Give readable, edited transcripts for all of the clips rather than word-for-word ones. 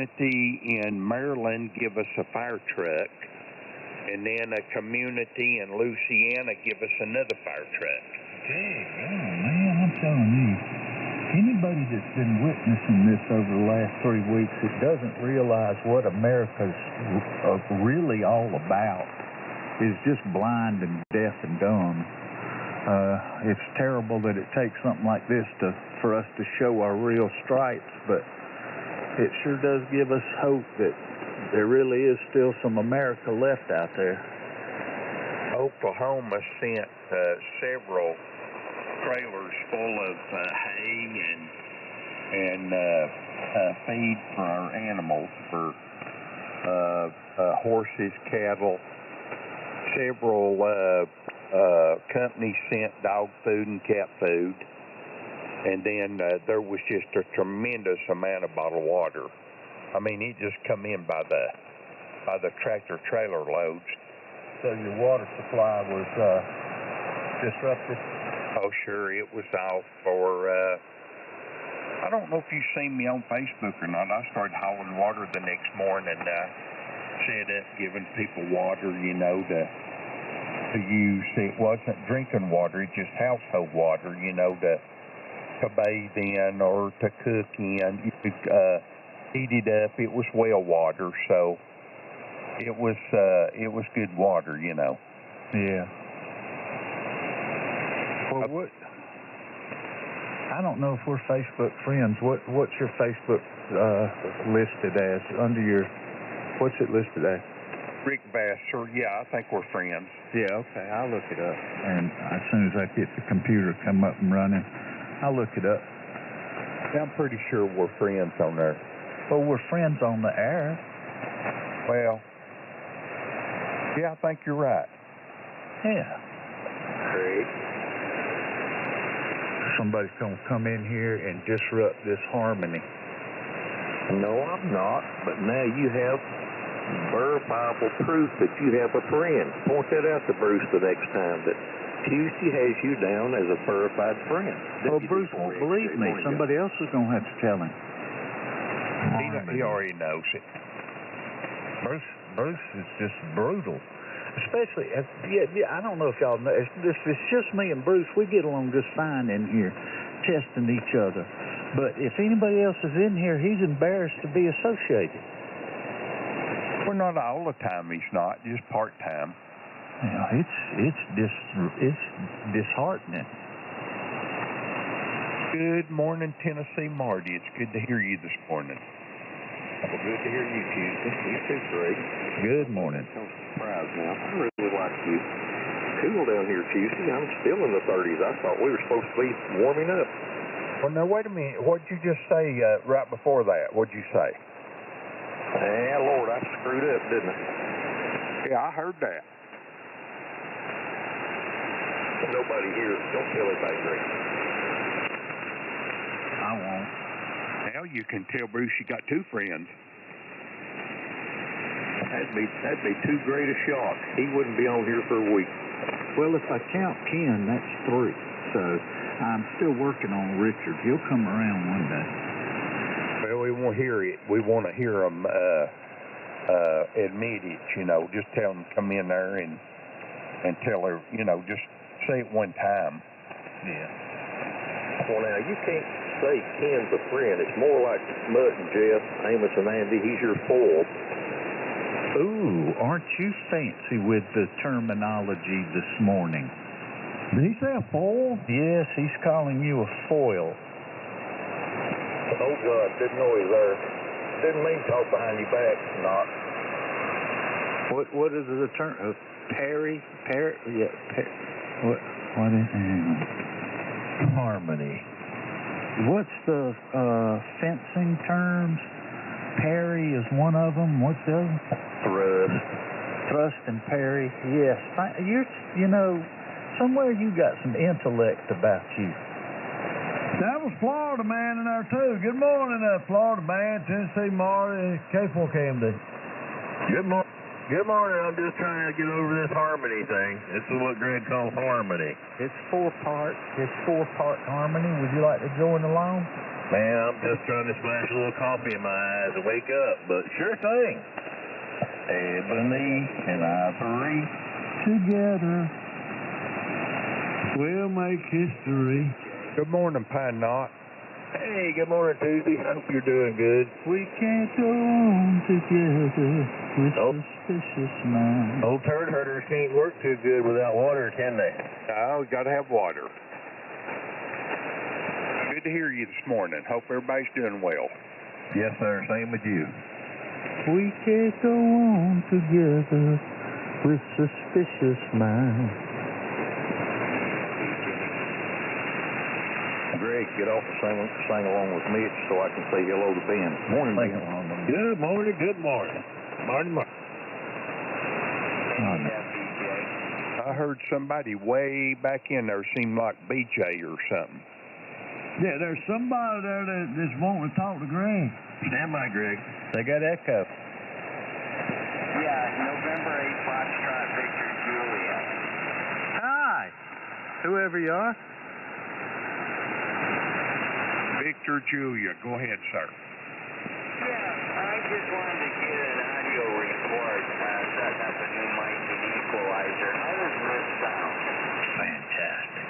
community in Maryland give us a fire truck, and then a community in Louisiana give us another fire truck. Man, I'm telling you, anybody that's been witnessing this over the last 3 weeks that doesn't realize what America's really all about is just blind and deaf and dumb. It's terrible that it takes something like this for us to show our real stripes, but it sure does give us hope that there really is still some America left out there. Oklahoma sent several trailers full of hay and feed for our animals, for horses, cattle. Several companies sent dog food and cat food, and then there was just a tremendous amount of bottled water. I mean, it just come in by the tractor trailer loads. So your water supply was disrupted? Oh, sure, it was off for, I don't know if you've seen me on Facebook or not. I started hauling water the next morning, set up giving people water, to use. It wasn't drinking water, it's just household water, to bathe in or to cook in. You could heat it up. It was well water, so it was good water, Yeah. Well, what? I don't know if we're Facebook friends. What's your Facebook listed as under your? What's it listed as? Rick Vassar. Yeah, I think we're friends. Yeah. Okay, I'll look it up. And as soon as I get the computer come up and running, I'll look it up. Yeah, I'm pretty sure we're friends on there. Well, we're friends on the air. Well, yeah, I think you're right. Yeah. Great. Somebody's going to come in here and disrupt this harmony. No, I'm not. But now you have verifiable proof that you have a friend. Point that out to Bruce the next time, that Tuesday has you down as a verified friend. Well, Bruce won't believe me. Somebody else is going to have to tell him. He already knows it. Bruce is just brutal. Especially, I don't know if y'all know, it's just me and Bruce. We get along just fine in here, testing each other. But if anybody else is in here, he's embarrassed to be associated. Well, not all the time he's not, just part-time. Yeah, it's disheartening. Good morning, Tennessee Marty. It's good to hear you this morning. Well, good to hear you, Tuesday. You too, Greg. Good morning. I'm surprised now. I really like you. Cool down here, Tuesday. I'm still in the 30s. I thought we were supposed to be warming up. Well, now, wait a minute. What'd you just say right before that? What'd you say? Yeah, Lord, I screwed up, didn't I? Yeah, I heard that. Nobody here. Don't tell anybody, Greg. I won't. Now you can tell Bruce you got two friends. That'd be too great a shock. He wouldn't be on here for a week. Well, if I count Ken, that's 3. So I'm still working on Richard. He'll come around one day. Well, we won't hear it. We want to hear him admit it. Just tell him come in there and tell her. Just say it one time. Yeah. Well, now you can't say Ken's a friend. It's more like Mutt and Jeff, Amos and Andy. He's your foil. Ooh, aren't you fancy with the terminology this morning? Did he say a foil? Yes, he's calling you a foil. Oh, God, didn't know he was there. Didn't mean to talk behind your back. Not. What is the term? Parry? Yeah, what is harmony? What's the fencing terms? Parry is one of them. What's the other? Thrust and parry. Yes. Somewhere you got some intellect about you. That was Florida Man in there, too. Good morning, Florida Man, Tennessee Marty, K4KMD. Good morning. I'm just trying to get over this harmony thing. This is what Greg calls harmony. It's 4-part. It's 4-part harmony. Would you like to join along? Man, I'm just trying to splash a little coffee in my eyes to wake up, but sure thing. Ebony and Ivory Together. We'll make history. Good morning, Pine Knot. Hey, good morning, Tuesday. I hope you're doing good. We can't go on together with Nope. suspicious minds. Old turd herders can't work too good without water, can they? Oh, got to have water. Good to hear you this morning. Hope everybody's doing well. Yes, sir. Same with you. We can't go on together with suspicious minds. Greg, get off and sing along with Mitch so I can say hello to Ben. Morning, Ben. Good morning, good morning. Morning, morning. I heard somebody way back in there seemed like BJ or something. Yeah, there's somebody there that's wanting to talk to Greg. Stand by, Greg. They got echo. Yeah, November 8th, Foxtrot, Victor, Julia. Hi, whoever you are. Victor Julia, go ahead, sir. Yeah, I just wanted to get an audio report, setting up a new mic and equalizer. How does this sound? Fantastic.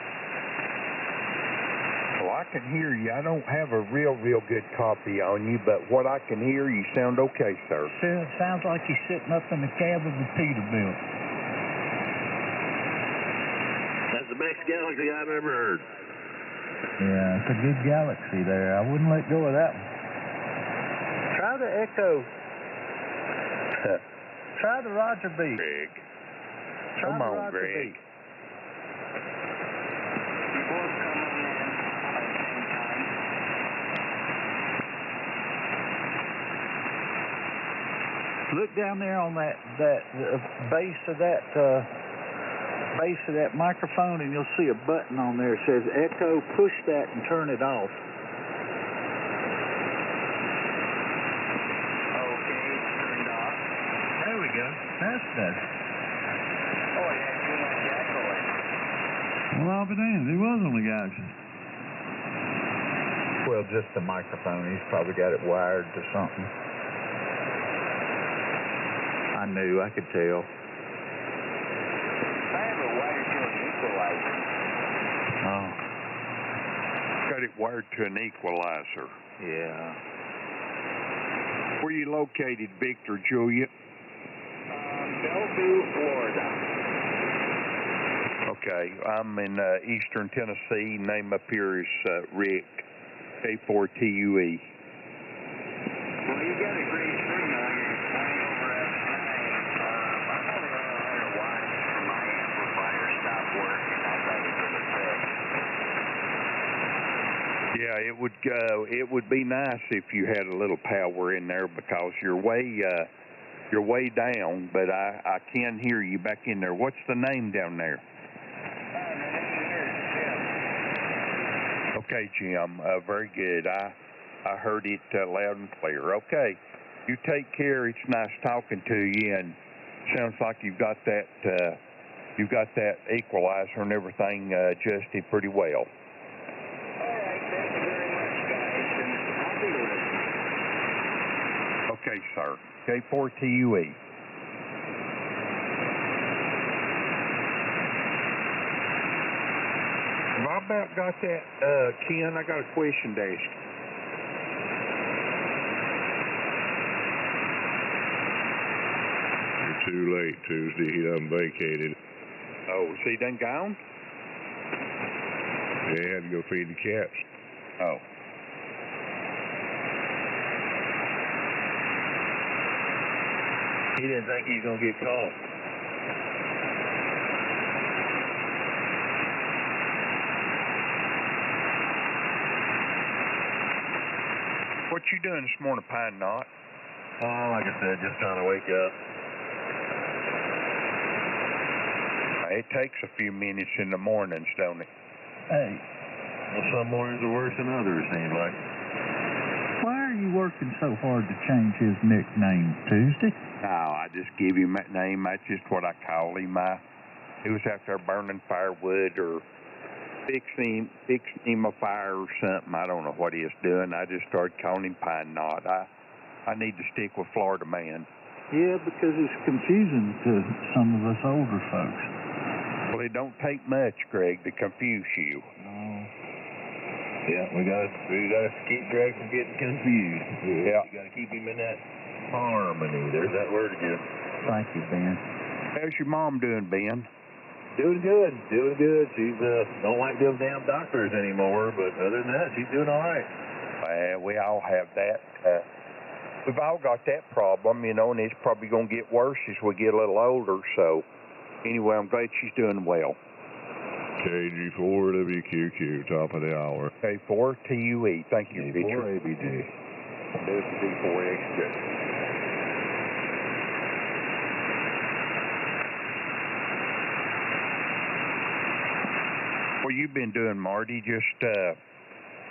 Well, I can hear you. I don't have a real good copy on you, but what I can hear, you sound okay, sir. Sounds like he's sitting up in the cab of a Peterbilt. That's the best galaxy I've ever heard. Yeah, it's a good galaxy there. I wouldn't let go of that one. Try the Echo. Try the Roger B. Greg. Try Come the on, Roger Greg. B. You both coming in at the same time? Look down there on that base of that microphone, and you'll see a button on there that says Echo. Push that and turn it off. Okay, it's turned off. There we go. That's better. Oh, it had too much echo in it. Well, I'll be damned. He was on the Galaxy. Well, just the microphone. He's probably got it wired to something. I knew. I could tell. I have it wired to an equalizer. Oh, Got it wired to an equalizer. yeah. Where are you located, Victor Julia? Bellevue, Florida. Okay, I'm in eastern Tennessee. Name up here is Rick, K4TUE. Well, you got a great signal. You're flying over F9. I'm only going to learn to watch my amplifier stop working. I got to get it fixed. Yeah, it would be nice if you had a little power in there because you're way down, but I can hear you back in there. What's the name down there? The name here is Jim. Okay, Jim. Very good. I heard it loud and clear. Okay, you take care. It's nice talking to you, and sounds like you've got that equalizer and everything adjusted pretty well. All right, thank you very much, guys, and I'll be listening. Okay, sir. K4TUE. Have I about got that, Ken? I got a question to ask. You're too late, Tuesday. He done vacated. Oh, is he done gone? They had to go feed the cats. Oh. He didn't think he was going to get caught. What you doing this morning, Pine Knot? Oh, like I said, just trying to wake up. It takes a few minutes in the mornings, don't it? Hey, Well, some mornings are worse than others, seems like. why are you working so hard to change his nickname, Tuesday? No, I just give him that name. That's just what I call him. He was out there burning firewood, or fixing him a fire or something. I don't know what he is doing. I just started calling him Pine Knot. I need to stick with Florida Man. Yeah, because it's confusing to some of us older folks. Well, it don't take much, Greg, to confuse you. No. Yeah, we gotta keep Greg from getting confused. Yeah. We gotta keep him in that harmony. There's that word again. Thank you, Ben. How's your mom doing, Ben? Doing good. She's don't like them damn doctors anymore, but other than that, she's doing all right. We all have that. We've all got that problem, you know, and it's probably going to get worse as we get a little older. So, anyway, I'm glad she's doing well. KG4WQQ, top of the hour. K4 TUE. Thank you, Richard. K4ABG. WD4XJ. What you been doing, Marty? Just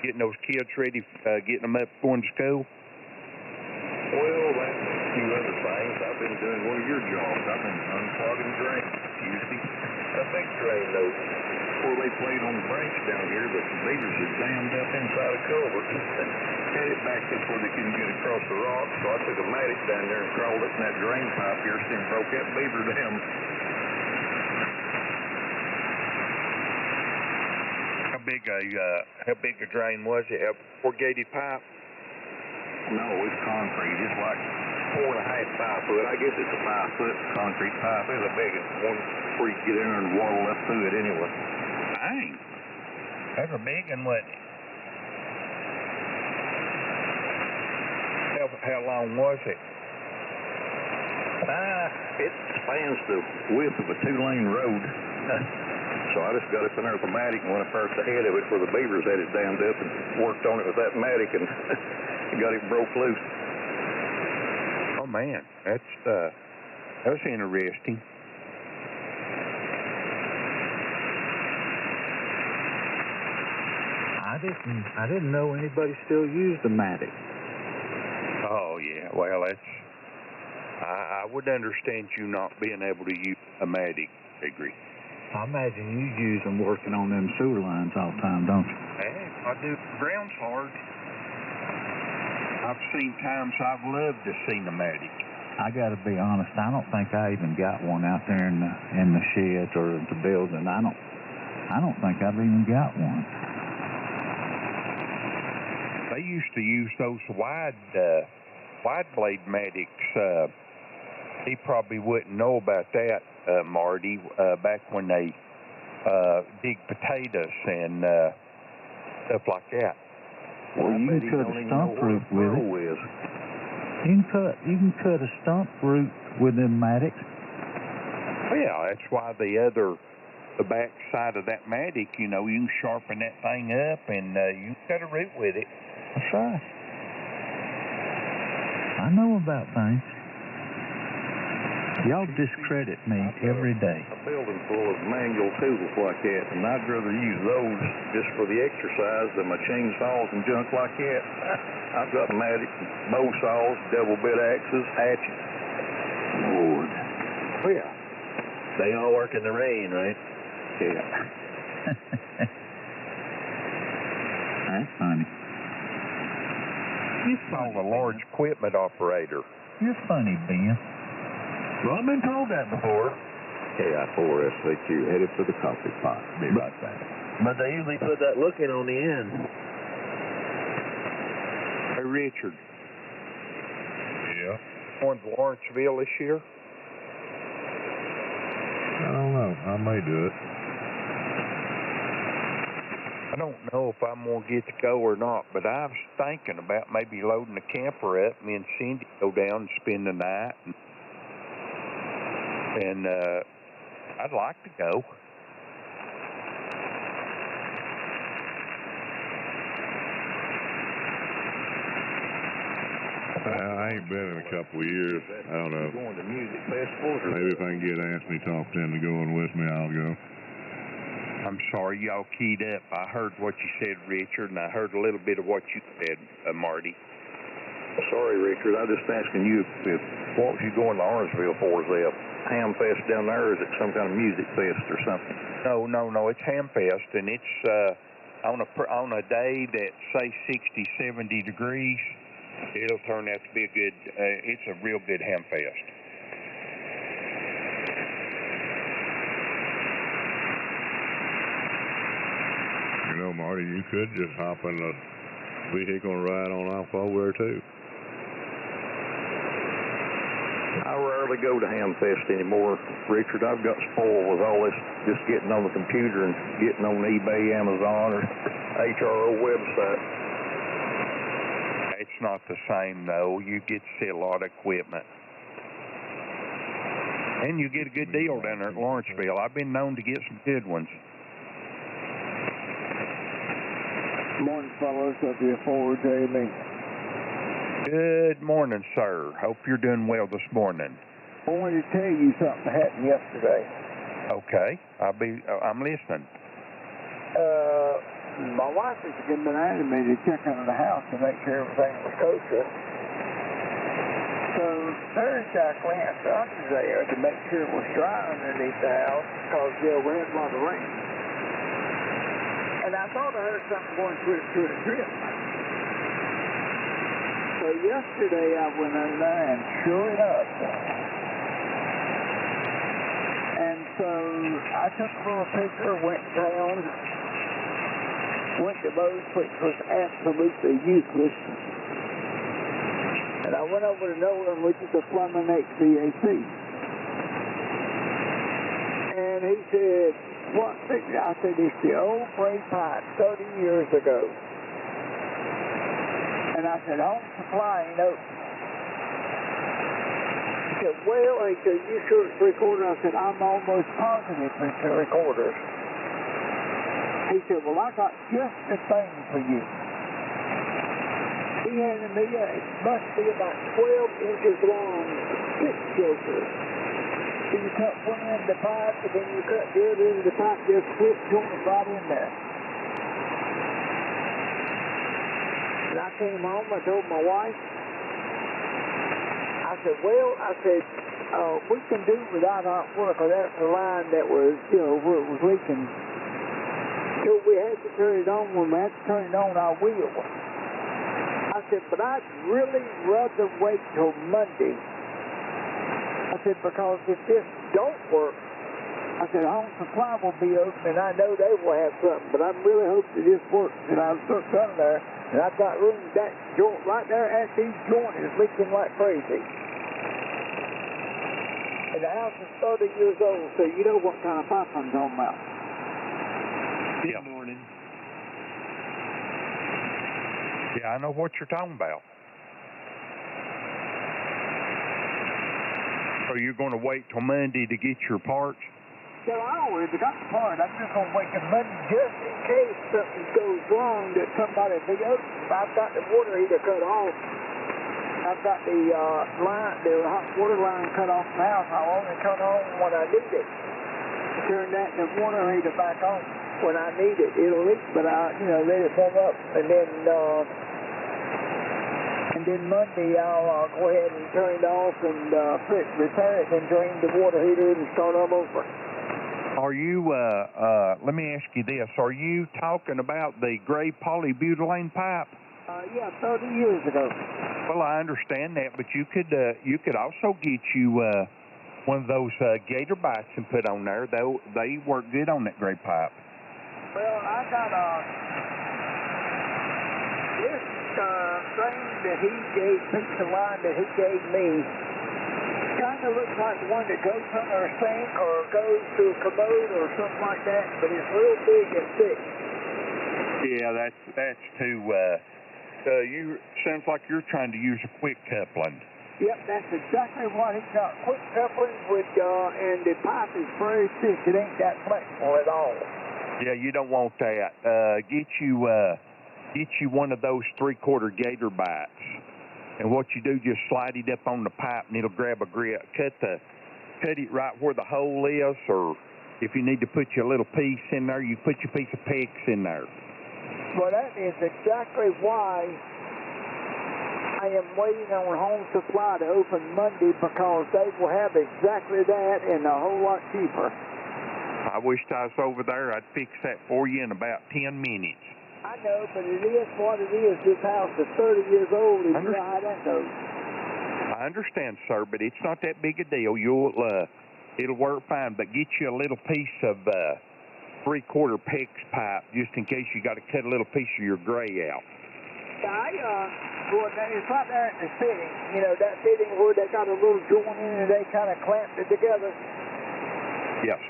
getting those kids ready, getting them up, going to school? Well, that's a few other things. I've been doing one of your jobs. I've been unclogging drains Tuesday. A big drain, though. Before they played on the branch down here, the beavers are dammed up inside a culvert. Had it backed up where they couldn't get across the rocks, so I took a mattock down there and crawled up in that drain pipe here and broke that beaver dam. How big a drain was it? A corrugated pipe? No, it's concrete. It's like 4.5, 5 foot. I guess it's a 5 foot concrete pipe. It's a big one where you get in there and water left through it anyway. Dang. That's a big one, wasn't it? How long was it? It spans the width of a 2-lane road. So I just got up in there with the mattock and went up there at the head of it where the beavers had it dammed up and worked on it with that mattock and got it broke loose. Oh, man. That's interesting. I didn't know anybody still used a mattock. Oh, yeah. Well, I would understand you not being able to use a mattock, Gregory. I imagine you use them working on them sewer lines all the time, don't you? Hey, I do. Ground's hard. I've seen times I've loved to see the mattock. I got to be honest. I don't think I even got one out there in the shed or the building. I don't think I've even got one. They used to use those wide blade mattocks. He probably wouldn't know about that, Marty. Back when they dig potatoes and stuff like that. Well, you can cut a stump root with it. You can cut a stump root with them mattocks. Well, yeah, that's why the back side of that mattock, you know, you can sharpen that thing up and you can cut a root with it. That's right. I know about things. Y'all discredit me every day. A building full of manual tools like that, and I'd rather use those just for the exercise than my chainsaws and junk like that. I've got mattock, bow saws, double bit axes, hatchets. Lord. Oh, yeah. They all work in the rain, right? Yeah. That's funny. You're Called funny, a large equipment operator. You're funny, Ben. Well, I've been told that before. KI4SVQ, headed for the coffee pot. Be right back. But they usually put that looking on the end. Hey, Richard. Yeah? Going to Lawrenceville this year? I don't know. I may do it. I don't know if I'm going to get to go or not, but I was thinking about maybe loading the camper up. Me and Cindy go down and spend the night. And I'd like to go. I ain't been in a couple of years. I don't know. Going to music festivals or Maybe if I can get Anthony talked into going with me, I'll go. I'm sorry, y'all keyed up. I heard what you said, Richard, and I heard a little bit of what you said, Marty. Sorry, Richard. I was just asking you if what was you going to Lawrenceville for? Is there a ham fest down there, or is it some kind of music fest or something? No, it's Hamfest, and it's on a day that say 60, 70 degrees. It'll turn out to be a good. It's a real good Hamfest. You know, Marty, you could just hop in a vehicle and ride on off over there too. I rarely go to Hamfest anymore, Richard. I've got spoiled with all this just getting on the computer and getting on eBay, Amazon, or HRO website. It's not the same though. You get to see a lot of equipment, and you get a good deal down there at Lawrenceville. I've been known to get some good ones. Morning, fellas. Up here forward, Jamie. Good morning, sir. Hope you're doing well this morning. I wanted to tell you something that happened yesterday. Okay, I'm listening. My wife has been asking me to check under the house to make sure everything was kosher. So Thursday I glanced under there to make sure it was dry underneath the house because we had a lot of rain. And I thought I heard something going through the drip. So yesterday I went in there and sure enough. And so I took a little picture, went down, went to Moe's, which was absolutely useless. And I went over to Nolan, which is a plumbing HVAC. And he said, what? I said, it's the old gray pipe, 30 years ago. And I said, Home Supply ain't open. He said, well, he said, you sure it's 3/4? I said, I'm almost positive it's 3/4. He said, well, I got just the thing for you. He handed me it must be about 12 inches long, stick joker. So you cut one end of the pipe, and then you cut the other end of the pipe, just slip joint right in there. And I came home, I told my wife, I said, well, we can do without hot water, because that's the line that was, where it was leaking. So we had to turn it on. When we had to turn it on, I will. I said, but I'd really rather wait till Monday. I said, because if this don't work, I said, Home Supply will be open, and I know they will have something, but I really hope that this works. And I looked under there, and I've got room, that joint right there at these joint is leaking like crazy. And the house is 30 years old, so you know what kind of pipe I'm talking about. Good morning. Yeah, I know what you're talking about. So you're going to wait till Monday to get your parts? So I already got the part. I'm just going to wait till Monday just in case something goes wrong that somebody be open. I've got the water heater cut off. I've got the hot water line cut off the house. I'll only turn on when I need it. Turn the water heater back on when I need it. It'll leak, but I, let it warm up, and then Monday I'll go ahead and turn it off and repair it and drain the water heater and start all over. Are you, let me ask you this, are you talking about the gray polybutylene pipe? Yeah, 30 years ago. Well, I understand that, but you could also get you one of those gator bites and put on there. They work good on that gray pipe. Well, I got this thing that he gave, piece of line that he gave me, kind of looks like one that goes under a sink or goes to a commode or something like that, but it's real big and thick. Yeah, that's too. Sounds like you're trying to use a quick coupling. Yep, that's exactly what he got. Quick coupling with, and the pipe is very thick. It ain't that flexible at all. Yeah, you don't want that. Get you one of those 3/4 gator bites, and what you do, just slide it up on the pipe, and it'll grab a grip. Cut it right where the hole is, or if you need to put your little piece in there, you put your piece of PEX in there. Well, that is exactly why I I am waiting on Home Supply to open Monday because they will have exactly that and a whole lot cheaper. I wished I was over there. I'd fix that for you in about 10 minutes. I know, but it is what it is. This house is 30 years old, and you know how that goes. I understand, sir, but it's not that big a deal. It'll work fine, but get you a little piece of 3/4 PEX pipe just in case you got to cut a little piece of your gray out. Well, it's right there at the fitting. You know, that fitting where they got a little joint in and they kind of clamped it together. Yes.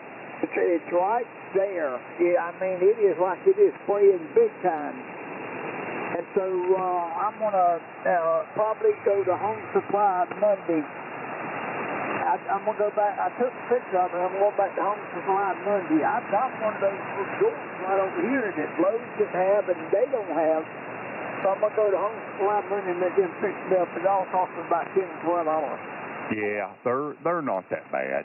It's right there. Yeah, I mean, it is like it is spraying big time. And so I'm going to probably go to Home Supply Monday. I'm going to go back. I took a picture of it. I'm going back to Home Supply Monday. I've got one of those little joints right over here that Lowe's didn't have and they don't have. So I'm going to go to Home Supply Monday and let them fix it up. It all costs me about $10 or $12. Yeah, they're not that bad.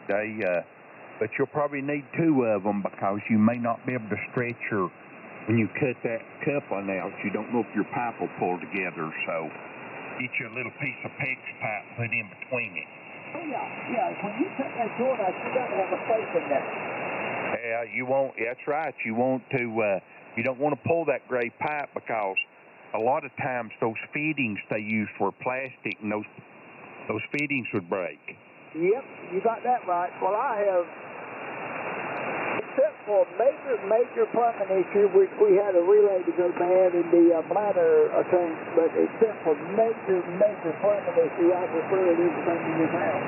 But you'll probably need 2 of them because you may not be able to stretch your, when you cut that coupling out, you don't know if your pipe will pull together. So get you a little piece of PEX pipe put in between it. Oh, yeah. When you cut that joint out, you got to have a space in there. Yeah, you won't. That's right. You want to. You don't want to pull that gray pipe because a lot of times those fittings they use for plastic and those fittings would break. Yep, you got that right. Well, I have, except for major plumbing issue, which we had a relay to go bad in the bladder tank, but except for major plumbing issue, I've repaired everything in this house.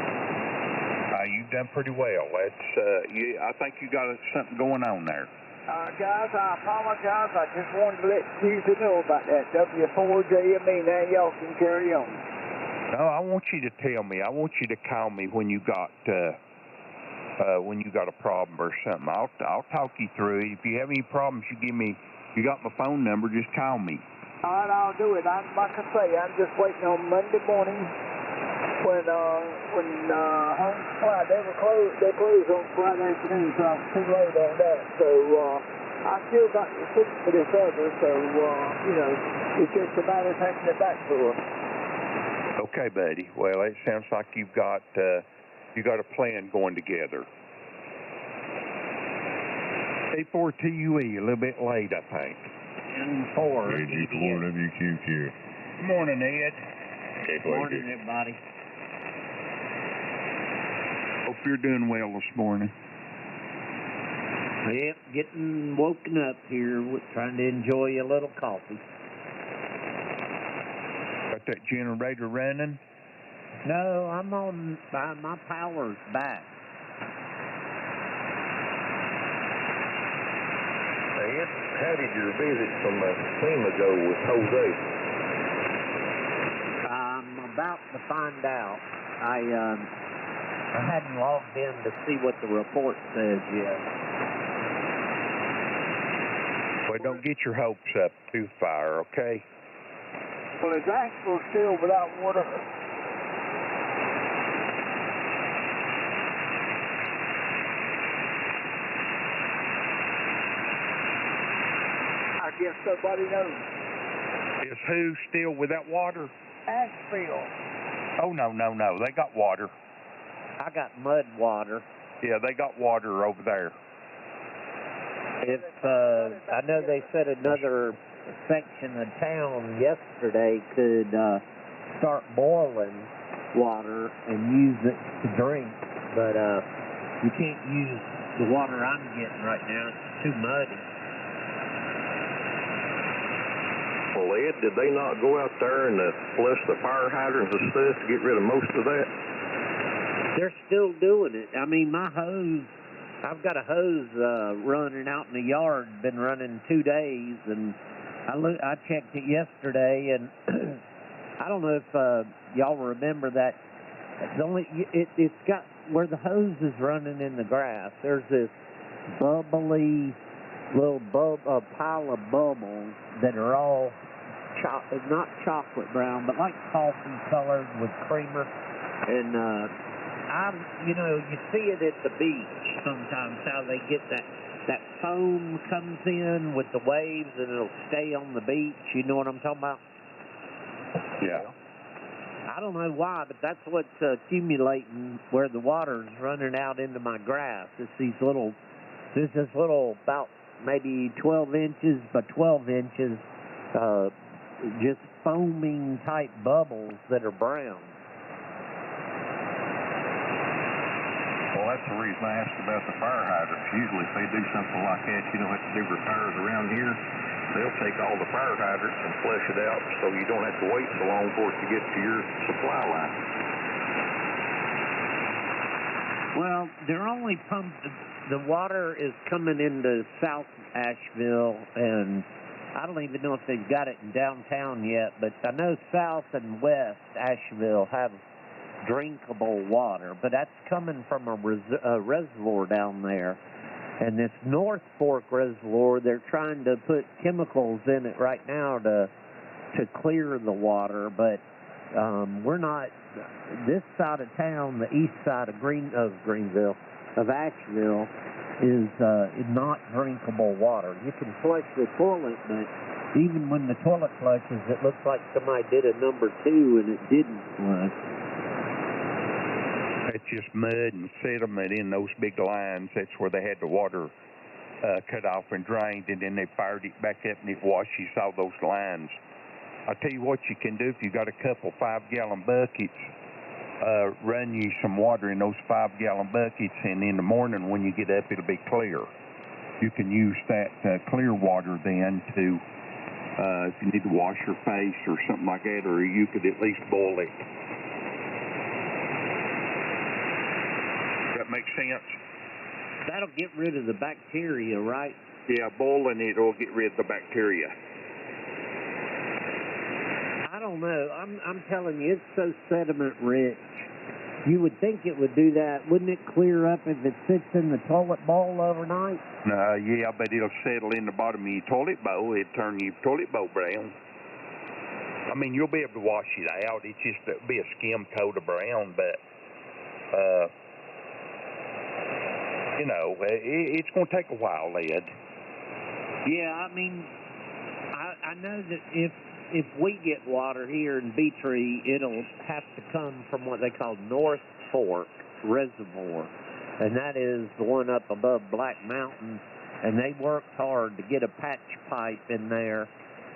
You've done pretty well. That's I think you got something going on there. Guys, I apologize. I just wanted to let you know about that W4JME. Now y'all can carry on. No, I want you to tell me. I want you to call me when you got a problem or something. I'll talk you through it. If you have any problems, you got my phone number. Just call me. All right, I'll do it. Like I say, I'm just waiting on Monday morning when Home Supply they close on Friday afternoon, so I'm too late on that. So I still got the receipt for this other. So it's just a matter of taking it back to her. Okay, buddy. Well, it sounds like you got a plan going together. A4TUE, a little bit late, I think. N4. AG4WQQ. Morning, Ed. Morning, everybody. Hope you're doing well this morning. Yep, getting woken up here, trying to enjoy a little coffee. Got that generator running? No, I'm on. My power's back. Ed, how did your visit from SEMA go with Jose? I'm about to find out. I hadn't logged in to see what the report says yet. Well, don't get your hopes up too far, okay? Well, is Asheville still without water? I guess nobody knows. Is who still without water? Asheville. Oh, no. They got water. I got mud water. Yeah, they got water over there. If I know they said another section of town yesterday could start boiling water and use it to drink, but you can't use the water I'm getting right now. It's too muddy. Well, Ed, did they not go out there and flush the fire hydrants and stuff to get rid of most of that? They're still doing it. I mean, my hose, I've got a hose running out in the yard, been running 2 days, and I checked it yesterday, and I don't know if y'all remember that. It's got where the hose is running in the grass. There's this bubbly little pile of bubbles that are all not chocolate brown, but like coffee colored with creamer, and you see it at the beach sometimes, how they get that foam comes in with the waves and it'll stay on the beach. You know what I'm talking about? Yeah. I don't know why, but that's what's accumulating where the water's running out into my grass. It's this little about maybe 12 inches by 12 inches, just foaming type bubbles that are brown. Well, that's the reason I asked about the fire hydrants. Usually if they do something like that, you don't have to do repairs around here. They'll take all the fire hydrants and flush it out so you don't have to wait so long for it to get to your supply line. Well, they're only the water is coming into South Asheville, and I don't even know if they've got it in downtown yet, but I know South and West Asheville have drinkable water, but that's coming from a reservoir down there. And this North Fork Reservoir, they're trying to put chemicals in it right now to clear the water, but we're not, this side of town, the east side of Asheville, is not drinkable water. You can flush the toilet, but even when the toilet flushes, it looks like somebody did a number 2 and it didn't flush. It's just mud and sediment in those big lines. That's where they had the water cut off and drained, and then they fired it back up and it washes all those lines. I'll tell you what you can do if you got a couple 5-gallon buckets. Run you some water in those 5-gallon buckets, and in the morning when you get up, it'll be clear. You can use that clear water then to, if you need to wash your face or something like that, or you could at least boil it. That makes sense? That'll get rid of the bacteria, right? Yeah, boiling it will get rid of the bacteria. I don't know. I'm telling you, it's so sediment rich. You would think it would do that. Wouldn't it clear up if it sits in the toilet bowl overnight? Yeah, but it'll settle in the bottom of your toilet bowl. It'll turn your toilet bowl brown. I mean, you'll be able to wash it out. It's just it'll be a skim coat of brown, but you know, it's going to take a while, Ed. Yeah, I mean, I know that if we get water here in Beatree, it'll have to come from what they call North Fork Reservoir, and that is the one up above Black Mountain, and they worked hard to get a patch pipe in there.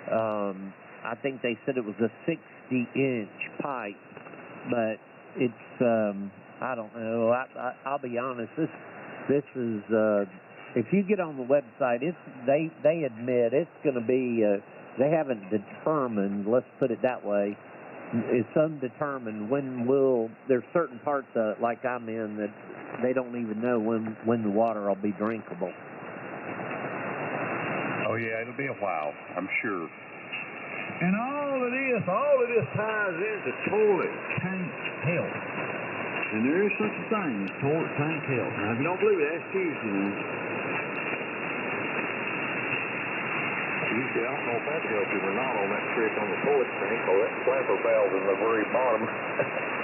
I think they said it was a 60-inch pipe, but it's, I don't know, I'll be honest, this is, if you get on the website, they admit it's going to be, they haven't determined, let's put it that way, it's undetermined there's certain parts of it, like I'm in, that they don't even know when the water will be drinkable. Oh yeah, it'll be a while, I'm sure. And all of this ties into toilet tank health. And there is such a thing as toilet tank health. Now, if you don't believe it, ask Tuesday now. Usually, I don't know if that helps you or not on that trick on the toilet tank, or that flapper valve in the very bottom.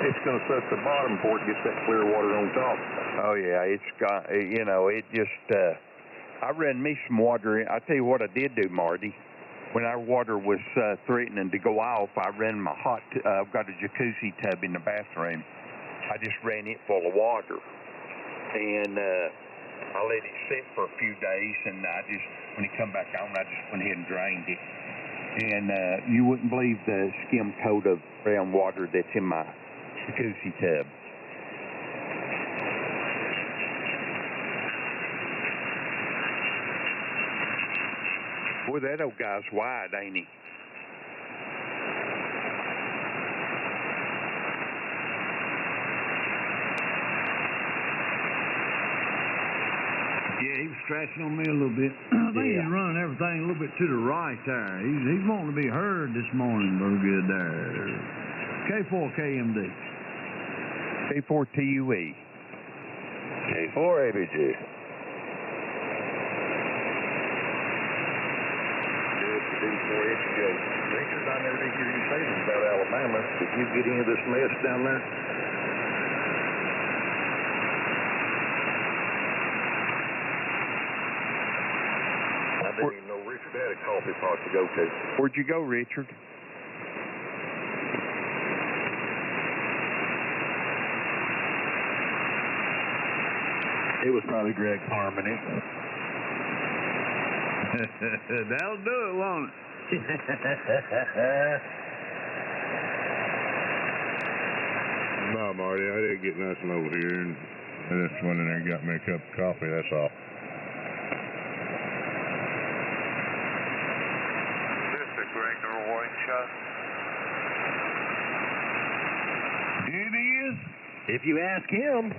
It's going to suck the bottom before it gets that clear water on top. Oh yeah, it's got, you know, it just, I ran me some water in. I tell you what I did do, Marty. When our water was threatening to go off, I ran my I've got a jacuzzi tub in the bathroom. I just ran it full of water. And I let it sit for a few days, and when it come back on, I just went ahead and drained it. And you wouldn't believe the skim coat of brown water that's in my jacuzzi tub. Boy, that old guy's wide, ain't he? Yeah, he was scratching on me a little bit. I think he's running everything a little bit to the right there. He's wanting to be heard this morning very good there. K4KMD. K4TUE. K4ABG. Richard, I never did hear you say this about Alabama. Did you get into this mess down there? I didn't even know Richard had a coffee pot to go to. Where'd you go, Richard? It was probably Greg Harmony. That'll do it, won't it? No, Marty, I didn't get nothing over here, and I just went in there and got me a cup of coffee, that's all. This is Greg the Roy Show. It is. If you ask him.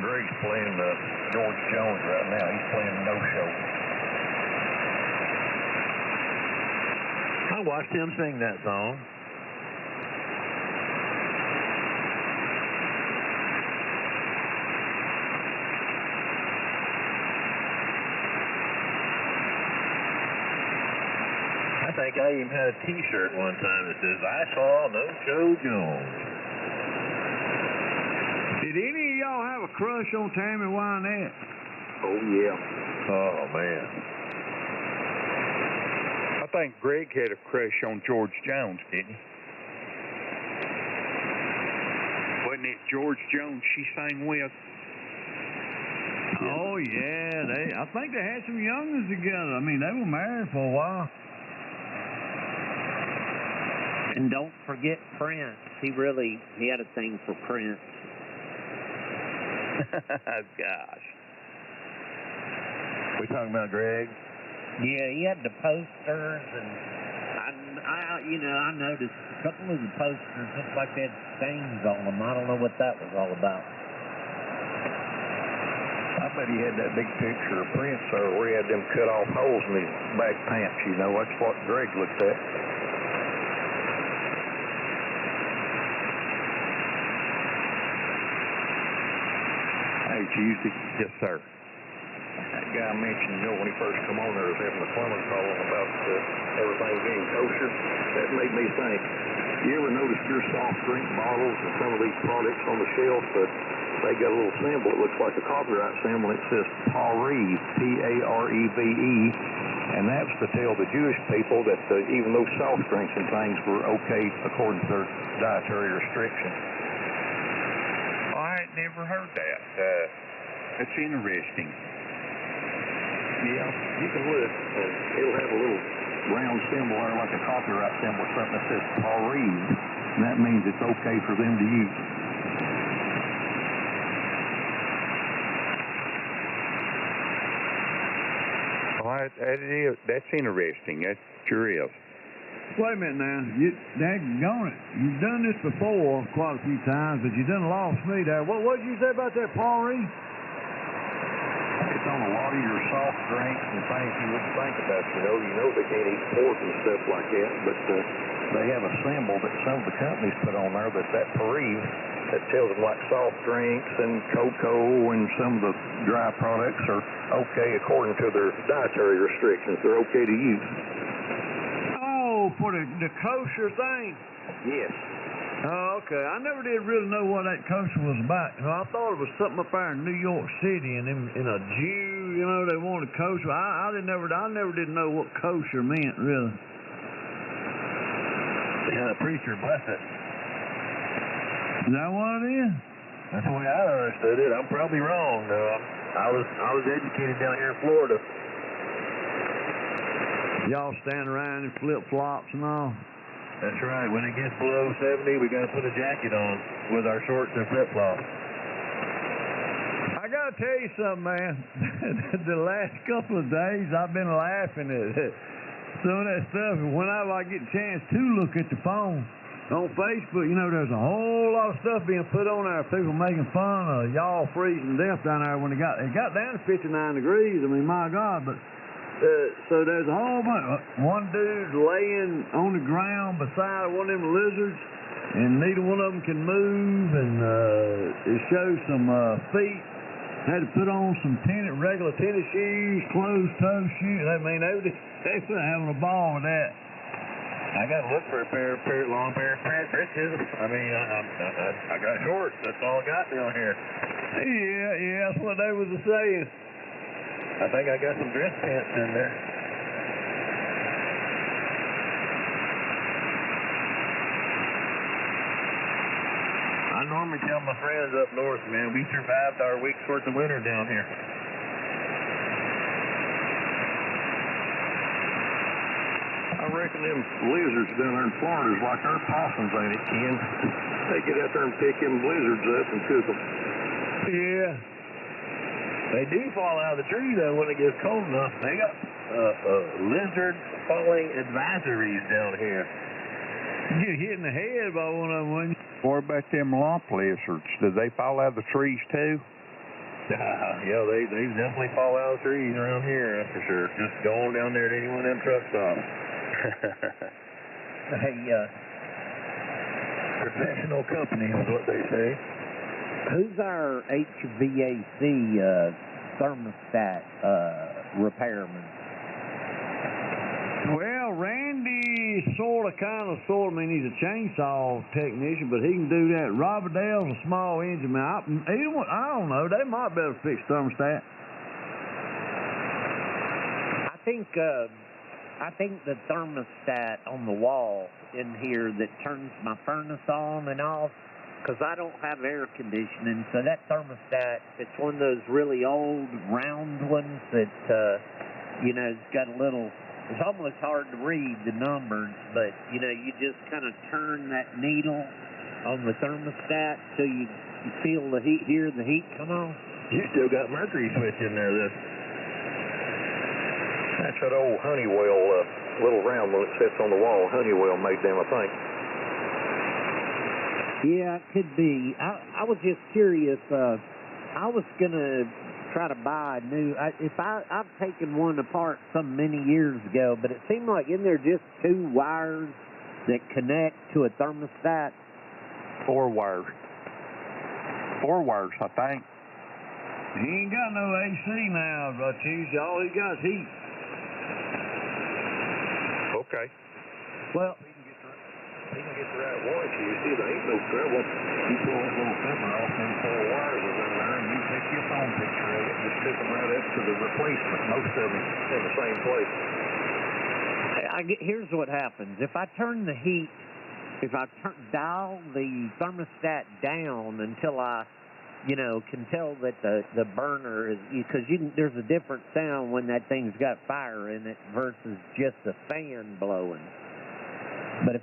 Greg's playing George Jones right now. He's playing No Show. I watched him sing that song. I think I even had a T-shirt one time that says, "I saw No Show Jones." Did any of y'all have a crush on Tammy Wynette? Oh, yeah. Oh, man. I think Greg had a crush on George Jones, didn't he? Wasn't it George Jones she sang with? Oh, yeah. I think they had some youngins together. I mean, they were married for a while. And don't forget Prince. He had a thing for Prince. Gosh. We talking about Greg? Yeah, he had the posters, and I noticed a couple of the posters looked like they had stains on them. I don't know what that was all about. I bet he had that big picture of Prince where he had them cut off holes in his back pants, you know. That's what Greg looked at. Hey, Tuesday. Yes, sir. That guy mentioned, when he first come on there, was having a plumber calling about everything being kosher. That made me think, you ever notice your soft drink bottles and some of these products on the shelf that they got a little symbol, it looks like a copyright symbol, it says Pareve, P-A-R-E-V-E, and that's to tell the Jewish people that even those soft drinks and things were okay according to their dietary restrictions. I had never heard that. That's interesting. Yeah, you can look, and it'll have a little round symbol there, like a copyright symbol or something that says Pareve, and that means it's okay for them to use. That's interesting. That sure is. Wait a minute now. Daggone it. You've done this before quite a few times, but you done lost me there. What did you say about that Pareve? It's on a lot of your soft drinks and things you wouldn't think about. You know they can't eat pork and stuff like that, but they have a symbol that some of the companies put on there that Pareve that tells them like soft drinks and cocoa and some of the dry products are okay according to their dietary restrictions. They're okay to use. Oh, for the kosher thing? Yes. Oh, okay. I never did really know what that kosher was about. I thought it was something up there in New York City, and in a Jew, they wanted kosher. I never did know what kosher meant, really. Yeah, the preacher blessed it. Is that what it is? That's the way I understood it. I'm probably wrong, though. I was educated down here in Florida. Y'all stand around in flip-flops and all? That's right. When it gets below 70, we got to put a jacket on with our shorts and flip-flops. I got to tell you something, man. The last couple of days, I've been laughing at some of that stuff. And whenever I get a chance to look at the phone on Facebook, there's a whole lot of stuff being put on there. People making fun of y'all freezing to death down there when it got down to 59 degrees. I mean, my God, but... so there's a whole bunch. One dude laying on the ground beside one of them lizards, and neither one of them can move, and it shows some feet. Had to put on some regular tennis shoes, closed-toe shoes. I mean, they were having a ball with that. I got to look for a long pair of breeches. I mean, I got shorts. That's all I got down here. Yeah, that's what they was saying. I think I got some dress pants in there. I normally tell my friends up north, man, we survived our week's worth of winter down here. I reckon them blizzards down there in Florida is like our possums, ain't it, Ken? They get out there and pick them blizzards up and cook them. Yeah. They do fall out of the tree, though, when it gets cold enough. They got lizard falling advisories down here. You get hit in the head by one of them, wouldn't you? What about them lump lizards? Do they fall out of the trees too? Yeah, they definitely fall out of the trees around here, that's for sure. Just go on down there to any one of them truck stops. Hey, Professional company is what they say. who's our HVAC thermostat repairman? Well, Randy sort of, I mean, he's a chainsaw technician, but he can do that. Robert Dale's a small engine man. I don't know. They might be able to fix thermostat. I think the thermostat on the wall in here that turns my furnace on and off, because I don't have air conditioning, so that thermostat, it's one of those really old round ones that, it's got a little, it's almost hard to read the numbers, but, you just kind of turn that needle on the thermostat till you feel the heat, hear the heat come on. You still got mercury switch in there, then. That's that old Honeywell little round one that sits on the wall. Honeywell made them, I think. Yeah, it could be. I was just curious. I was going to try to buy a new... I've taken one apart some many years ago, but it seemed like in there just two wires that connect to a thermostat. Four wires, I think. He ain't got no AC now, Cheese. All he got is heat. Okay. Well, He can get the right warranty. You see, there ain't no trouble. You pull that little zipper off them four wires is in there, and you take your phone picture of it, just stick them right up to the replacement. Most of them in the same place. here's what happens. If I turn the heat, dial the thermostat down until I, can tell that the burner is, because there's a different sound when that thing's got fire in it versus just a fan blowing. But if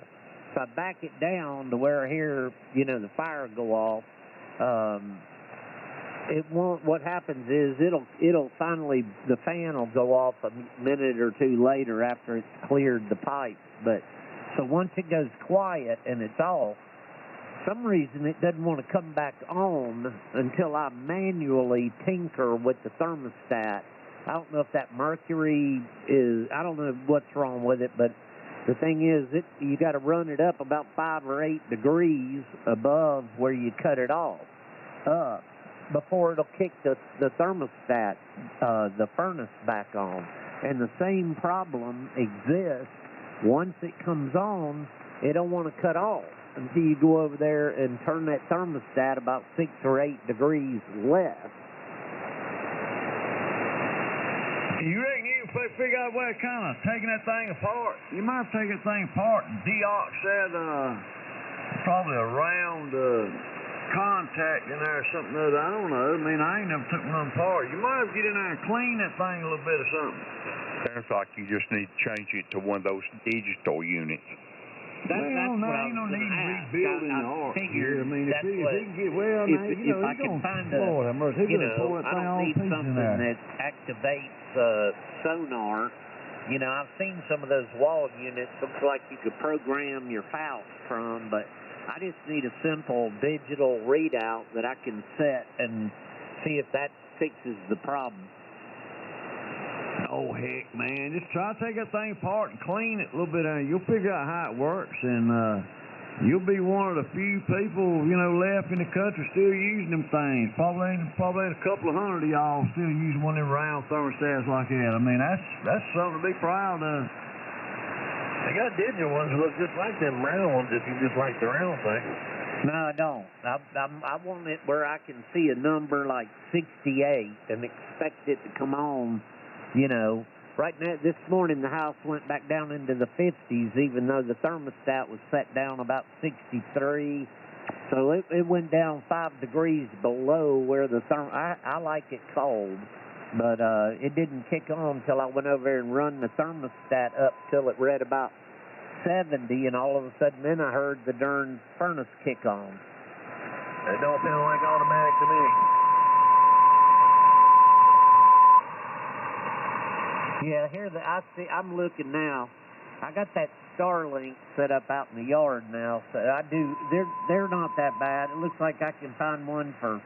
I back it down to where I hear, the fire go off, it won't. What happens is it'll finally, the fan will go off a minute or two later after it's cleared the pipe. But so once it goes quiet and it's off, for some reason it doesn't want to come back on until I manually tinker with the thermostat. I don't know if that mercury is, I don't know what's wrong with it, but the thing is, you got to run it up about 5 or 8 degrees above where you cut it off before it'll kick the thermostat, the furnace back on. And the same problem exists. Once it comes on, it don't want to cut off until you go over there and turn that thermostat about 6 or 8 degrees less. You reckon you can figure out a way of kind of taking that thing apart? You might take that thing apart and deox that, probably a round contact in there or something other. I don't know. I mean, I ain't never took one apart. You might have to get in there and clean that thing a little bit or something. Sounds like you just need to change it to one of those digital units. That's what I ain't no was need gonna ask. rebuilding the I ark. figured I mean, if that's he what, can get, well, if, now, if I can find a, Lord have mercy, he gonna pull that I thing don't all need pieces in something there. that activates sonar. I've seen some of those wall units. Looks like you could program your house from, but I just need a simple digital readout that I can set and see if that fixes the problem. Oh, heck, man. Just try to take that thing apart and clean it a little bit. You'll figure out how it works, and you'll be one of the few people, left in the country still using them things. Probably a couple of hundred of y'all still using one of them round thermostats like that. I mean, that's something to be proud of. They got digital ones that look just like them round ones if you just like the round thing. No, I don't. I want it where I can see a number like 68 and expect it to come on. Right now, this morning the house went back down into the 50s, even though the thermostat was set down about 63. So it went down 5 degrees below where the I like it cold, but it didn't kick on until I went over there and run the thermostat up till it read about 70, and all of a sudden then I heard the darn furnace kick on. It don't sound like automatic to me. Yeah, I'm looking now. I got that Starlink set up out in the yard now, so I do. They're not that bad. It looks like I can find one for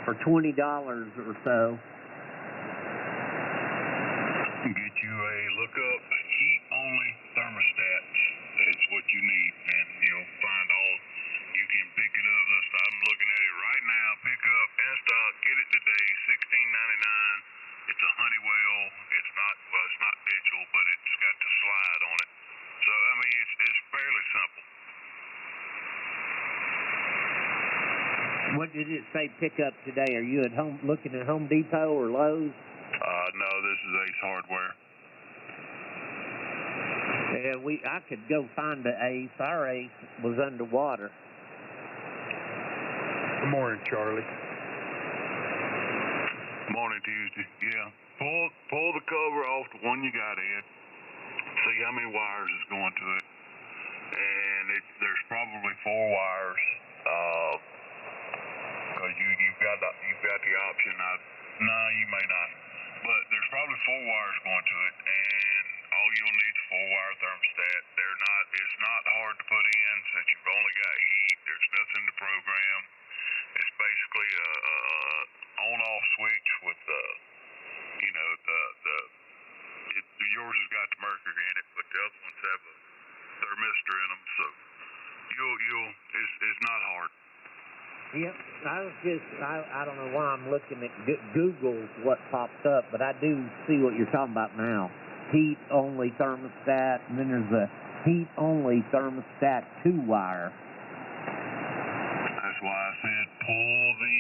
$20 or so. Get you a lookup heat-only thermostat. That's what you need, and you'll find all. You can pick it up. I'm looking at it right now. Pick up in stock. Get it today. $16.99. It's a Honeywell. It's not digital, but it's got the slide on it. So I mean, it's fairly simple. What did it say? Pick up today? Are you at home looking at Home Depot or Lowe's? No, this is Ace Hardware. Yeah, I could go find the Ace. Our Ace was underwater. Good morning, Charlie. Morning, Tuesday. Yeah. Pull the cover off the one you got, Ed. See how many wires is going to it. And there's probably 4 wires. Because you've got the option. No, you may not. But there's probably 4 wires going to it, and all you'll need is a 4-wire thermostat. It's not hard to put in since you've only got heat. There's nothing to program. It's basically a on-off switch with yours has got the mercury in it, but the other ones have a thermistor in them, so it's not hard. Yep, I don't know why I'm looking at Google's what popped up, but I do see what you're talking about now. Heat-only thermostat, and then there's a heat-only thermostat 2-wire. That's why I said pull the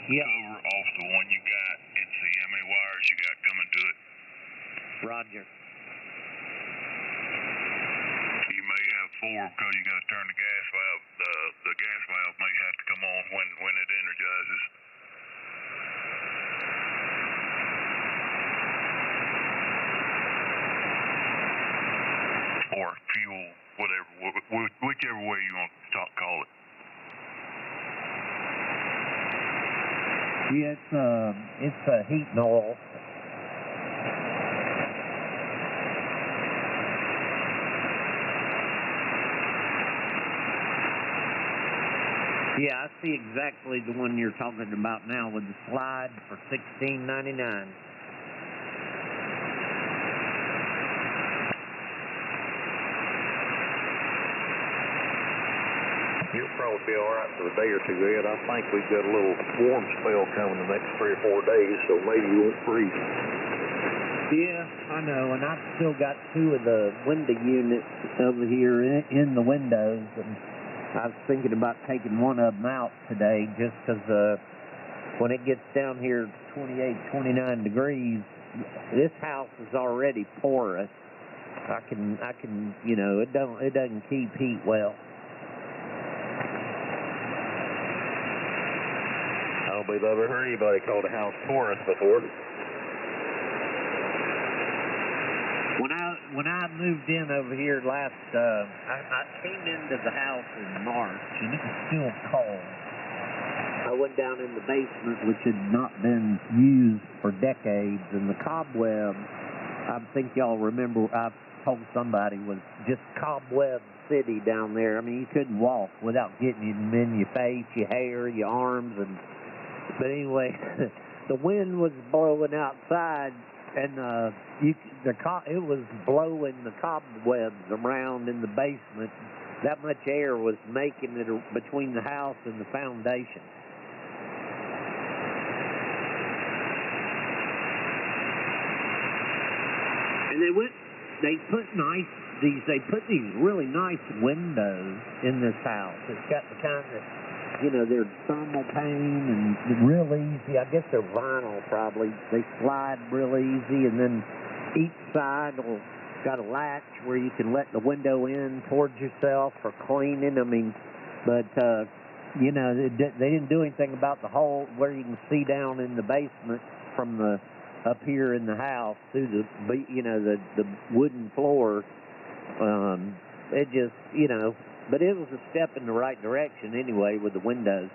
cover off the one you got and see how many wires you got coming to it. Roger. You may have 4 because you got to turn the gas valve. The gas valve may have to come on when it energizes. Or fuel, whichever way you want to call it. Yeah, it's a heat and oil. Yeah, I see exactly the one you're talking about now with the slide for $16.99. You'll probably be all right for a day or two, Ed. I think we've got a little warm spell coming the next 3 or 4 days, so maybe you won't freeze. Yeah, I know, and I've still got 2 of the window units over here in the windows, and I was thinking about taking one of them out today just because when it gets down here 28, 29 degrees, this house is already porous. I can, it doesn't keep heat well. I don't believe I've ever heard anybody call the house porous before. When I moved in over here last, I came into the house in March, and it was still cold. I went down in the basement, which had not been used for decades, and the cobweb, I think y'all remember, I told somebody, was just cobweb city down there. I mean, you couldn't walk without getting them in your face, your hair, your arms, but anyway, the wind was blowing outside, and it was blowing the cobwebs around in the basement. That much air was making it between the house and the foundation. And they put these really nice windows in this house. It's got the kind that, they're thermal pane and real easy. I guess they're vinyl probably. They slide real easy, and then each side got a latch where you can let the window in towards yourself for cleaning. I mean, but you know, they didn't do anything about the hole where you can see down in the basement from the up here in the house through the wooden floor. It just, you know, but it was a step in the right direction anyway with the windows.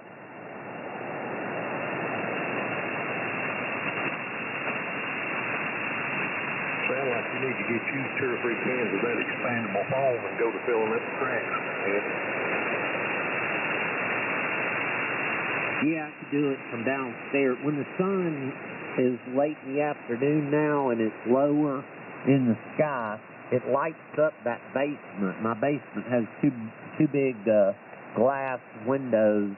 Sound like you need to get you 2 or 3 cans of that expandable foam and go to filling up the cracks. Yeah, I could do it from downstairs. When the sun is late in the afternoon now and it's lower in the sky, it lights up that basement. My basement has two big glass windows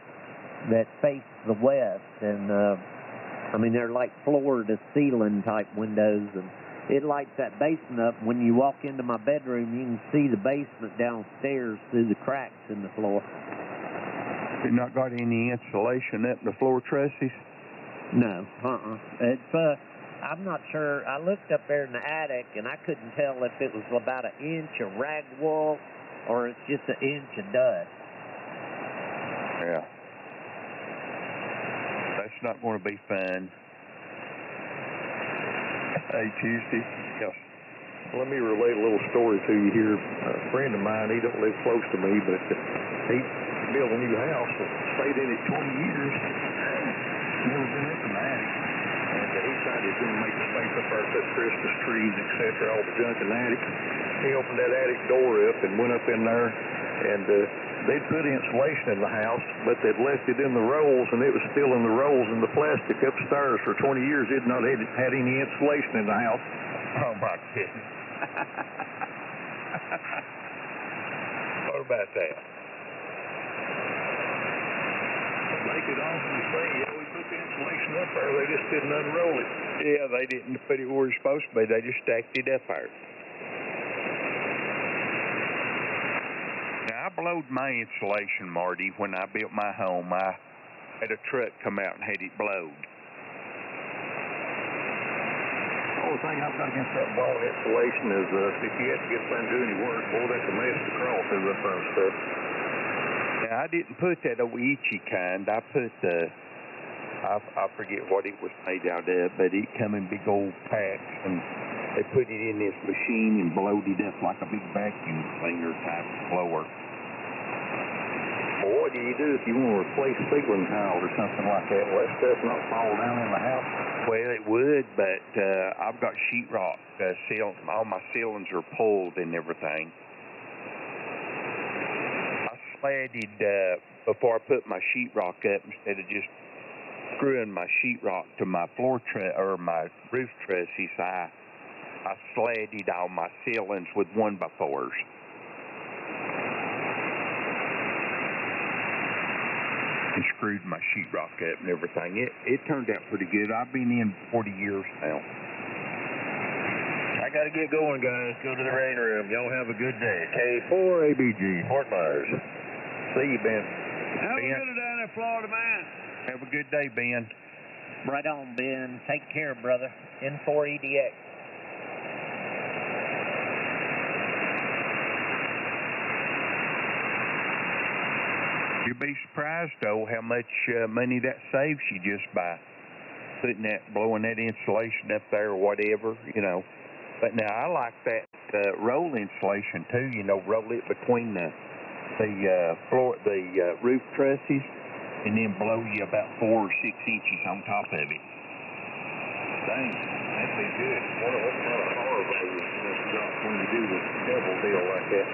that face the west, and I mean they're like floor to ceiling type windows, and it lights that basement up. When you walk into my bedroom, you can see the basement downstairs through the cracks in the floor. You not got any insulation up in the floor trusses? No, It's I'm not sure. I looked up there in the attic, and I couldn't tell if it was about 1 inch of rag wool or it's just 1 inch of dust. Yeah. That's not going to be fun. Hey, Tuesday. Yes. Let me relate a little story to you here. A friend of mine, he don't live close to me, but he built a new house and stayed in it 20 years. Never been up in the attic. And he decided he was going to make a space up there, put Christmas trees, etc., all the junk in the attic. He opened that attic door up and went up in there, and they'd put insulation in the house, but they'd left it in the rolls, and it was still in the rolls in the plastic upstairs for 20 years. It had not had any insulation in the house. Oh, my goodness. What about that? They could honestly say, yeah, we put the insulation up there, they just didn't unroll it. Yeah, they didn't put it where it's supposed to be. They just stacked it up there. Now, I blowed my insulation, Marty, when I built my home. I had a truck come out and had it blowed. The only thing I've got against that blown insulation is if you have to get up there and do any work, boy, that's a mess to crawl through up there and stuff. Now, I didn't put that Oichi kind. I put I forget what it was made out of, but it come in big old packs, and they put it in this machine and blowed it up like a big vacuum cleaner type blower. Well, what do you do if you want to replace ceiling tiles or something like that? Will that stuff not fall down in the house? Well, it would, but I've got sheetrock. All my ceilings are pulled and everything. I slatted before I put my sheetrock up, instead of just screwing my sheetrock to my or my roof trusses. I slatted all my ceilings with 1x4s. And screwed my sheetrock up and everything. It turned out pretty good. I've been in 40 years now. I got to get going, guys. Go to the rain room. Y'all have a good day. K4ABG, Fort Myers. See you, Ben. Have a good day down there, Florida man. Have a good day, Ben. Right on, Ben. Take care, brother. N4EDX. You'll be surprised, though, how much money that saves you just by blowing that insulation up there or whatever, you know. But now I like that roll insulation too. You know, roll it between the roof trusses, and then blow you about 4 or 6 inches on top of it. Dang, that'd be good. What a horror value when you do the double deal like that.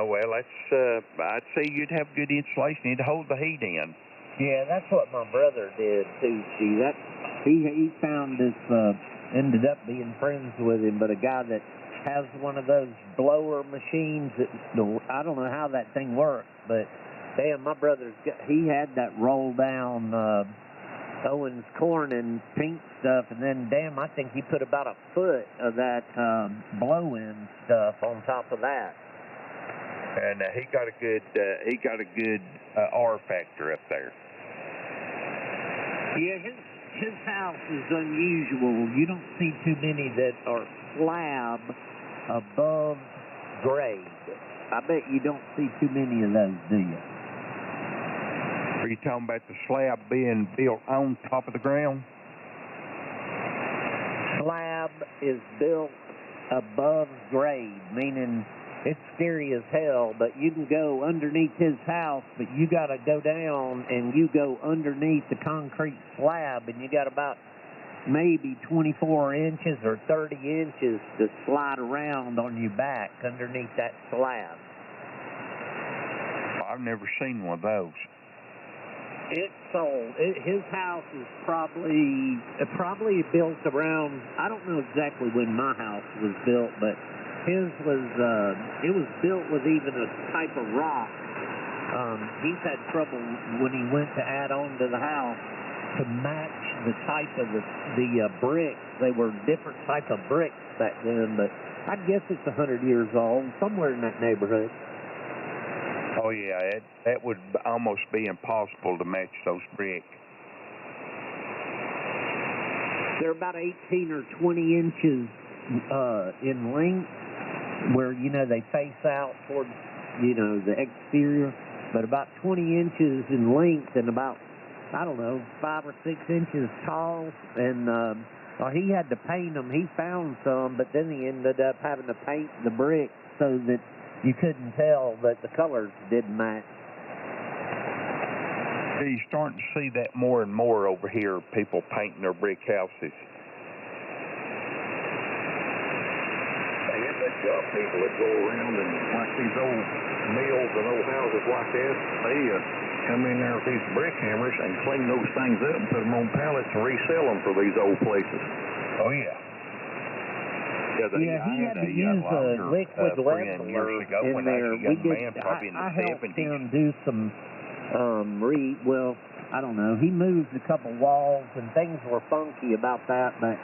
Well, I'd say you'd have good insulation. It'd hold the heat in. Yeah, that's what my brother did too. See, he found this. Ended up being friends with him, but a guy that has one of those blower machines. I don't know how that thing works, but damn, my he had that roll down Owens Corning pink stuff, and then damn, I think he put about 1 foot of that blow-in stuff on top of that. And he got a good R factor up there. Yeah, his house is unusual. You don't see too many that are slab above grade. I bet you don't see too many of those, do you? Are you talking about the slab being built on top of the ground? Slab is built above grade, meaning it's scary as hell, but you can go underneath his house, but you got to go down and you go underneath the concrete slab, and you got about maybe 24 inches or 30 inches to slide around on your back underneath that slab. I've never seen one of those. It's sold. His house is probably built around, I don't know exactly when my house was built, but his was, it was built with even a type of rock. He's had trouble when he went to add on to the house to match the type of the bricks. They were different type of bricks back then, but I guess it's 100 years old, somewhere in that neighborhood. Oh yeah, that would almost be impossible to match those bricks. They're about 18 or 20 inches in length, where, you know, they face out towards, you know, the exterior, but about 20 inches in length and about, I don't know, 5 or 6 inches tall. And he had to paint them. He found some, but then he ended up having to paint the bricks so that you couldn't tell that the colors didn't match. You're starting to see that more and more over here, people painting their brick houses. They got people that go around and like these old mills and old houses like that, they come in there with these brick hammers and clean those things up and put them on pallets and resell them for these old places. Oh yeah. Yeah, he had to use a liquid leveler in there. I helped him do some, I don't know, he moved a couple walls and things were funky about that, but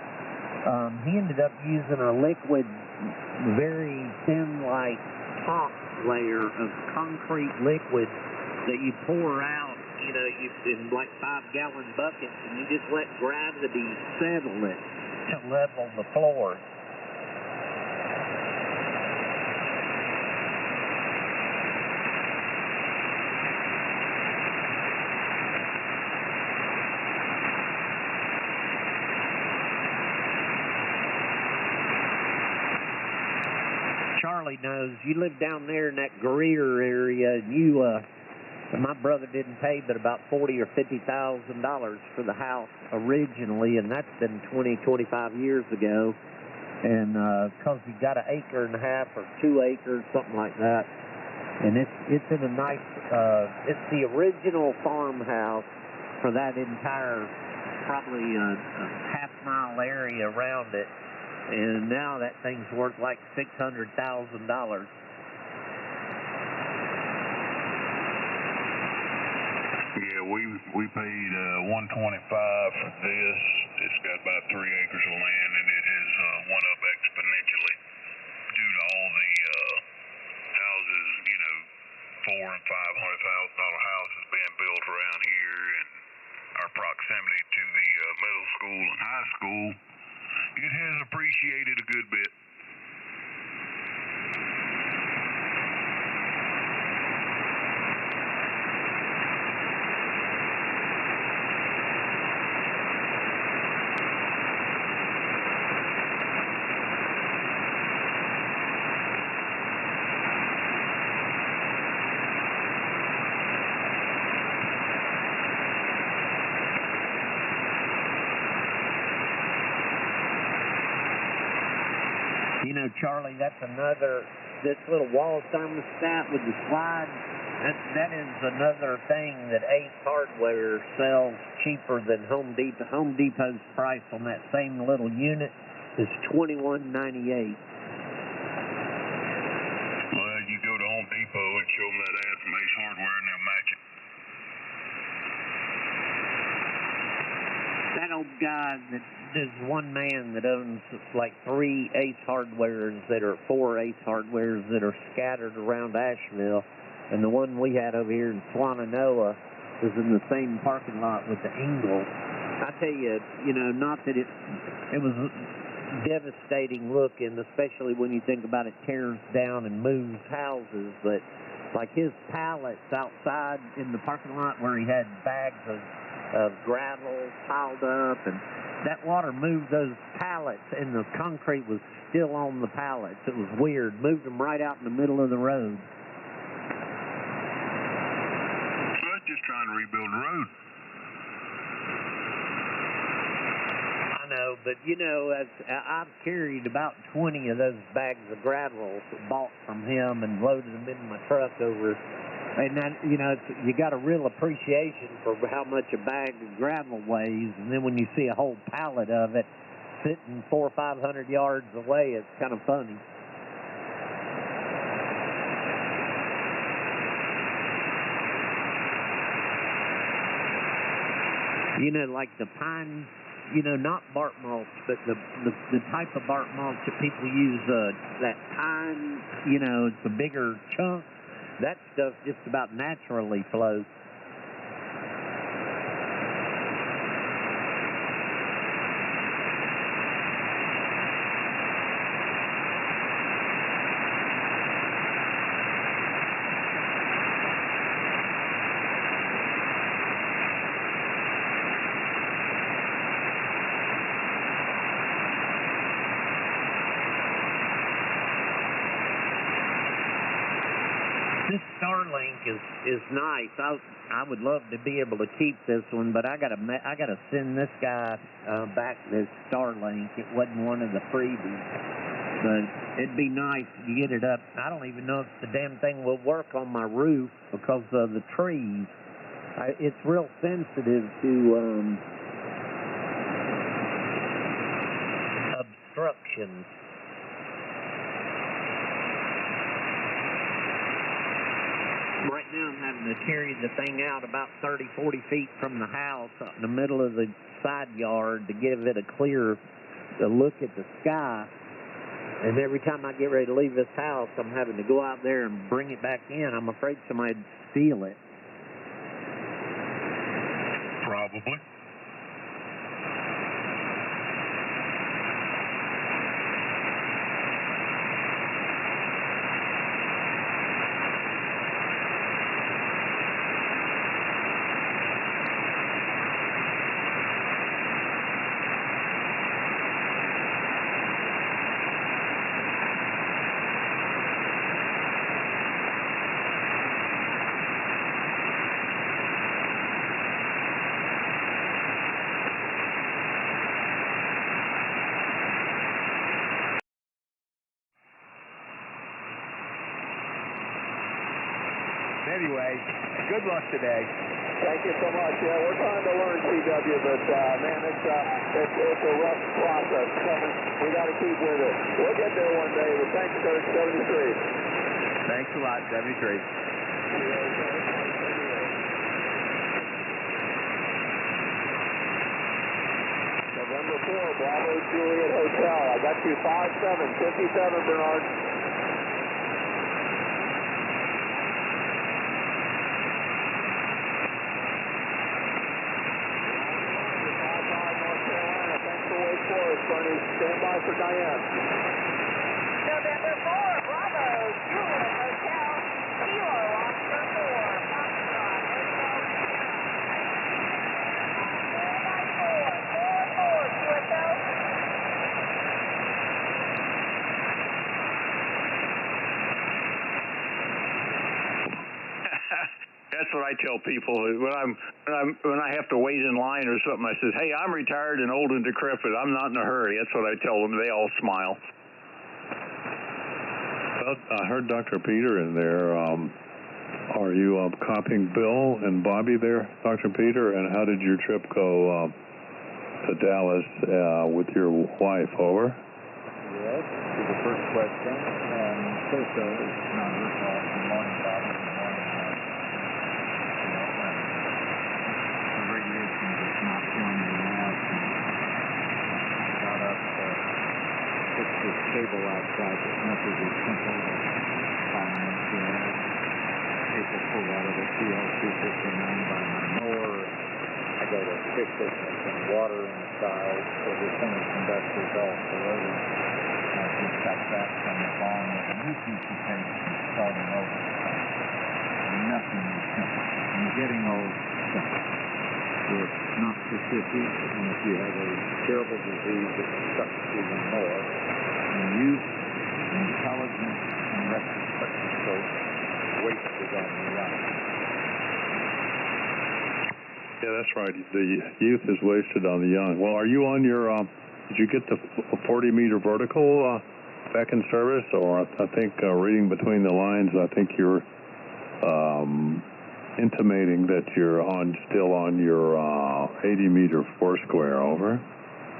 he ended up using a liquid, very thin, like, top layer of concrete liquid that you pour out, you know, in like 5-gallon buckets, and you just let gravity settle it to level the floor. Charlie knows. You live down there in that Greer area, and my brother didn't pay but about $40,000 or $50,000 for the house originally, and that's been 20, 25 years ago. And because he got 1.5 acres or 2 acres, something like that, and it's in a nice. It's the original farmhouse for that entire, probably a half-mile area around it. And now that thing's worth like $600,000. Yeah, we paid $125 for this. It's got about 3 acres of land, and it has went up exponentially due to all the houses, you know, $400,000 and $500,000 houses being built around here, and our proximity to the middle school and high school. It has appreciated a good bit. You know, Charlie, that's this little wall thermostat with the slide, that is another thing that Ace Hardware sells cheaper than Home Depot. Home Depot's price on that same little unit is $21.98. Well, you go to Home Depot and show them that ad from Ace Hardware, and they'll match it. That old guy, there's one man that owns like 3 Ace Hardwares that are 4 Ace Hardwares that are scattered around Asheville, and the one we had over here in Swannanoa was in the same parking lot with the Engel. I tell you, you know, not that it was devastating looking, especially when you think about it tears down and moves houses, but like his pallets outside in the parking lot where he had bags of gravel piled up, and that water moved those pallets, and the concrete was still on the pallets. It was weird. Moved them right out in the middle of the road. So it's just trying to rebuild the road. I know, but you know, I've carried about 20 of those bags of gravel bought from him and loaded them in my truck over. And then, you know, you got a real appreciation for how much a bag of gravel weighs, and then when you see a whole pallet of it sitting 400 or 500 yards away, it's kind of funny. You know, like the pine, you know, not bark mulch, but the type of bark mulch that people use, that pine, you know, it's a bigger chunk. That stuff just about naturally flows. This Starlink is nice. I would love to be able to keep this one, but I gotta send this guy back this Starlink. It wasn't one of the freebies, but it'd be nice to get it up. I don't even know if the damn thing will work on my roof because of the trees. It's real sensitive to obstructions. Right now I'm having to carry the thing out about 30, 40 feet from the house out in the middle of the side yard to give it a clear look at the sky. And every time I get ready to leave this house, I'm having to go out there and bring it back in. I'm afraid somebody'd steal it. Probably. Anyway, good luck today. Thank you so much. Yeah, we're trying to learn CW, but man, it's a rough process coming. We got to keep with it. We'll get there one day. But thanks, Coach. 73. Thanks a lot, 73. November 4, Bravo Juliet Hotel. I got you 5757, Bernard. Bernie, stand by for Diane. November 4, Bravo, Juliet Hotel, Kilo Oscar 4, Foxtrot, Hotel. 4 QSL. That's what I tell people when I have to wait in line or something. I says, "Hey, I'm retired and old and decrepit. I'm not in a hurry." That's what I tell them. They all smile. Well, I heard Dr. Peter in there. Are you copying Bill and Bobby there, Dr. Peter? And how did your trip go to Dallas with your wife? Over. Yes, to the first question. First, it's not your fault. Good morning, Bobby. Good morning. The radiation is not killing me now. Got up, fixed this cable outside that messes with simple fine. Cable pulled out of the CL259 by my mower. I go to fix it, and there's some water inside, so the semiconductor's all corroded. I just got that from the farm with a new piece of cable starting over. Mississippi, and if you have a terrible disease that sucks even more, and youth, intelligence, and retrospective wasted on the young. Yeah, that's right. The youth is wasted on the young. Well, are you on your, did you get the 40-meter vertical back in service? Or I think reading between the lines, I think you're intimating that you're still on your 80-meter Foursquare, over?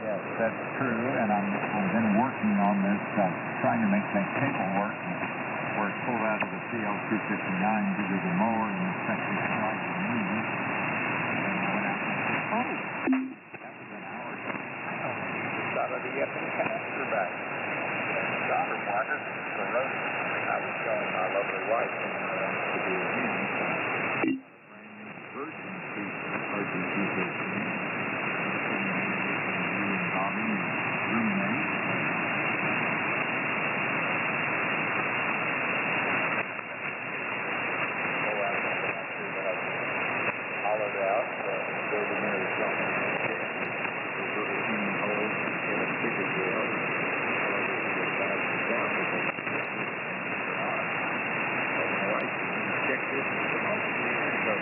Yes, that's true, and I've been working on this, trying to make that cable work, where it's pulled out of the CL259 due to the mower and the section like the music. Oh, that was an hour ago. Just out of the effing canister back. Daughter wanted corroded. I was showing my lovely wife and to do a unit. Virgin Street, Bobby and roommate. Hollowed out, building Arizona. There's little teeny holes in a bigger deal. Down to the my wife checked this almost 3 years ago.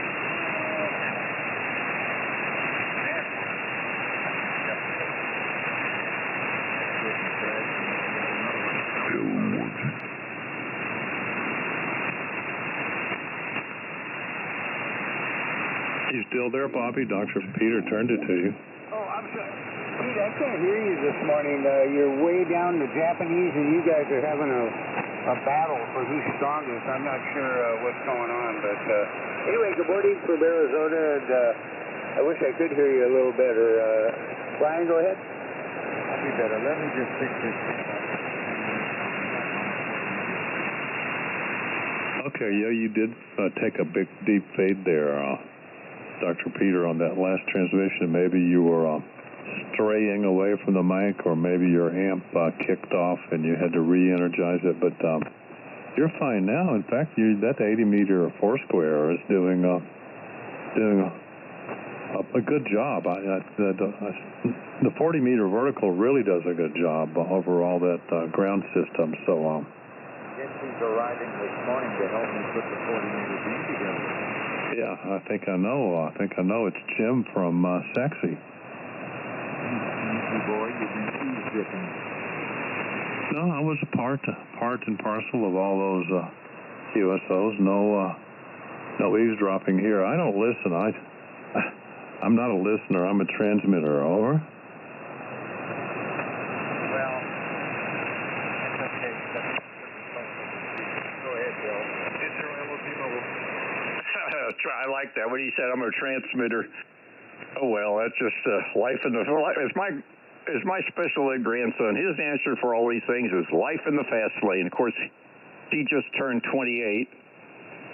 You still there, Bobby? Dr. Peter turned it to you. Oh, I'm sorry. Pete, I can't hear you this morning. You're way down the Japanese, and you guys are having a battle for who's strongest. I'm not sure what's going on, but anyway, good morning from Arizona, and I wish I could hear you a little better. Brian, go ahead. I'll be better. Let me just fix this. Okay, yeah, you did take a big, deep fade there, Dr. Peter, on that last transmission. Maybe you were straying away from the mic, or maybe your amp kicked off and you had to re-energize it, but you're fine now. In fact, that 80-meter Foursquare is doing a good job. The 40-meter vertical really does a good job over all that ground system, so... He's arriving this morning to help me put the 40-meter beam together. Yeah, I think I know. It's Jim from Sexy. Easy boy, you've been eavesdropping. No, I was a part and parcel of all those QSOs. No eavesdropping here. I don't listen. I'm not a listener. I'm a transmitter. Over. Well, it's okay. Go ahead, Bill. I like that. When he said I'm a transmitter. Oh well, that's just life in the. It's my special ed grandson. His answer for all these things is life in the fast lane. Of course, he just turned 28,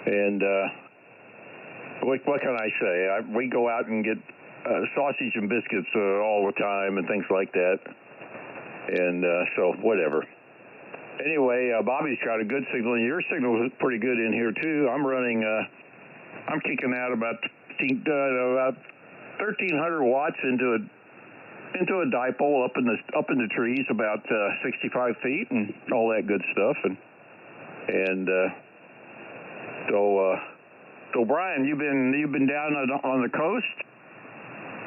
and what can I say? We go out and get sausage and biscuits all the time and things like that, and so whatever. Anyway, Bobby's got a good signal, and your signal is pretty good in here too. I'm running. I'm kicking out about 1,300 watts into a dipole up in the trees, about 65 feet, and all that good stuff. So Brian, you've been down on the coast,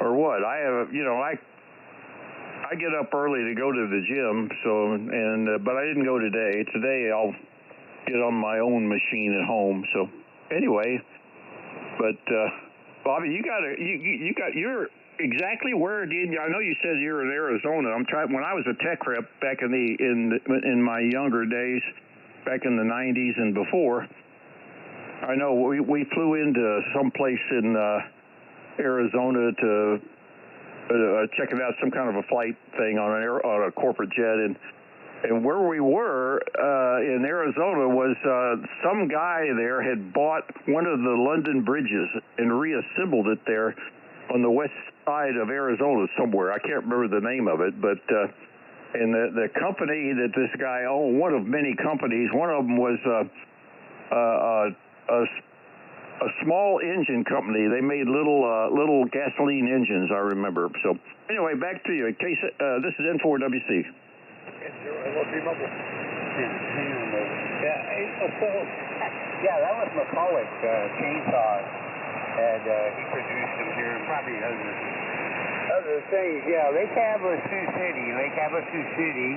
or what? I have, I get up early to go to the gym, but I didn't go today. Today I'll get on my own machine at home. So anyway, but Bobby, you're exactly where again? I know you said you're in Arizona. When I was a tech rep back in my younger days, back in the 90s and before. I know we flew into some place in Arizona to checking out some kind of a flight thing on a corporate jet, and where we were in Arizona was some guy there had bought one of the London bridges and reassembled it there on the west side of Arizona somewhere. I can't remember the name of it, but and the company that this guy owned, one of many companies, one of them was a small engine company. They made little gasoline engines, I remember. So anyway, back to you. Case, this is N4WC. That was McCulloch chainsaws, and he produced them here, and probably other things. Yeah, Lake Havasu City,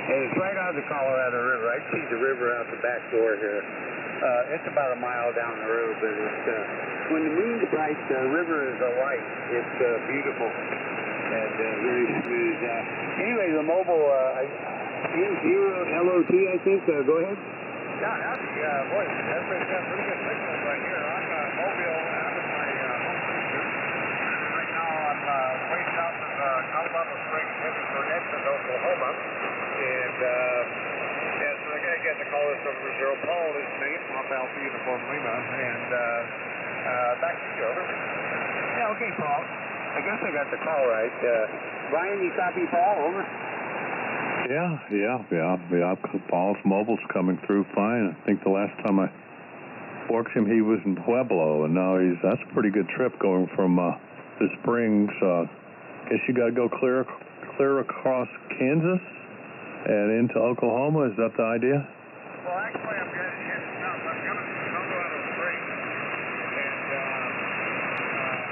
and it's right on the Colorado River. I see the river out the back door here. It's about a mile down the road, but it's when the moon's bright, the river is alight. It's beautiful and very smooth. Anyway, the mobile N0LOT, I think. Go ahead. Yeah, howdy. Boy, everybody's got pretty good signals right here. I'm Mobile out of my home cruiser. Right now I'm way south of Colorado Springs, heading for Edmond, Oklahoma. And so the guy getting the call is from Zero. Paul is his name, off Alpha Uniform Lima. And back to you, over. Yeah, okay, Paul. I guess I got the call right. Brian, you copy Paul, over? Yeah. Paul's mobile's coming through fine. I think the last time I worked him, he was in Pueblo, and now that's a pretty good trip going from the Springs. Guess you got to go clear across Kansas and into Oklahoma. Is that the idea? Well, actually, I'm heading south. I'm coming from Colorado Springs and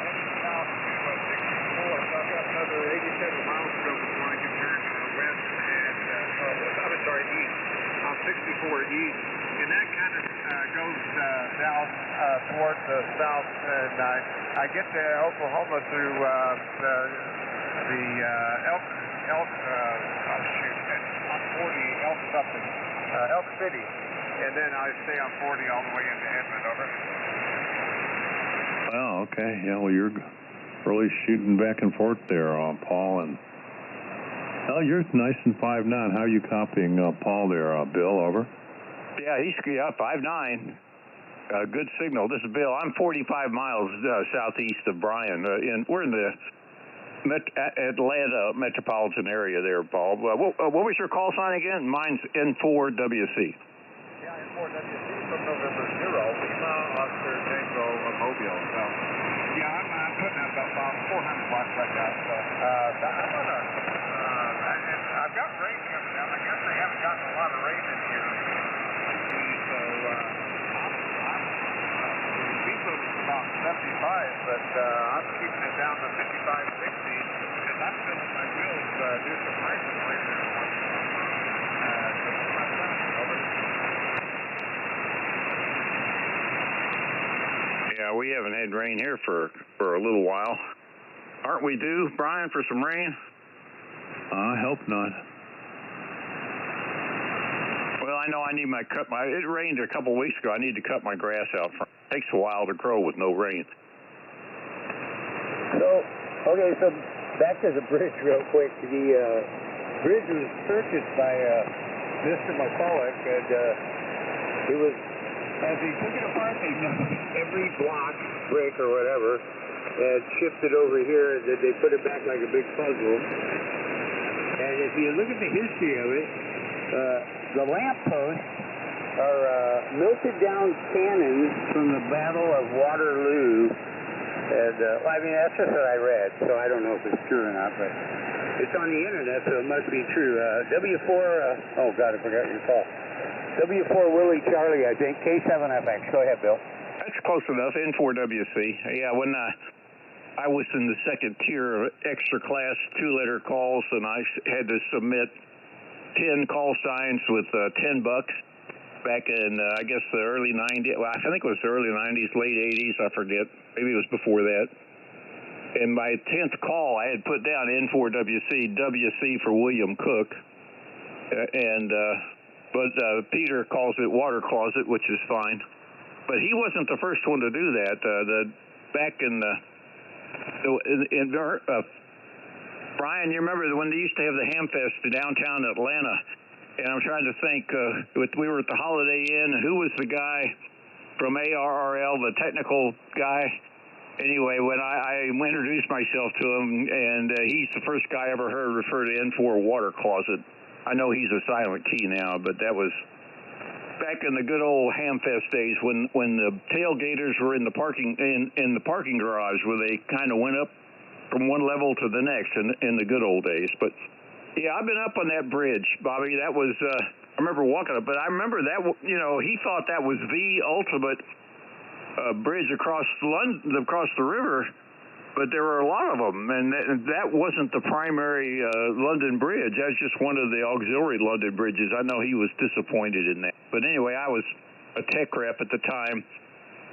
heading south to 64. So I've got another 87 miles to go before I can turn west and, I'm sorry, east. On 64 east. And that kind of goes south toward the south. And I get to Oklahoma through the Elk City, and then I stay on 40 all the way into Edmond, over. Oh, okay. Yeah, well, you're really shooting back and forth there, Paul. And you're nice and 5'9". How are you copying Paul there, Bill? Over. Yeah, he's 5'9". Good signal. This is Bill. I'm 45 miles southeast of Bryan. We're in the Atlanta metropolitan area there, Paul. What was your call sign again? Mine's N4WC. Yeah, N4WC from November 0, Lima, Oscar, Tango, Mobile. So, yeah, I'm putting up about 400 watts right now. So, I'm gonna, I've got rain coming down. I guess they haven't gotten a lot of rain in here. So, about 75, but I'm keeping it down to 55, 60, because I'm feeling my wheels do some racing later in the morning. Yeah, we haven't had rain here for a little while. Aren't we due, Brian, for some rain? I hope not. Well, I know I need it rained a couple of weeks ago. I need to cut my grass out front. It takes a while to grow with no rain. So back to the bridge real quick. The bridge was purchased by Mr. McCulloch, and it was, as he took it apart, they took every block, brick, or whatever, and shipped it over here, and then they put it back like a big puzzle. And if you look at the history of it, the lampposts are melted down cannons from the Battle of Waterloo. And, I mean, that's just what I read, so I don't know if it's true or not, but it's on the internet, so it must be true. W4, oh, God, I forgot your call. W4 Willie Charlie, I think, K7FX. Go ahead, Bill. That's close enough, N4WC. Yeah, when I was in the second tier of extra class 2-letter calls, and I had to submit 10 call signs with $10 back in, I guess, the early 90s. Well, I think it was the early 90s, late 80s, I forget. Maybe it was before that. And my 10th call, I had put down N4WC, WC for William Cook. But Peter calls it water closet, which is fine. But he wasn't the first one to do that. Back in Brian, you remember when they used to have the Hamfest in downtown Atlanta? And I'm trying to think, we were at the Holiday Inn, and who was the guy from ARRL, the technical guy? Anyway, when I introduced myself to him, and he's the first guy I ever heard refer to N4 water closet. I know he's a silent key now, but that was back in the good old Hamfest days when the tailgaters were in the parking garage where they kind of went up from one level to the next in the good old days. But yeah, I've been up on that bridge, Bobby. That was I remember walking up, but I remember that he thought that was the ultimate bridge across the river. But there were a lot of them, and that wasn't the primary London Bridge. That's just one of the auxiliary London bridges. I know he was disappointed in that. But anyway, I was a tech rep at the time,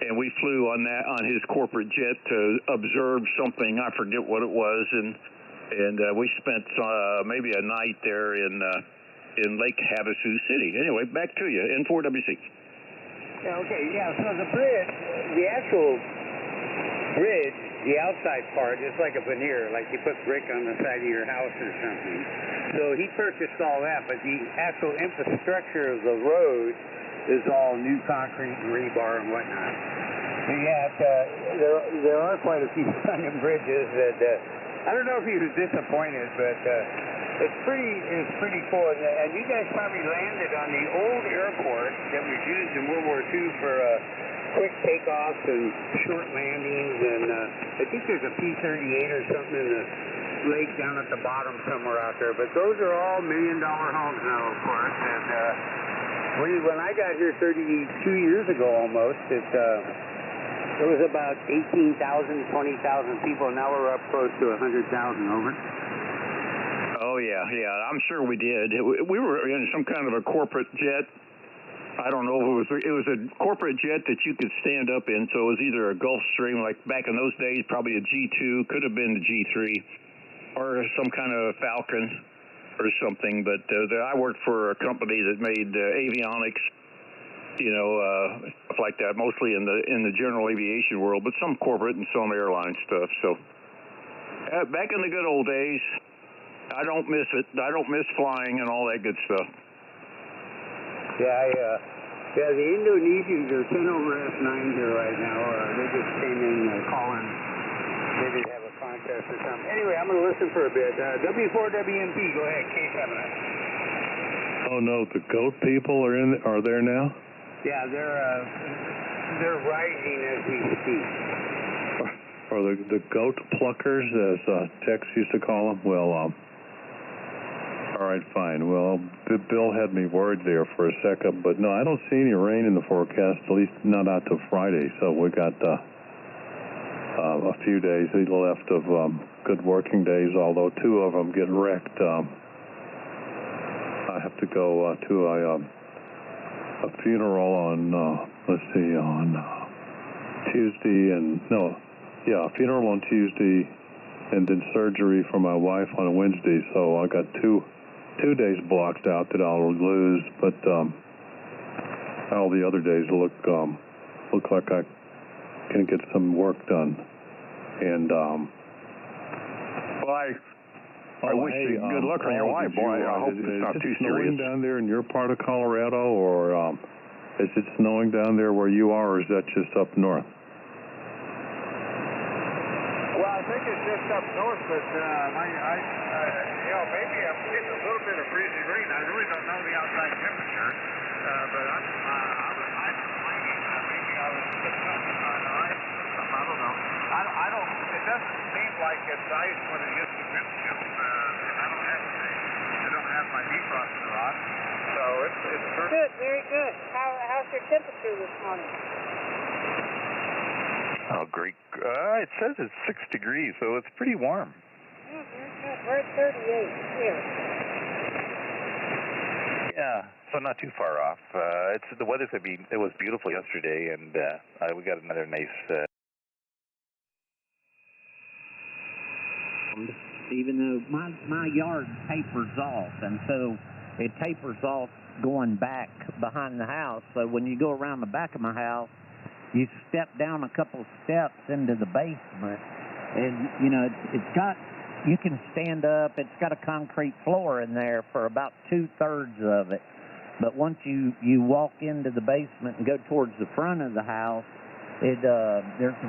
and we flew on his corporate jet to observe something. I forget what it was, and we spent maybe a night there in Lake Havasu City. Anyway, back to you, N4WC. Yeah, okay, yeah, so the bridge, the actual bridge, the outside part is like a veneer, like you put brick on the side of your house or something. So he purchased all that, but the actual infrastructure of the road is all new concrete and rebar and whatnot. So yeah, there are quite a few London bridges that I don't know if he was disappointed, but it's pretty cool. And you guys probably landed on the old airport that was used in World War II for quick takeoffs and short landings, and I think there's a P-38 or something in the lake down at the bottom somewhere out there. But those are all million-dollar homes now, of course. And when I got here 32 years ago almost, it was about 18,000, 20,000 people. Now we're up close to 100,000, over. Oh, yeah, I'm sure we did. We were in some kind of a corporate jet. I don't know if it was a corporate jet that you could stand up in, so it was either a Gulfstream, like back in those days, probably a G2, could have been the G3, or some kind of Falcon or something. But I worked for a company that made avionics, stuff like that, mostly in the general aviation world, but some corporate and some airline stuff. So back in the good old days, I don't miss it. I don't miss flying and all that good stuff. Yeah, the Indonesians are 10 over S9 here right now. They just came in calling. Maybe they have a contest or something. Anyway, I'm going to listen for a bit. W4WMP, go ahead, K7. Oh no, the goat people are there now? Yeah, they're rising as we speak. Or the goat pluckers, as Tex used to call them? Well, all right, fine. Well, Bill had me worried there for a second, but no, I don't see any rain in the forecast, at least not out to Friday. So we got a few days left of good working days, although two of them get wrecked. I have to go to a funeral on, on Tuesday, a funeral on Tuesday, and then surgery for my wife on Wednesday. So I got two days blocked out that I'll lose, but all the other days look like I can get some work done. And I wish you good luck on your wife, boy. I hope it's not too serious. Is it snowing down there in your part of Colorado, or is it snowing down there where you are, or is that just up north? Well, I think it's just up north, but maybe I'm getting a little bit of breezy rain. I really don't know the outside temperature, but I'm complaining. Maybe I was sitting on ice or something. I don't know. I don't. It doesn't seem like it's ice when it gets to wind chill, and I don't have my defroster on, so it's good. Very good. How's your temperature this morning? Oh, great. It says it's 6 degrees, so it's pretty warm. Oh, very good. We're at 38 here. Yeah, so not too far off. The weather's it was beautiful yesterday, and we got another nice. Even though my yard tapers off, and so it tapers off going back behind the house. So when you go around the back of my house, you step down a couple steps into the basement, and you can stand up. It's got a concrete floor in there for about 2/3 of it. But once you walk into the basement and go towards the front of the house, there's a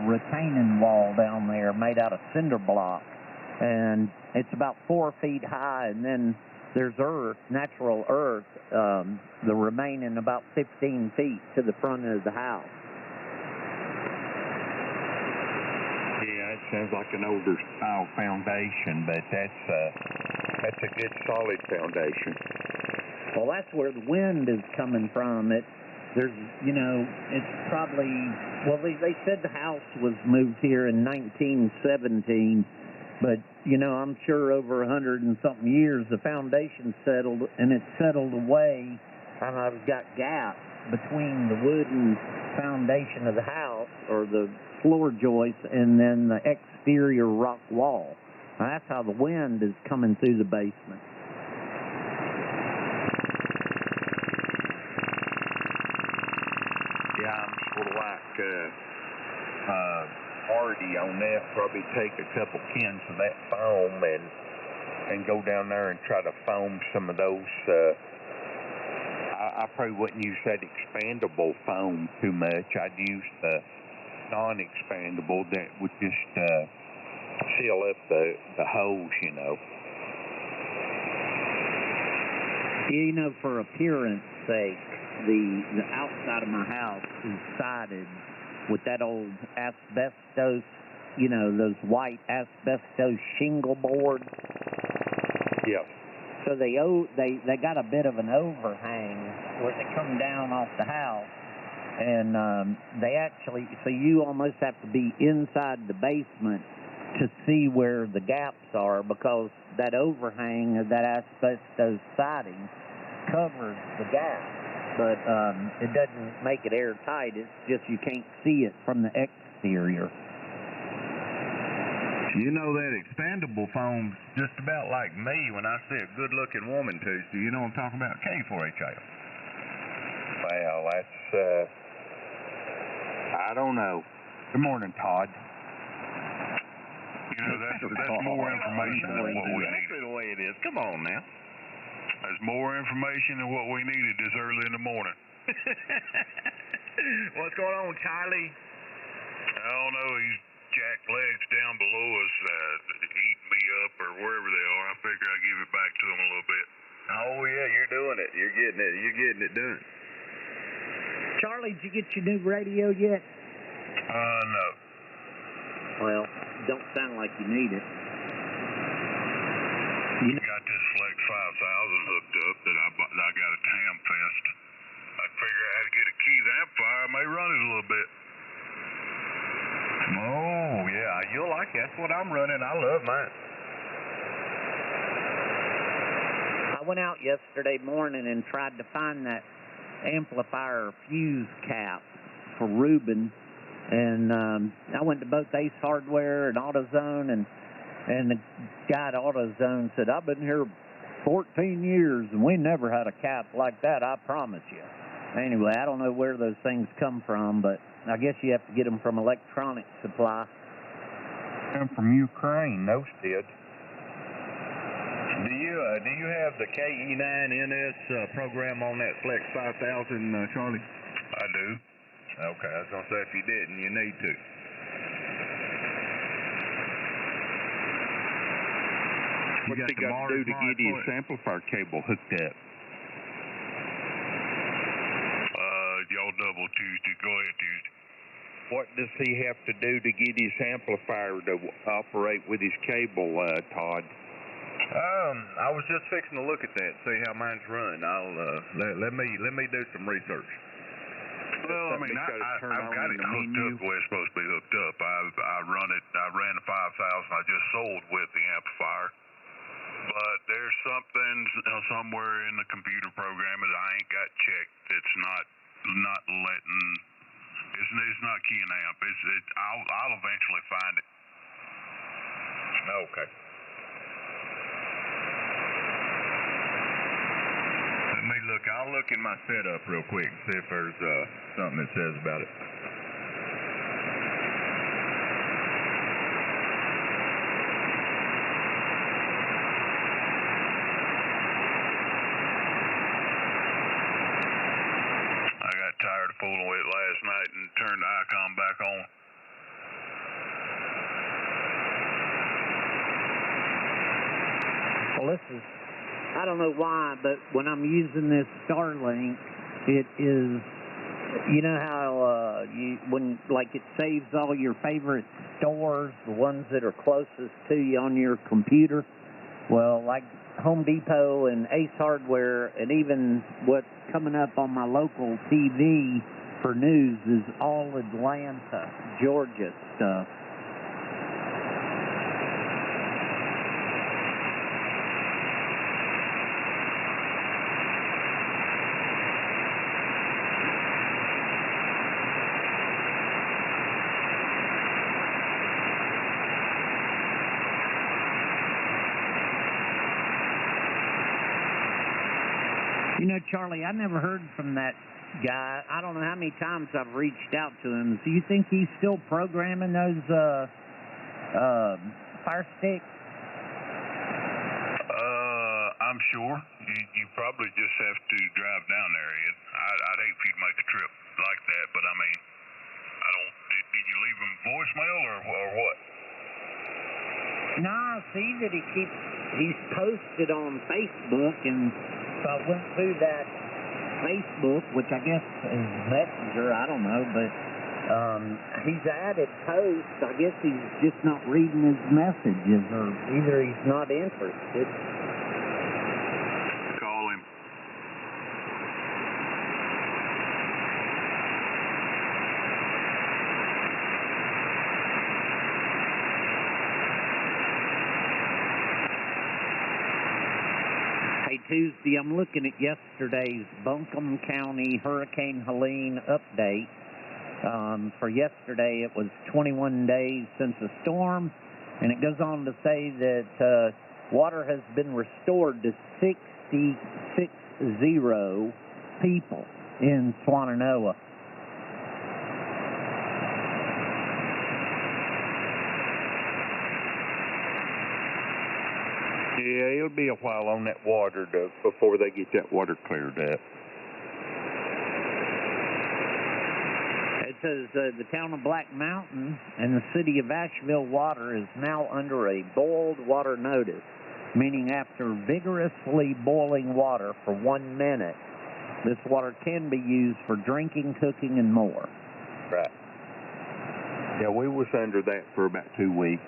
retaining wall down there made out of cinder block, and it's about 4 feet high, and then there's earth, natural earth, the remaining about 15 feet to the front of the house. Yeah, it sounds like an older style foundation, but that's a good solid foundation. Well, that's where the wind is coming from. There's, it's probably, well, they said the house was moved here in 1917, but, I'm sure over 100 and something years, the foundation settled, and it settled away, and I've got gaps between the wooden foundation of the house, or the floor joist, and then the exterior rock wall. Now, that's how the wind is coming through the basement. Yeah, I'm sort of like Hardy on that. Probably take a couple cans of that foam and go down there and try to foam some of those. I probably wouldn't use that expandable foam too much. I'd use the non-expandable that would just seal up the holes, For appearance sake, the outside of my house is sided with that old asbestos, those white asbestos shingle boards. Yep. So they got a bit of an overhang where they come down off the house, and so you almost have to be inside the basement to see where the gaps are, because that overhang of that asbestos siding covers the gap. But it doesn't make it airtight. It's just you can't see it from the exterior. That expandable foam's just about like me when I see a good-looking woman, Tuesday. You know what I'm talking about? K4HL. Well, that's, I don't know. Good morning, Todd. That's more information than what we need. That's the way it is. Come on now. There's more information than what we needed this early in the morning. What's going on, Charlie? I don't know. He's jacked legs down below us, eating me up or wherever they are. I figure I'd give it back to him a little bit. Oh, yeah, you're doing it. You're getting it done. Charlie, did you get your new radio yet? No. Well, don't sound like you need it. I got this Flex 5000 hooked up that I got at Hamfest. I figure I had to get a key to the amplifier. I may run it a little bit. Oh, yeah, you'll like it. That's what I'm running. I love mine. I went out yesterday morning and tried to find that amplifier fuse cap for Ruben, and I went to both Ace Hardware and AutoZone, and the guy at AutoZone said, I've been here 14 years, and we never had a cap like that, I promise you. Anyway, I don't know where those things come from, but I guess you have to get them from Electronic Supply. Come from Ukraine, those did. Do you have the KE9NS program on that Flex 5000, Charlie? I do. Okay, I was going to say if you didn't, you need to. What's he got to do to get his amplifier cable hooked up? Y'all double Tuesday. Go ahead, Tuesday. What does he have to do to get his amplifier to operate with his cable, Todd? I was just fixing to look at that, see how mine's run. I'll let me do some research. Well, I mean, I've got it hooked up the way it's supposed to be hooked up. I ran the 5000 I just sold with the amplifier. But there's something somewhere in the computer program that I ain't got checked that's not letting. It's not keying amp. I'll eventually find it. Okay. I'll look in my setup real quick and see if there's something that says about it. I got tired of fooling with it last night and turned the icon back on. Well, I don't know why, but when I'm using this Starlink, it is, you know how when like it saves all your favorite stores, the ones that are closest to you on your computer. Well, like Home Depot and Ace Hardware, and even what's coming up on my local TV for news is all Atlanta, Georgia stuff. You know, Charlie, I never heard from that guy. I don't know how many times I've reached out to him. Do you think he's still programming those Fire Sticks? I'm sure. You probably just have to drive down there, Ed. I'd hate for you to make a trip like that, but I mean, I don't. Did you leave him voicemail or what? No, I see that he's posted on Facebook, and so I went through that Facebook, which I guess is Messenger, I don't know, but he's added posts. I guess he's just not reading his messages, or either he's not interested. Call him. Tuesday, I'm looking at yesterday's Buncombe County Hurricane Helene update. For yesterday, it was 21 days since the storm, and it goes on to say that water has been restored to 60 people in Swannanoa. Yeah, it'll be a while on that water before they get that water cleared up. It says the town of Black Mountain and the city of Asheville water is now under a boiled water notice, meaning after vigorously boiling water for 1 minute, this water can be used for drinking, cooking, and more. Right. Yeah, we was under that for about 2 weeks.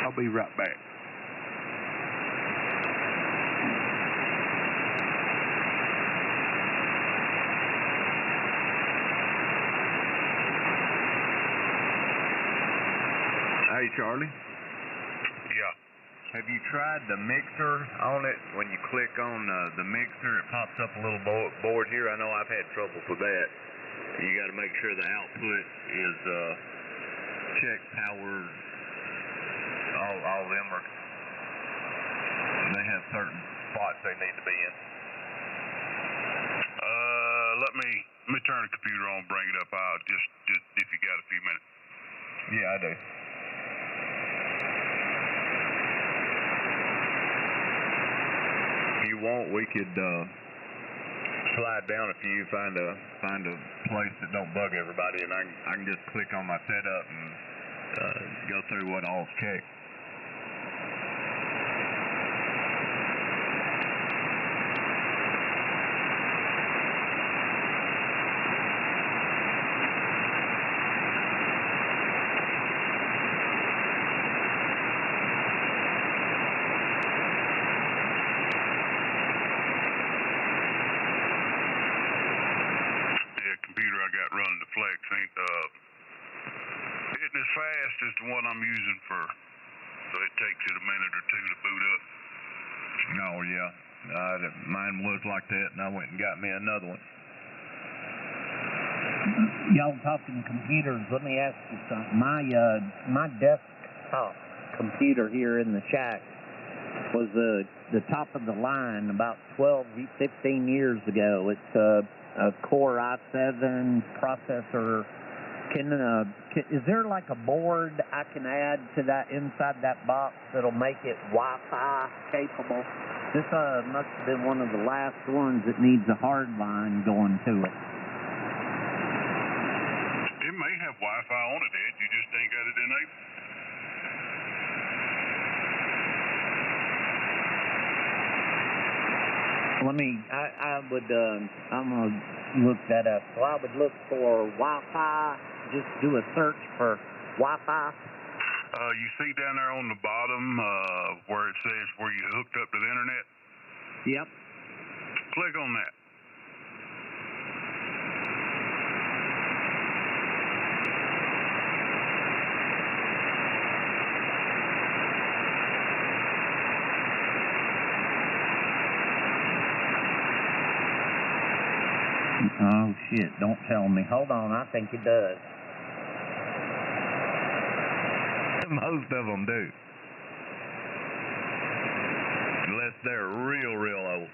I'll be right back. Hey, Charlie. Yeah. Have you tried the mixer on it? When you click on the mixer, it pops up a little board here. I know I've had trouble with that. You got to make sure the output is check power. All them are. They have certain spots they need to be in. Let me turn the computer on, bring it up. I'll just if you got a few minutes. Yeah, I do. If you want, we could slide down a few, find a place that don't bug everybody, and I can just click on my setup and go through what all's checked. Computer I got running the Flex ain't hitting as fast as the one I'm using for, so it takes it a minute or two to boot up. Oh yeah, mine was like that, and I went and got me another one. Y'all talking computers? Let me ask you something. My desktop computer here in the shack was the top of the line about 12, 15 years ago. It's Core i7 processor. Is there like a board I can add to that inside that box that'll make it Wi-Fi capable? This must have been one of the last ones that needs a hard line going to it. It may have Wi-Fi on it, Ed. You just ain't got it enabled. I'm gonna look that up. So I would look for Wi-Fi, just do a search for Wi-Fi. You see down there on the bottom where it says where you hooked up to the internet? Yep. Click on that. Oh, shit. Don't tell me. Hold on. I think it does. Most of them do. Unless they're real, real old.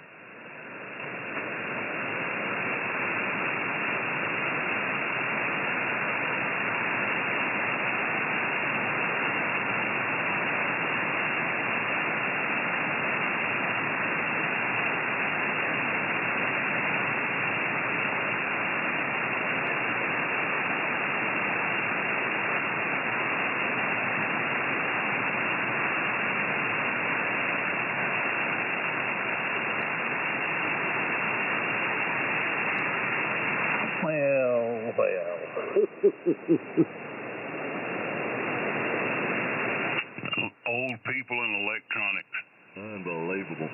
Old people in electronics. Unbelievable.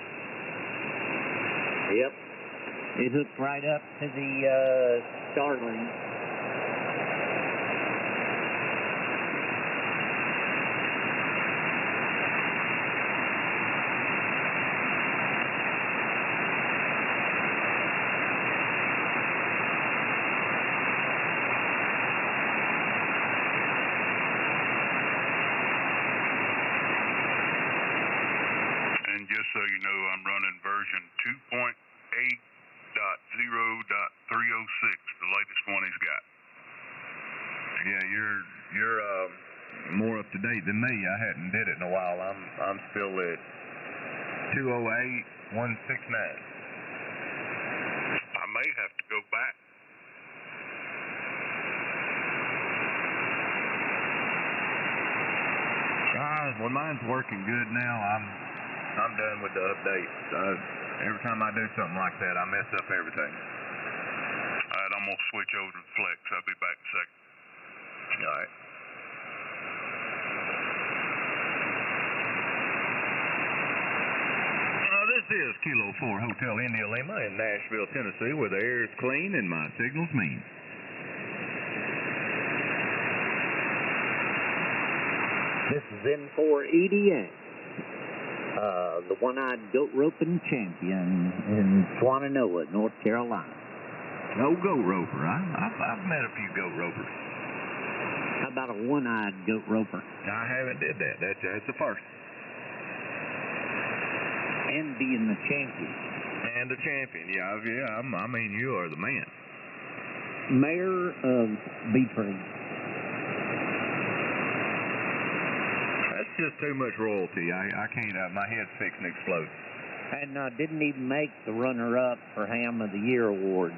Yep. It hooked right up to the Starlink. Just so you know, I'm running version 2.8.0.306, the latest one he's got. Yeah, you're more up to date than me. I hadn't did it in a while. I'm still at 208.169. I may have to go back. Well, mine's working good now. I'm done with the updates. Every time I do something like that, I mess up everything. All right, I'm going to switch over to Flex. I'll be back in a second. All right. This is Kilo 4 Hotel India Lima in Nashville, Tennessee, where the air is clean and my signal's mean. This is N4EDX. The one-eyed goat roping champion in Swannanoa, North Carolina. No goat roper. I've met a few goat ropers. How about a one-eyed goat roper? I haven't did that. That's the first. And being the champion. And the champion. Yeah. I mean, you are the man. Mayor of Beatrice. Just too much royalty. I can't. My head's fixing to explode. And didn't even make the runner-up for Ham of the Year award.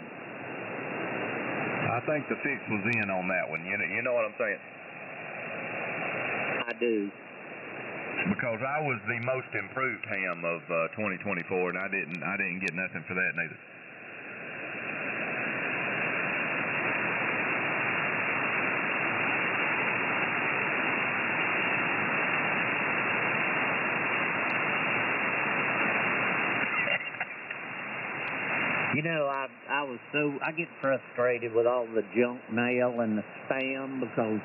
I think the fix was in on that one. You know what I'm saying? I do. Because I was the most improved ham of 2024, and I didn't get nothing for that neither. You know, I get frustrated with all the junk mail and the spam because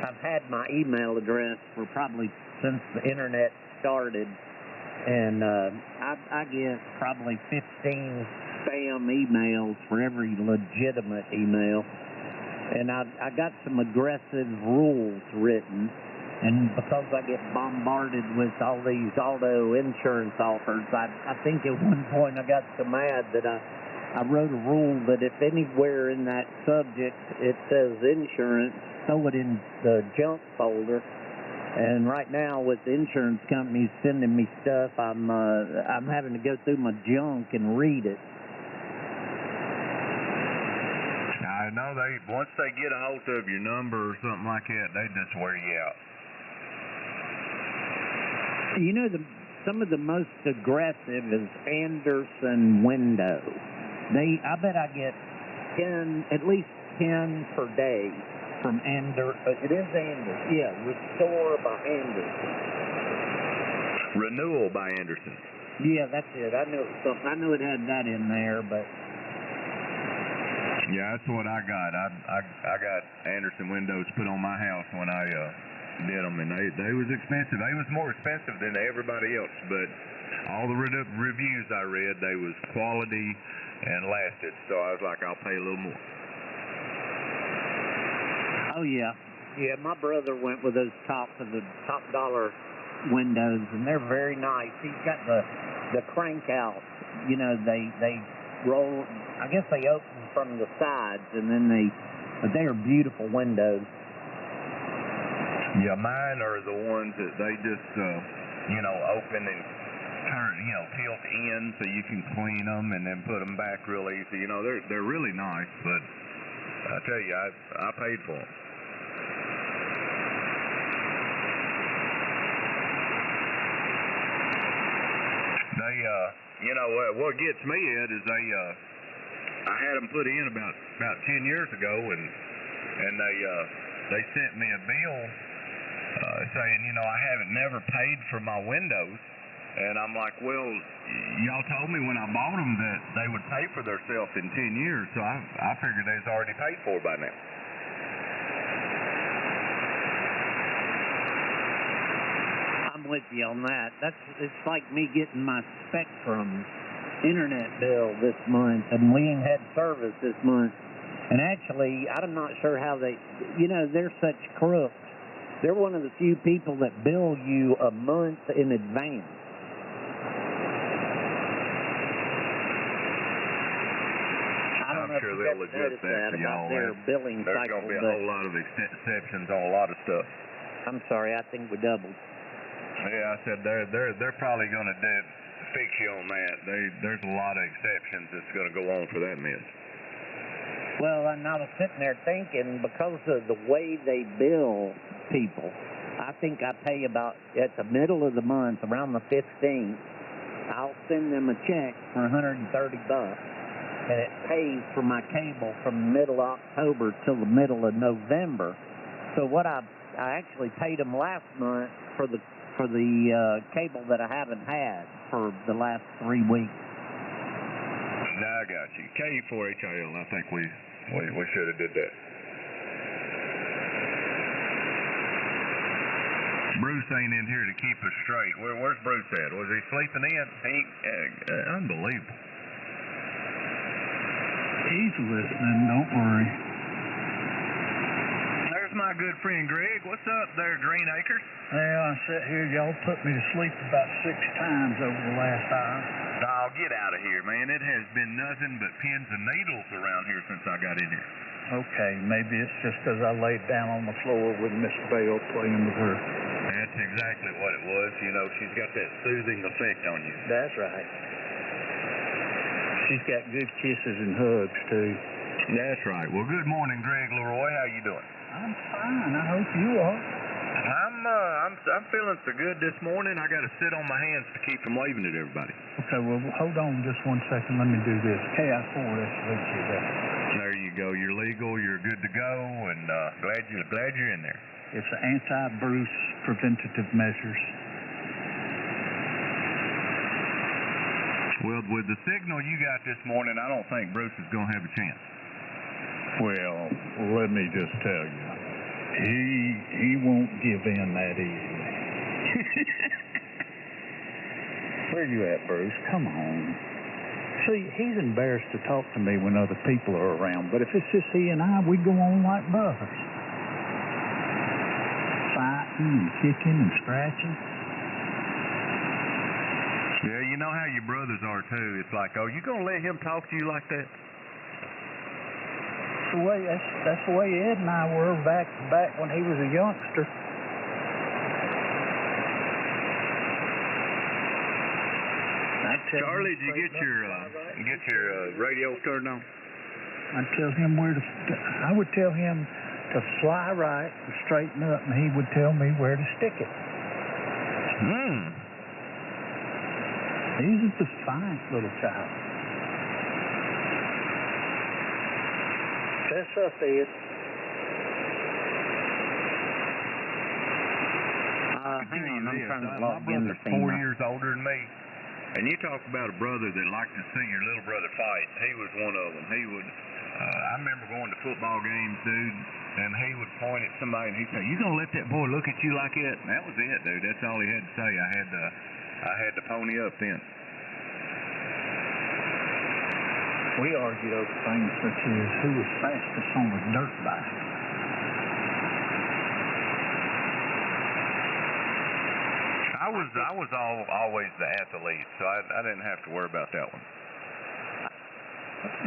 I've had my email address for probably since the internet started, and I get probably 15 spam emails for every legitimate email, and I got some aggressive rules written, and because I get bombarded with all these auto insurance offers, I think at one point I got so mad that I I wrote a rule that if anywhere in that subject it says insurance, throw it in the junk folder. And right now, with the insurance companies sending me stuff, I'm having to go through my junk and read it. I know once they get a hold of your number or something like that, they just wear you out. You know, some of the most aggressive is Anderson window. I bet I get at least 10 per day from Anderson. It is Anderson. Yeah, Restore by Anderson. Renewal by Anderson. Yeah, that's it. I knew it was something. I knew it had that in there, but. Yeah, that's what I got. I got Anderson windows put on my house when I did them, and they was expensive. They was more expensive than everybody else, but all the reviews I read, they was quality and lasted. So I was like, I'll pay a little more. Oh yeah, my brother went with those top dollar windows, and they're very nice. He's got the crank out. You know, they roll. I guess they open from the sides, and then but they are beautiful windows. Yeah, mine are the ones that they just open and turn, tilt in so you can clean them and then put them back real easy. You know, they're really nice, but I tell you, I paid for them. What gets me is I had them put in about 10 years ago, and they sent me a bill saying, I haven't never paid for my windows, and I'm like, well, y'all told me when I bought them that they would pay for themselves in 10 years, so I figured they was already paid for by now. I'm with you on that. It's like me getting my Spectrum internet bill this month, and we ain't had service this month. And actually, I'm not sure how they're such crooks. They're one of the few people that bill you a month in advance. I'm sure they'll adjust that for y'all. Their billing There's cycle. There's going to be a whole lot of exceptions on a lot of stuff. I'm sorry, I think we doubled. Yeah, I said they're probably going to fix you on that. There's a lot of exceptions that's going to go on for that mess. Well, and I was sitting there thinking, because of the way they bill people, I think I pay about at the middle of the month, around the 15th, I'll send them a check for $130, and it pays for my cable from the middle of October till the middle of November. So what I actually paid them last month for the cable that I haven't had for the last 3 weeks. No, I got you. KU4HIL, I think we should have did that. Bruce ain't in here to keep us straight. Where's Bruce at? Was he sleeping in? Unbelievable. He's listening, don't worry. There's my good friend Greg. What's up there, Green Acres? Yeah, I sit here. Y'all put me to sleep about 6 times over the last hour. Oh, get out of here, man. It has been nothing but pins and needles around here since I got in here. Okay, maybe it's just because I laid down on the floor with Miss Bell playing with her. That's exactly what it was. She's got that soothing effect on you. That's right. She's got good kisses and hugs, too. That's right. Well, good morning, Greg Leroy. How you doing? I'm fine. I hope you are. I'm feeling so good this morning. I got to sit on my hands to keep from waving at everybody. Okay, well, hold on just 1 second. Let me do this. KI4SHU. There you go. You're legal. You're good to go, and glad you're in there. It's anti-Bruce preventative measures. Well, with the signal you got this morning, I don't think Bruce is going to have a chance. Well, let me just tell you, he won't give in that easily. Where you at, Bruce? Come on. See, he's embarrassed to talk to me when other people are around, but if it's just he and I, we go on like brothers. Fighting and kicking and scratching. Yeah, you know how your brothers are too. It's like, oh, you gonna let him talk to you like that? That's the way Ed and I were back when he was a youngster. Charlie, did you get your radio turned on? I would tell him to fly right and straighten up, and he would tell me where to stick it. He's a defiant little child. Fess up, Ed. Hang on, I'm trying to My log in the brother's 4 years older than me. And you talk about a brother that liked to see your little brother fight. He was one of them. He would, I remember going to football games, dude, and he would point at somebody and he'd say, "You gonna let that boy look at you like that?" And that was it, dude. That's all he had to say. I had to pony up then. We argued over things such as who was fastest on a dirt bike. I was always the athlete, so I didn't have to worry about that one.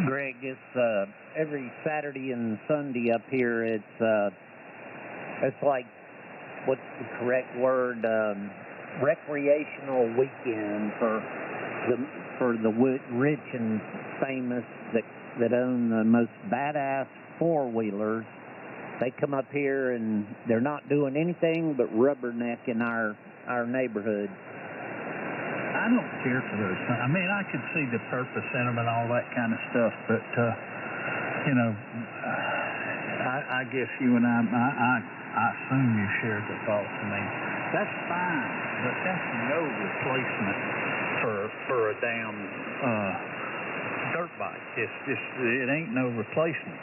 Greg, it's every Saturday and Sunday up here. It's like, what's the correct word? Recreational weekend for the rich and famous that own the most badass four-wheelers. They come up here and they're not doing anything but rubbernecking our neighborhood. I don't care for those things. I mean, I could see the purpose in them and all that kind of stuff, but I guess you and I assume you share the thoughts. I mean, that's fine, but that's no replacement for a damn dirt bike. It ain't no replacement.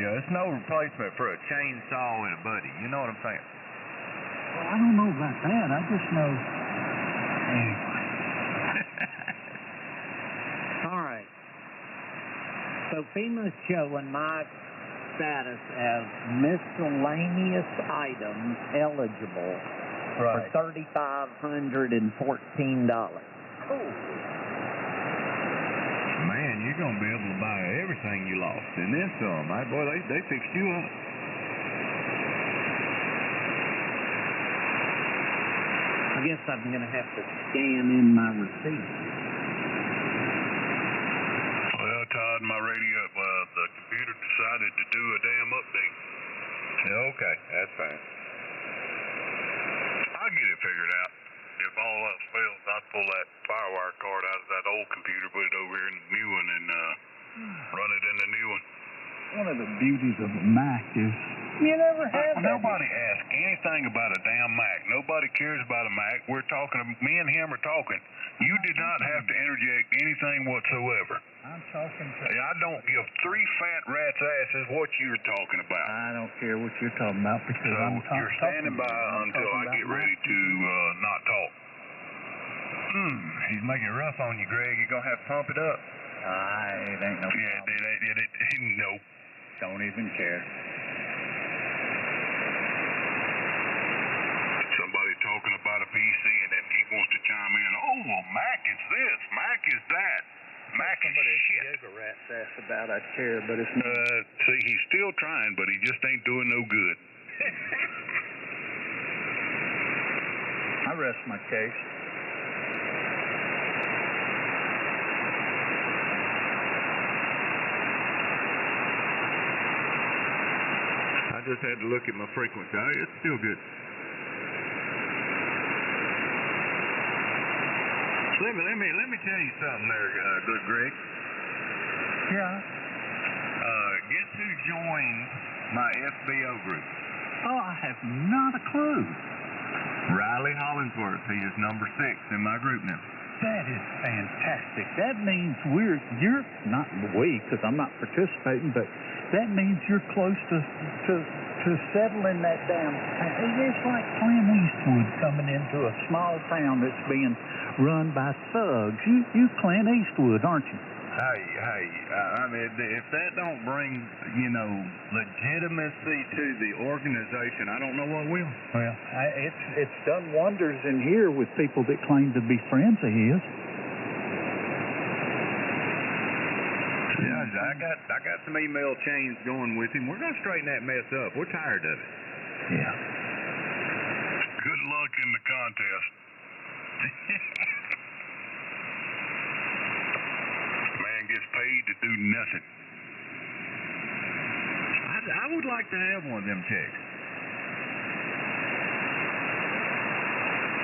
Yeah, it's no replacement for a chainsaw and a buddy. You know what I'm saying? Well, I don't know about that. I just know. Anyway. All right. So FEMA's showing my status as miscellaneous items eligible for $3,514. Cool. Man, you're gonna be able to buy everything you lost, and then some. Boy, they fixed you up. I guess I'm gonna have to scan in my receipt. Well, Todd, my radio, the computer decided to do a damn update. Okay, that's fine. I'll get it figured out. If all else fails, I'll pull that FireWire card out of that old computer, put it over here in the new one, and run it in the new one. One of the beauties of a Mac is you never have that. Nobody asks anything about a damn Mac. Nobody cares about a Mac. We're talking, me and him are talking. You did not have to interject anything whatsoever. I'm talking to... I don't give three fat rats' asses what you're talking about. I don't care what you're talking about because I'm talking. You're standing by until I get ready to not talk. He's making it rough on you, Greg. You're gonna have to pump it up. It ain't no problem. No. Don't even care. Somebody talking about a PC and then he wants to chime in. Oh, well, Mac is this, Mac is that. Mac is shit. Gave a rat's ass about I care, but it's not. See, he's still trying, but he just ain't doing no good. I rest my case. I just had to look at my frequency. It's still good. Let me tell you something there, good Greg. Yeah. Guess who joined my FBO group? Oh, I have not a clue. Riley Hollingsworth. He is number 6 in my group now. That is fantastic. That means you're not we, because I'm not participating, but that means you're close to settling that damn. It's like Clint Eastwood coming into a small town that's being run by thugs. You Clint Eastwood, aren't you? I mean, if that don't bring, you know, legitimacy to the organization, I don't know what will. Well, it's done wonders in here with people that claim to be friends of his. Yeah, I got some email chains going with him. We're gonna straighten that mess up. We're tired of it. Yeah. Good luck in the contest. Man gets paid to do nothing. I would like to have one of them checks.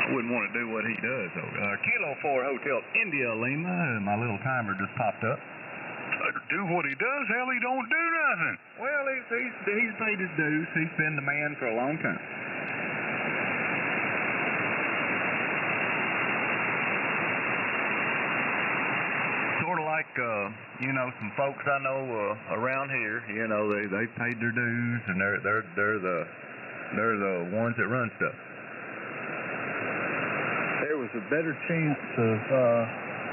I wouldn't want to do what he does, though. Kilo 4 Hotel India Lima. My little timer just popped up. Do what he does? Hell, he don't do nothing. Well, he's paid his dues. He's been the man for a long time. Sort of like, you know, some folks I know around here. You know, they paid their dues, and they're the ones that run stuff. There was a better chance of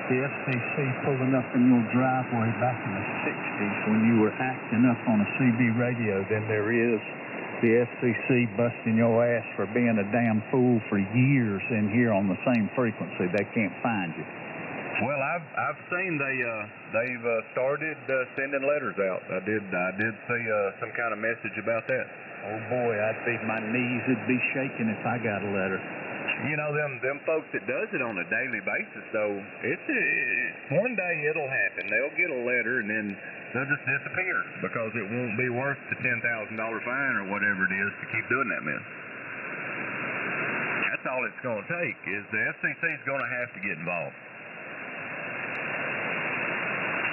the FCC pulling up in your driveway back in the 60s when you were acting up on a CB radio than there is the FCC busting your ass for being a damn fool for years in here on the same frequency. They can't find you. Well, I've seen they've started sending letters out. I did see some kind of message about that. Oh boy, my knees would be shaking if I got a letter. You know, them folks that does it on a daily basis, though, it's one day it'll happen. They'll get a letter and then they'll just disappear because it won't be worth the $10,000 fine or whatever it is to keep doing that mess. That's all it's going to take is the FCC's going to have to get involved.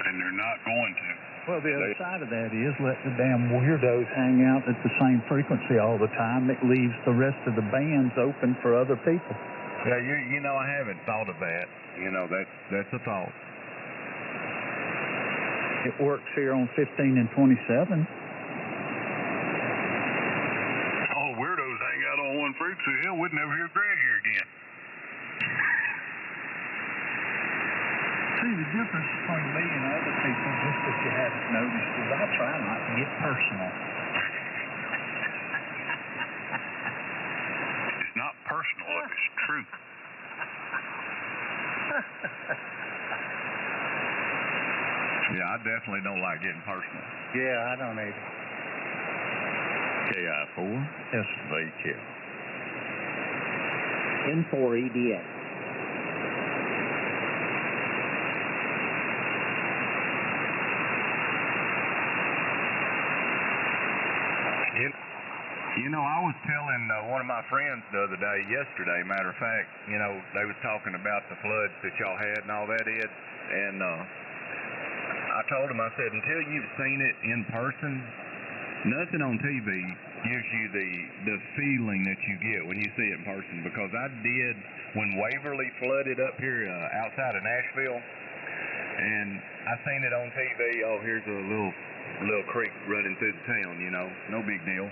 And they're not going to. Well, the other side of that is let the damn weirdos hang out at the same frequency all the time. It leaves the rest of the bands open for other people. Yeah, you know, I haven't thought of that. You know, that's a thought. It works here on 15 and 27. All weirdos hang out on one frequency. Hell, we'd never hear Greg here again. See, the difference between me and other people, just that you haven't noticed, is I try not to get personal. It's not personal if it's true. Yeah, I definitely don't like getting personal. Yeah, I don't either. KI4 SVQ. N4EDX. You know, I was telling one of my friends the other day, yesterday, matter of fact, you know, they was talking about the floods that y'all had and all that, Ed, and I told him, I said, until you've seen it in person, nothing on TV gives you the feeling that you get when you see it in person, because I did when Waverly flooded up here outside of Nashville, and I seen it on TV. Oh, here's a little creek running through the town, you know, no big deal.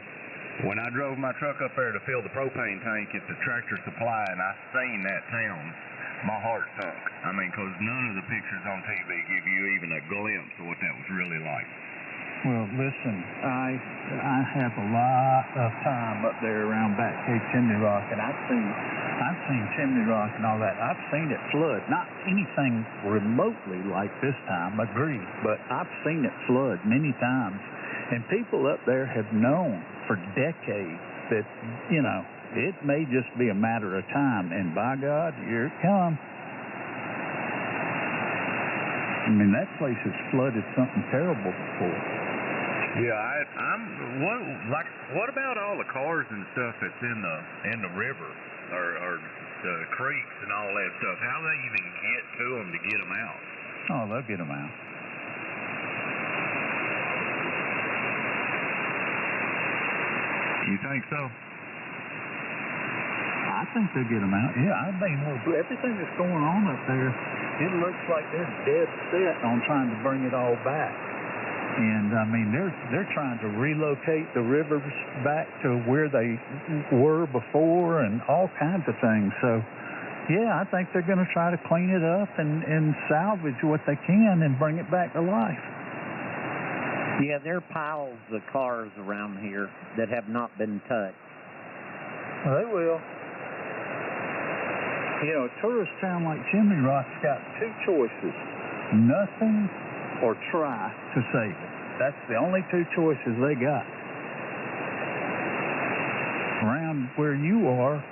When I drove my truck up there to fill the propane tank at the Tractor Supply and I seen that town, my heart sunk. I mean, because none of the pictures on TV give you even a glimpse of what that was really like. Well, listen, I have a lot of time up there around Back Cave Chimney Rock, and I've seen Chimney Rock and all that. I've seen it flood. Not anything remotely like this time, agreed, but I've seen it flood many times. And people up there have known for decades that, you know, it may just be a matter of time. And by God, here it comes. I mean, that place has flooded something terrible before. Yeah, what about all the cars and stuff that's in the river or the creeks and all that stuff? How they even get to them to get them out? Oh, they'll get them out. You think so? I think they'll get them out. Yeah, I mean, everything that's going on up there, it looks like they're dead set on trying to bring it all back. And I mean, they're trying to relocate the rivers back to where they were before, and all kinds of things. So, Yeah, I think they're going to try to clean it up and salvage what they can and bring it back to life. Yeah, there are piles of cars around here that have not been touched. Well, they will. You know, a tourist town like Chimney Rock's got two choices: nothing or try to save it. That's the only two choices they got. Around where you are,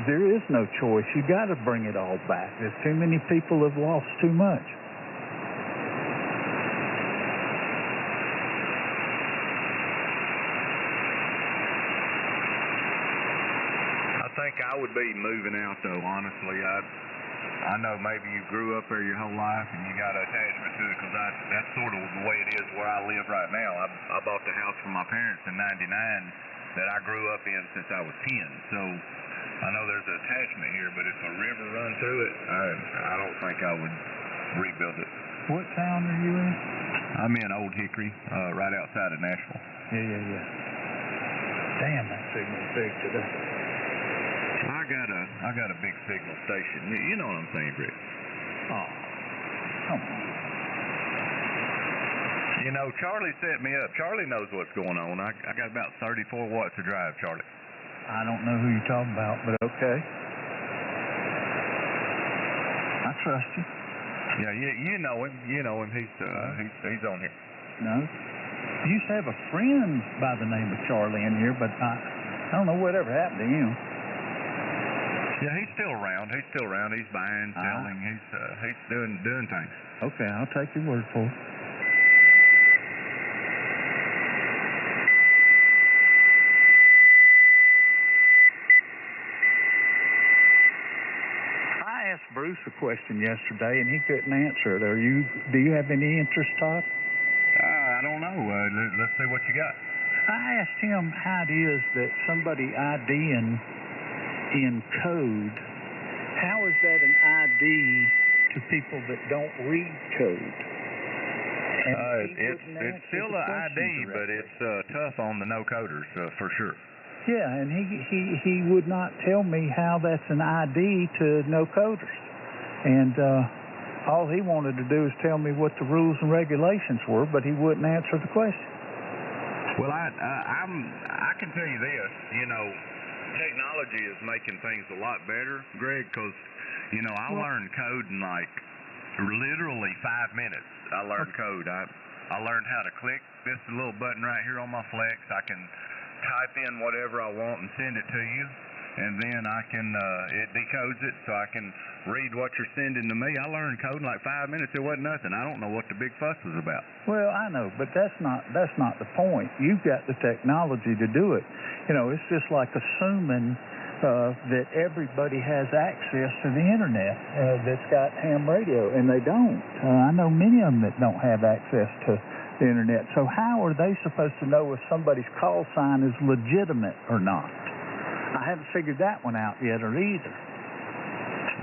there is no choice. You got to bring it all back. There's too many people have lost too much. I think I would be moving out though, honestly. I know maybe you grew up there your whole life and you got an attachment to it, because that's sort of the way it is where I live right now. I bought the house from my parents in '99 that I grew up in since I was 10. So I know there's an attachment here, but if a river run through it, I don't think I would rebuild it. What town are you in? I'm in Old Hickory, right outside of Nashville. Yeah. Damn, that signal's big today. I got a big signal station. You know what I'm saying, Greg? Oh, come on. You know, Charlie set me up. Charlie knows what's going on. I got about 34 watts to drive, Charlie. I don't know who you're talking about, but okay. I trust you. Yeah, you know him. You know him. He's on here. No. I used to have a friend by the name of Charlie in here, but I don't know whatever happened to him. Yeah, he's still around. He's buying, selling. He's doing things. Okay, I'll take your word for it. I asked Bruce a question yesterday, and he couldn't answer it. Do you have any interest, Todd? I don't know. Let's see what you got. I asked him how it is that somebody IDing in code, how is that an ID to people that don't read code? It's still an ID, but it's tough on the no-coders, for sure. Yeah, and he would not tell me how that's an ID to no-coders. And all he wanted to do is tell me what the rules and regulations were, but he wouldn't answer the question. Well, I can tell you this, you know, technology is making things a lot better, Greg, because, you know, I learned code in like literally 5 minutes. I learned code. I learned how to click this little button right here on my Flex. I can type in whatever I want and send it to you, and then I can it decodes it so I can read what you're sending to me. I learned code in like 5 minutes. It wasn't nothing. I don't know what the big fuss was about. Well, I know, but that's not the point. You've got the technology to do it. You know, it's just like assuming that everybody has access to the internet that's got ham radio, and they don't. I know many of them that don't have access to the internet. So how are they supposed to know if somebody's call sign is legitimate or not? I haven't figured that one out yet, or either.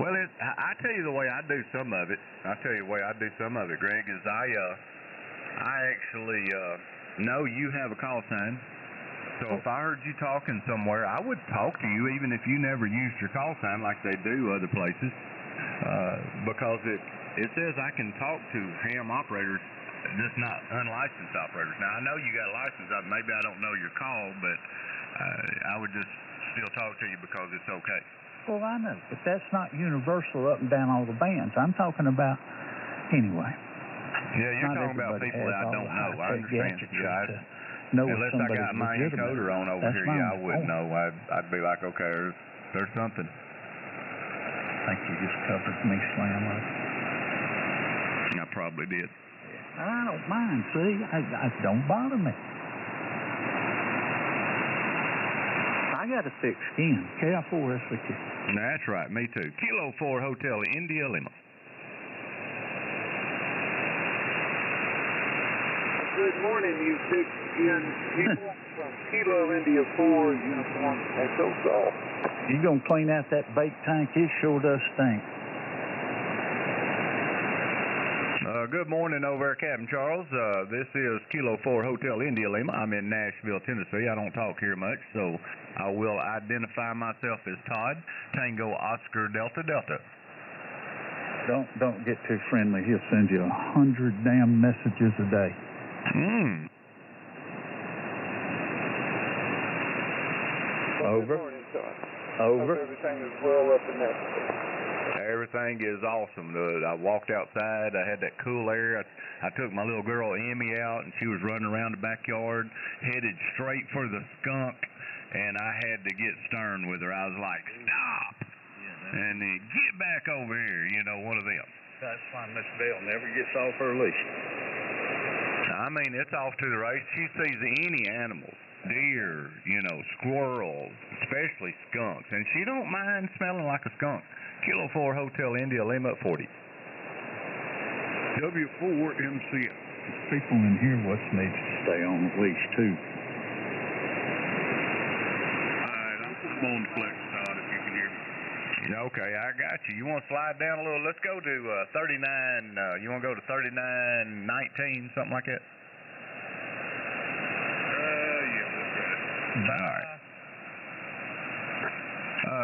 Well, I tell you the way I do some of it. Greg, is I actually know you have a call sign. So if I heard you talking somewhere, I would talk to you even if you never used your call sign like they do other places, because it says I can talk to ham operators, just not unlicensed operators. Now, I know you got a license. Maybe I don't know your call, but I would just still talk to you because it's okay. Well, I know, but that's not universal up and down all the bands. I'm talking about, anyway. Yeah, you're talking about people that I don't know. I understand. Yeah, unless I got my encoder on over here, I wouldn't know. I'd be like, okay, there's something. I think you just covered me slam up. I probably did. I don't mind, see? I don't bother me. I got a thick skin. KI4SVQ. That's right, me too. Kilo 4 Hotel India Lima. Good morning, you thick-skinned people from Kilo India 4 Uniform Echo Golf. You gonna clean out that bait tank? It sure does stink. Good morning over there, Captain Charles. This is Kilo 4 Hotel India Lima. I'm in Nashville, Tennessee. I don't talk here much, so I will identify myself as Todd, Tango Oscar Delta Delta. Don't get too friendly. He'll send you 100 damn messages a day. Over. Over. Everything is well up in there. Everything is awesome. I walked outside. I had that cool air. I took my little girl Emmy out, and she was running around the backyard, headed straight for the skunk, and I had to get stern with her. I was like, stop! And then get back over here, you know, one of them. That's why Miss Bell never gets off her leash. I mean, it's off to the race. She sees any animals, deer, you know, squirrels, especially skunks, and she don't mind smelling like a skunk. Kilo 4 Hotel India Lima 40. W4MCF. People in here need to stay on the leash, too. I'm on the flex, Todd, if you can hear me. Okay, I got you. You want to slide down a little? Let's go to 39. You want to go to 3919, something like that? Yeah, that's right. All right.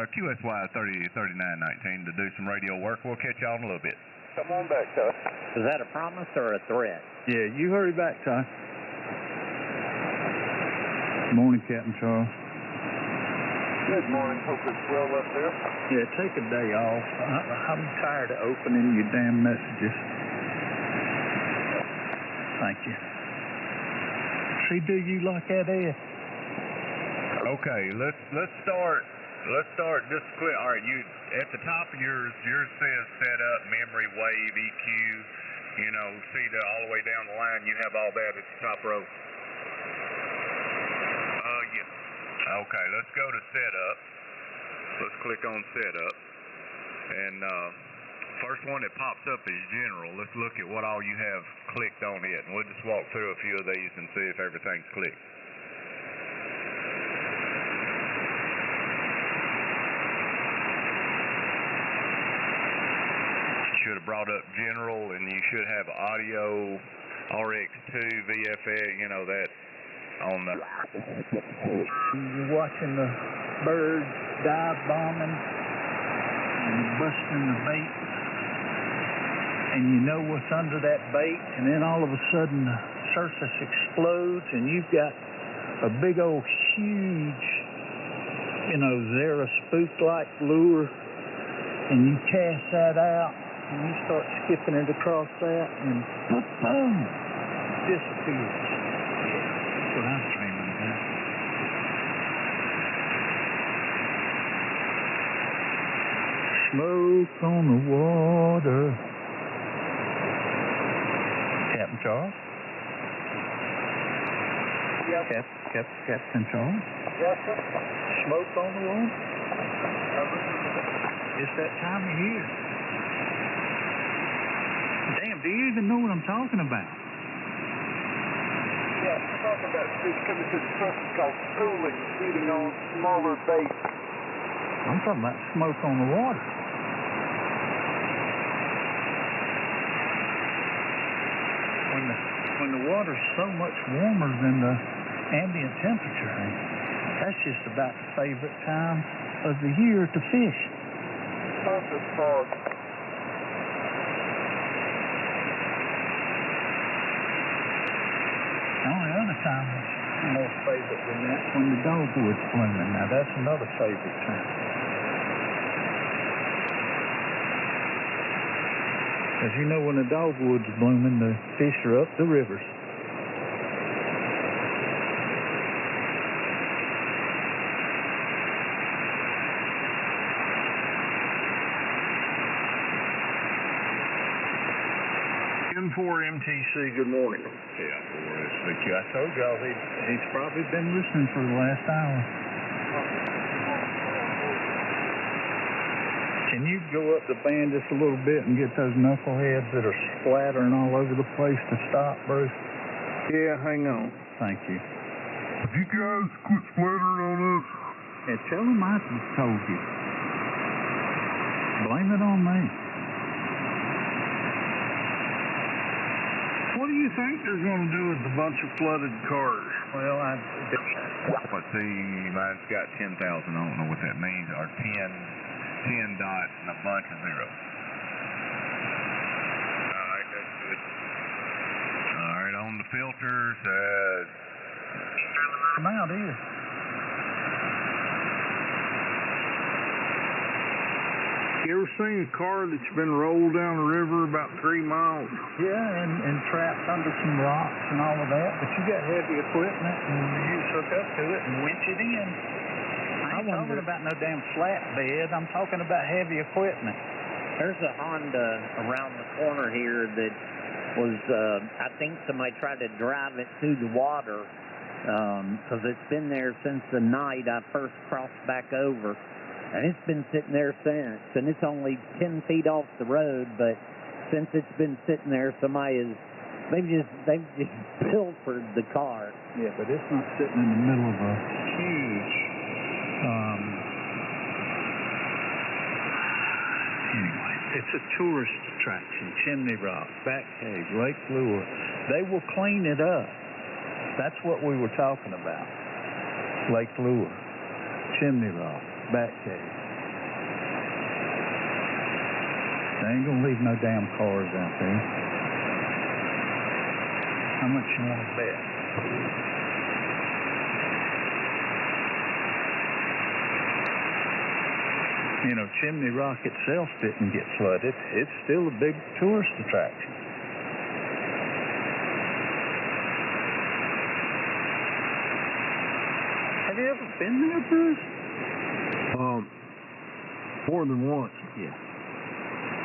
QSY 3919 to do some radio work. We'll catch y'all in a little bit. Come on back, Todd. Is that a promise or a threat? Yeah, you hurry back, Ty. Morning, Captain Charles. Good morning. Hope it's well up there. Yeah, take a day off. I'm tired of opening your damn messages. Thank you. See, do you like that, Ed? Okay, let's start. Let's start just quick. All right, you at the top of yours says set up, memory, wave, EQ. You know, see that all the way down the line. You have all that at the top row. Yeah. Okay, let's go to setup. Let's click on setup, and first one that pops up is general. Let's look at what all you have clicked on it, and we'll just walk through a few of these and see if everything's clicked. Should have brought up general, and you should have audio, RX2, VFX, you know, that on the... You're watching the birds dive bombing and busting the bait, and you know what's under that bait, and then all of a sudden the surface explodes, and you've got a big old huge, you know, Zara spook-like lure, and you cast that out, and you start skipping it across that, and boom, disappears. That's what I'm dreaming about. Smoke on the water. Captain Charles? Yep. Captain Charles? Yes, sir. Smoke on the water? It's that time of year. Damn, do you even know what I'm talking about? Yeah, we're talking about fish coming to the surface called schooling, feeding on smaller bait. I'm talking about smoke on the water. When the water's so much warmer than the ambient temperature, that's just about the favorite time of the year to fish. Surface fog. The only other time that's more favorite than that when the dogwood's blooming. Now that's another favorite time. As you know, when the dogwood's blooming, the fish are up the rivers. M4MTC, good morning. Yeah, I told y'all he's probably been listening for the last hour. Can you go up the band just a little bit and get those knuckleheads that are splattering all over the place to stop, Bruce? Yeah, hang on. Thank you. Would you guys quit splattering on us? And tell them I told you. Blame it on me. they're going to do with a bunch of flooded cars? Well, Let's see, mine's got 10,000. I don't know what that means. Or 10 dots and a bunch of zeros. All right, that's good. All right, on the filters, amount is. You ever seen a car that's been rolled down the river about 3 miles? Yeah, and trapped under some rocks and all of that, but you got heavy equipment and you just hook up to it and winch it in. I ain't talking about no damn flatbed. I'm talking about heavy equipment. There's a Honda around the corner here that was, I think somebody tried to drive it through the water because it's been there since the night I first crossed back over. And it's been sitting there since, and it's only 10 feet off the road, but since it's been sitting there, they've just pilfered the car. Yeah, but it's not sitting in the middle of a huge, anyway, it's a tourist attraction. Chimney Rock, Bat Cave, Lake Lure. They will clean it up. That's what we were talking about. Lake Lure, Chimney Rock, Bat Cave. They ain't gonna leave no damn cars out there. How much you want to bet? You know, Chimney Rock itself didn't get flooded. It's still a big tourist attraction. Have you ever been there, Bruce? More than once. Yeah.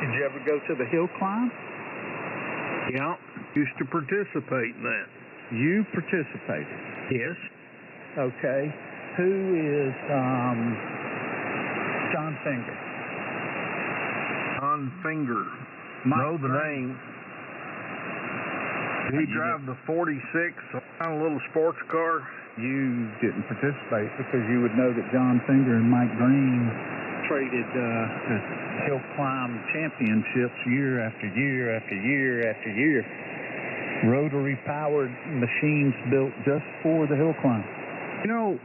Did you ever go to the hill climb? Yeah. Used to participate in that. You participated? Yes. Okay. Who is John Finger? John Finger. Know the name. Did he drive the 46 around a little sports car? You didn't participate because you would know that John Finger and Mike Green traded the hill climb championships year after year after year after year. Rotary powered machines built just for the hill climb. You know,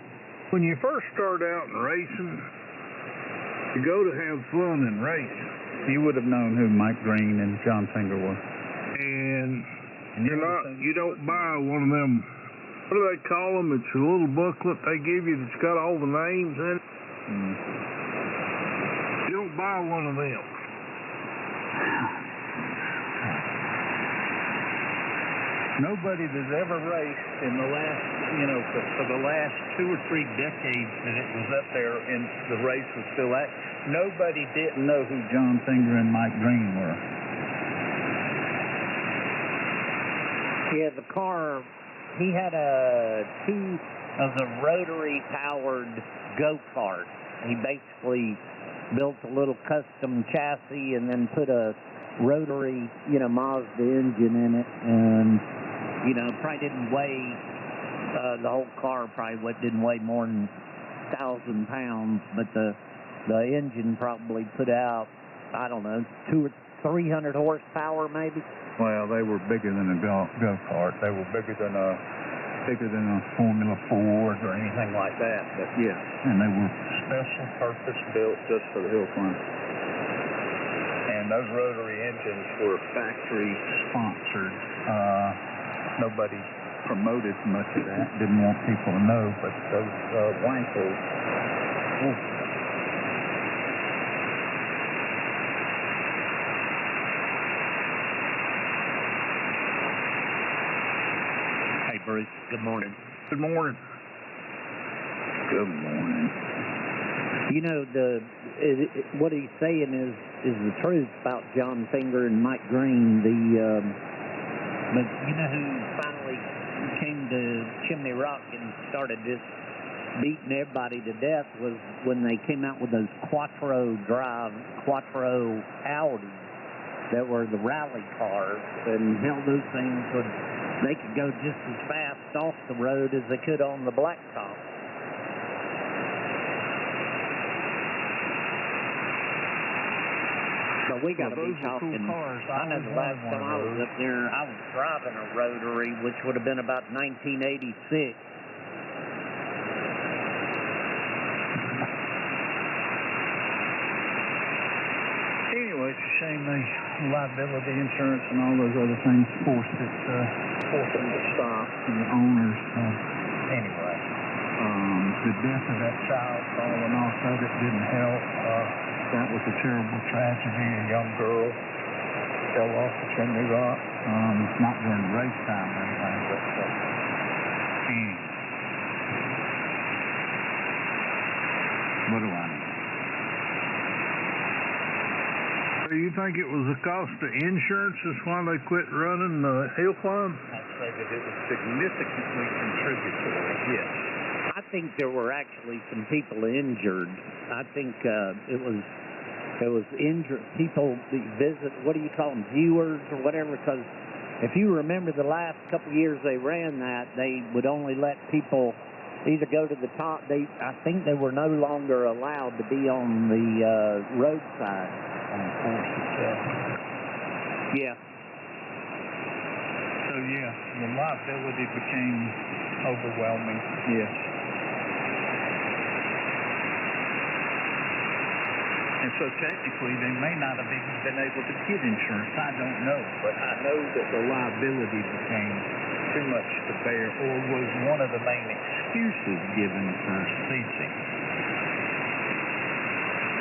when you first start out in racing, you go to have fun and race. You would have known who Mike Green and John Finger were. And you don't buy one of them, what do they call them? It's a little booklet they give you that's got all the names in it. You don't buy one of them. Nobody that's ever raced in the last, for the last 2 or 3 decades that it was up there and the race was still at, nobody didn't know who John Finger and Mike Green were. Yeah, the car, he had two of the rotary powered go-kart. He basically built a little custom chassis and then put a rotary, Mazda engine in it, and probably didn't weigh, the whole car probably didn't weigh more than 1,000 pounds, but the engine probably put out, I don't know, 200 or 300 horsepower maybe. Well, they were bigger than a go-kart. They were bigger than a Formula Ford or anything like that. But yeah, and they were special purpose built just for the hill climb. And those rotary engines were factory sponsored. Nobody promoted much of that. Didn't want people to know, but those wankos. Bruce, good morning. Good morning. Good morning. What he's saying is the truth about John Finger and Mike Green. But you know who finally came to Chimney Rock and started just beating everybody to death was when they came out with those Quattro Audis that were the rally cars, and hell, those things they could go just as fast off the road as they could on the blacktop. So we got to Well, be those are cool talking. cars. I know the last always wanted time one I of was those. up there, I was driving a rotary, which would have been about 1986. Anyway, it's a shame the liability insurance and all those other things forced them to stop. The owners. Anyway, the death of that child falling off of it didn't help. That was a terrible tragedy. A young girl fell off the chimney rock. Not during race time or anything, but anyway. What do I know? So you think it was the cost of insurance is why they quit running the hill climb? I'd say that it was significantly contributory, yes. I think there were actually some people injured. I think it was injured people that visit. What do you call them, viewers or whatever? Because if you remember the last couple of years they ran that, they would only let people either go to the top. I think they were no longer allowed to be on the roadside. On the course itself. Yeah. So yeah, the liability became overwhelming. Yes. And so technically they may not have even been able to get insurance. I don't know. But I know that the liability became too much to bear, or was one of the main excuses given for ceasing.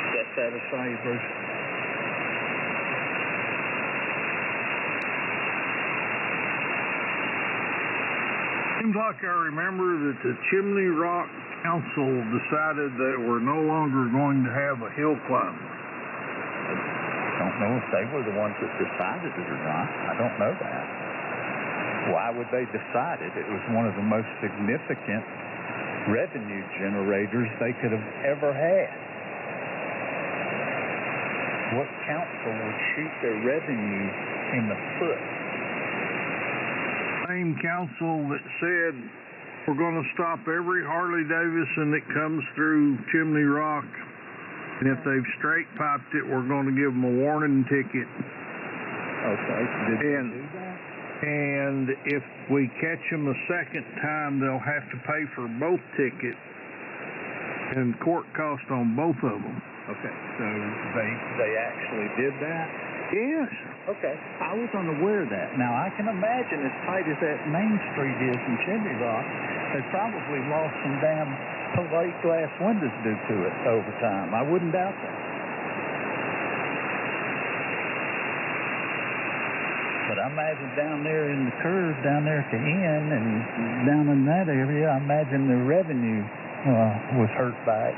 Does that satisfy you, Bruce? Seems like I remember that the Chimney Rock Council decided that we're no longer going to have a hill climb. I don't know if they were the ones that decided it or not. I don't know that. Why would they decide it? It was one of the most significant revenue generators they could have ever had. What council would shoot their revenue in the foot? Same council that said we're going to stop every Harley Davidson that comes through Chimney Rock, and if they've straight piped it, we're going to give them a warning ticket. Okay. Did they do that? And if we catch them a second time, they'll have to pay for both tickets and court cost on both of them. Okay. So they actually did that? Yes. Okay. I was unaware of that. Now, I can imagine as tight as that Main Street is in Chimney Rock, they probably lost some damn plate glass windows due to it over time. I wouldn't doubt that. But I imagine down there in the curve, down there at the end, and down in that area, I imagine the revenue was hurt by it.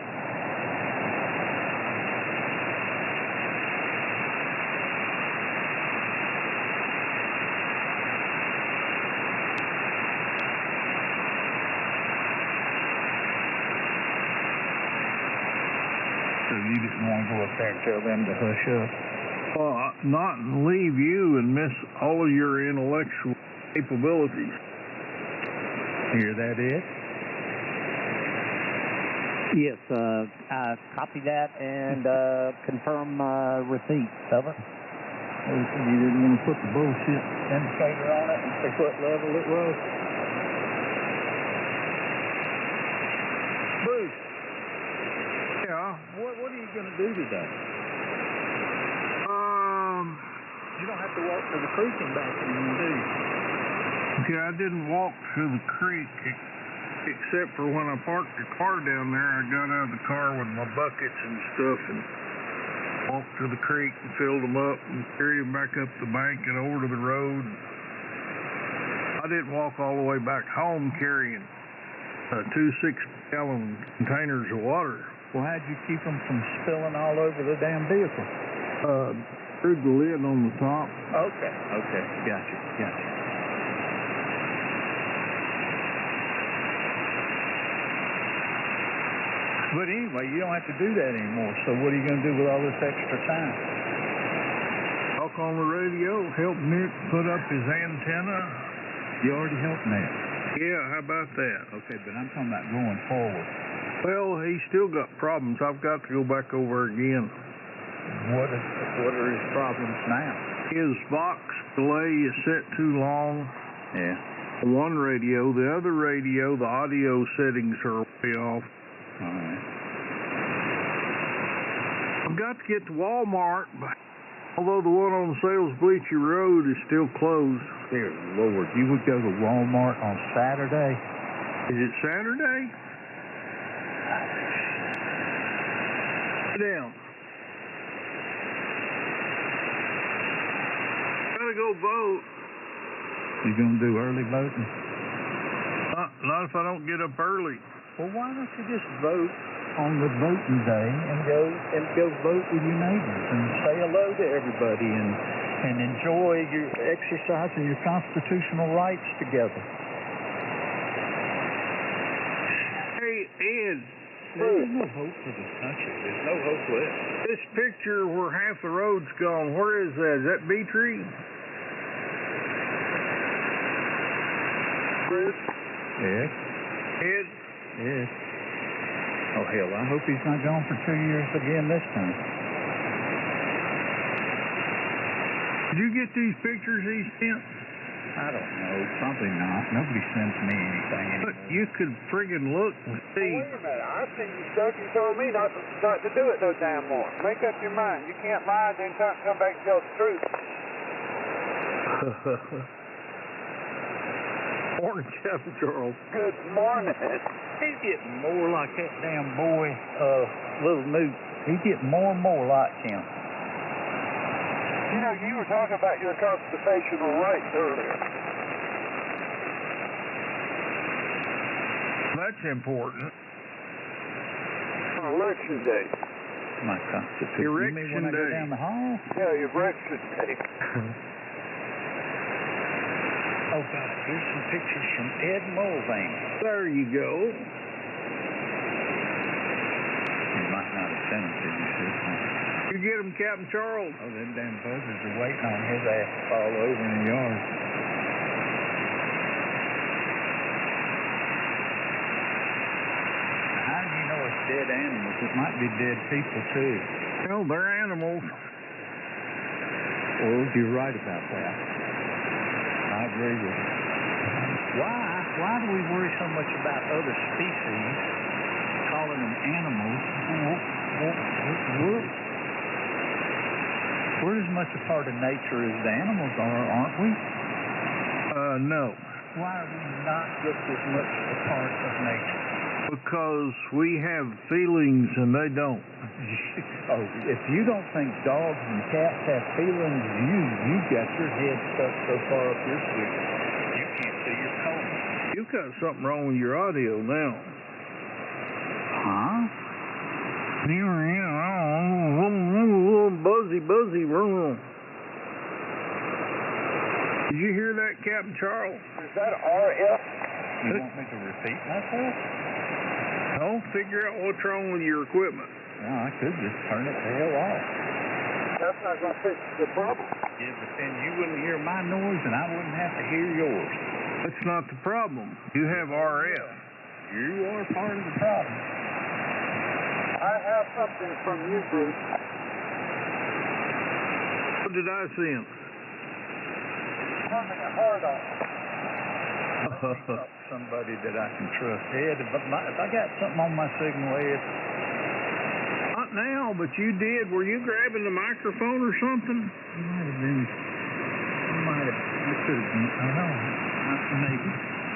So you didn't want to go up there and tell them to hush up? Well, not leave you and miss all of your intellectual capabilities. Hear that, Ed? Yes, I copy that and confirm receipt of it. You didn't want to put the bullshit indicator on it and see what level it was? Bruce. Yeah. What are you going to do today? You don't have to walk to the creek and back anymore, do you? Okay, I didn't walk to the creek except for when I parked the car down there. I got out of the car with my buckets and stuff and walked to the creek and filled them up and carried them back up the bank and over to the road. I didn't walk all the way back home carrying 2 6-gallon containers of water. Well, how'd you keep them from spilling all over the damn vehicle? Screwed the lid on the top. Okay. Gotcha. But anyway, you don't have to do that anymore, so what are you going to do with all this extra time? Talk on the radio, help Nick put up his antenna. You already helped Nick. Yeah, how about that? Okay, but I'm talking about going forward. Well, he's still got problems. I've got to go back over again. what are his problems now? His box delay is set too long. Yeah. One radio, the other radio, the audio settings are way off. All right. I've got to get to Walmart, but although the one on Sales Bleacher Road is still closed. Dear Lord, you would go to Walmart on Saturday? Is it Saturday? Sit down. Gotta go vote. You gonna do early voting? Not if I don't get up early. Well, why don't you just vote on the voting day and go vote with your neighbors and say hello to everybody and enjoy your exercising your constitutional rights together. Hey, Ed. There's no hope for this country. There's no hope left. This picture where half the road's gone, where is that? Is that Bee Tree? Ed? Ed? Ed? Oh, hell, I hope he's not gone for 2 years again this time. Did you get these pictures he sent? I don't know. Probably not. Nobody sends me anything anymore. But you could friggin' look and see. Wait a minute. I seen you stuff. You told me not to do it no damn more. Make up your mind. You can't lie and then come back and tell the truth. Morning, Captain Charles. Good morning. He's getting more like that damn boy, Little Newt. He's getting more and more like him. You know, you were talking about your constitutional rights earlier. That's important. Election day. My constitution. Erection you mean when I go day. down the hall? Yeah, your election day. Oh, God, here's some pictures from Ed Mulvaney. There you go. You might not have sent them to you, sir. You get him, Captain Charles? Oh, them damn buzzards are waiting on his ass to fall over in the yard. How do you know it's dead animals? It might be dead people, too. Well, they're animals. Well, you're right about that. I agree with you. Why do we worry so much about other species, calling them animals? We're as much a part of nature as the animals are, aren't we? No. Why are we not just as much a part of nature? Because we have feelings and they don't. Oh, if you don't think dogs and cats have feelings, you've got your head stuck so far up your sleeve, you can't see your color. You've got something wrong with your audio now. Huh? Buzzy. Did you hear that, Captain Charles? Is that RF? You want me to repeat myself? No, figure out what's wrong with your equipment. No, I could just turn it the hell off. That's not going to fix the problem. Yeah, but then you wouldn't hear my noise and I wouldn't have to hear yours. That's not the problem. You have RF. You are part of the problem. I have something from you, Bruce. What did I send? Something hard on. Somebody that I can trust. Ed, if I got something on my signal, Ed. Not now, but you did. Were you grabbing the microphone or something? You might have been. You could have been. I don't know. Maybe.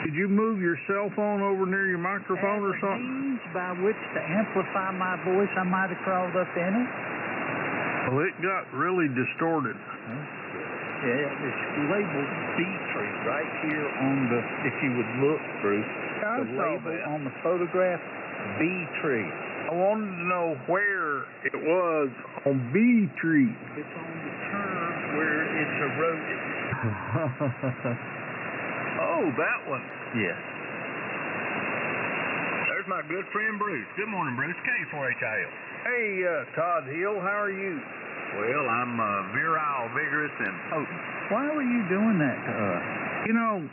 Did you move your cell phone over near your microphone or something? Means by which to amplify my voice, I might have crawled up in it. Well, it got really distorted. Yeah, it's labeled Bee Tree right here on the, if you would look, Bruce, I the saw label that. on the photograph, Bee Tree. I wanted to know where it was on Bee Tree. It's on the curve where it's eroded. Oh, that one. Yes. There's my good friend Bruce. Good morning, Bruce. K4HIL. Hey, Todd Hill, how are you? Well, I'm virile, vigorous, and potent. Why were you doing that to us? You know,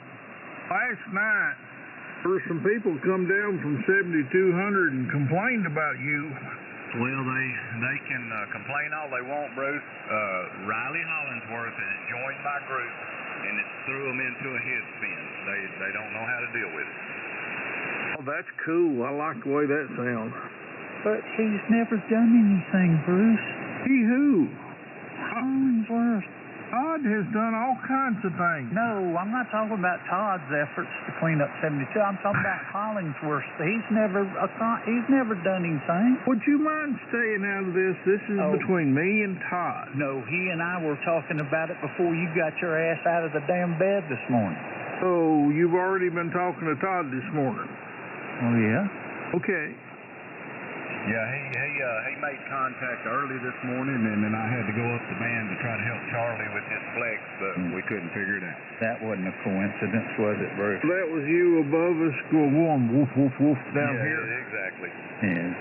last night there were some people come down from 7200 and complained about you. Well, they can complain all they want, Bruce. Riley Hollingsworth has joined my group, and it's threw them into a head spin. They don't know how to deal with it. Oh, that's cool. I like the way that sounds. But he's never done anything, Bruce. He who? Hollingsworth. Todd has done all kinds of things. No, I'm not talking about Todd's efforts to clean up 72. I'm talking about Hollingsworth. He's never done anything. Would you mind staying out of this? This is between me and Todd. No, he and I were talking about it before you got your ass out of the damn bed this morning. Oh, you've already been talking to Todd this morning. Oh, yeah? Okay. Yeah, he made contact early this morning, and then I had to go up the band to try to help Charlie with his flex, but we couldn't figure it out. That wasn't a coincidence, was it, Bruce? That was you above us going woof, woof, woof down here. Exactly. Yeah.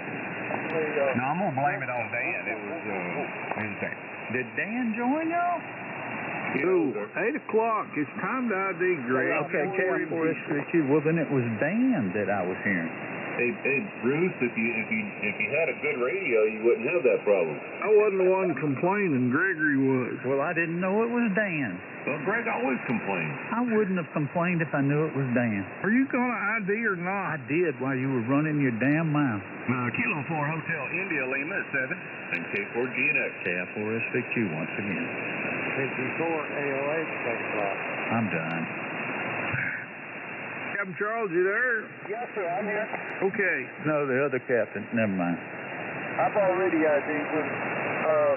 No, I'm gonna blame it on Dan. It was Dan. Did Dan join y'all? Ooh, 8 o'clock. It's time to ID, Greg. Okay, K4SVQ. Well, then it was Dan that I was hearing. Hey, Bruce, if you had a good radio, you wouldn't have that problem. I wasn't the one complaining. Gregory was. Well, I didn't know it was Dan. Well, Greg always complains. I wouldn't have complained if I knew it was Dan. Are you going to ID or not? I did while you were running your damn mouth. Kilo 4 Hotel India Lima at 7. And K4GNX. K4SVQ once again. 54 AOH, take off. I'm done. Captain Charles, you there? Yes, sir, I'm here. Okay. No, the other captain. Never mind. I've already ID'd when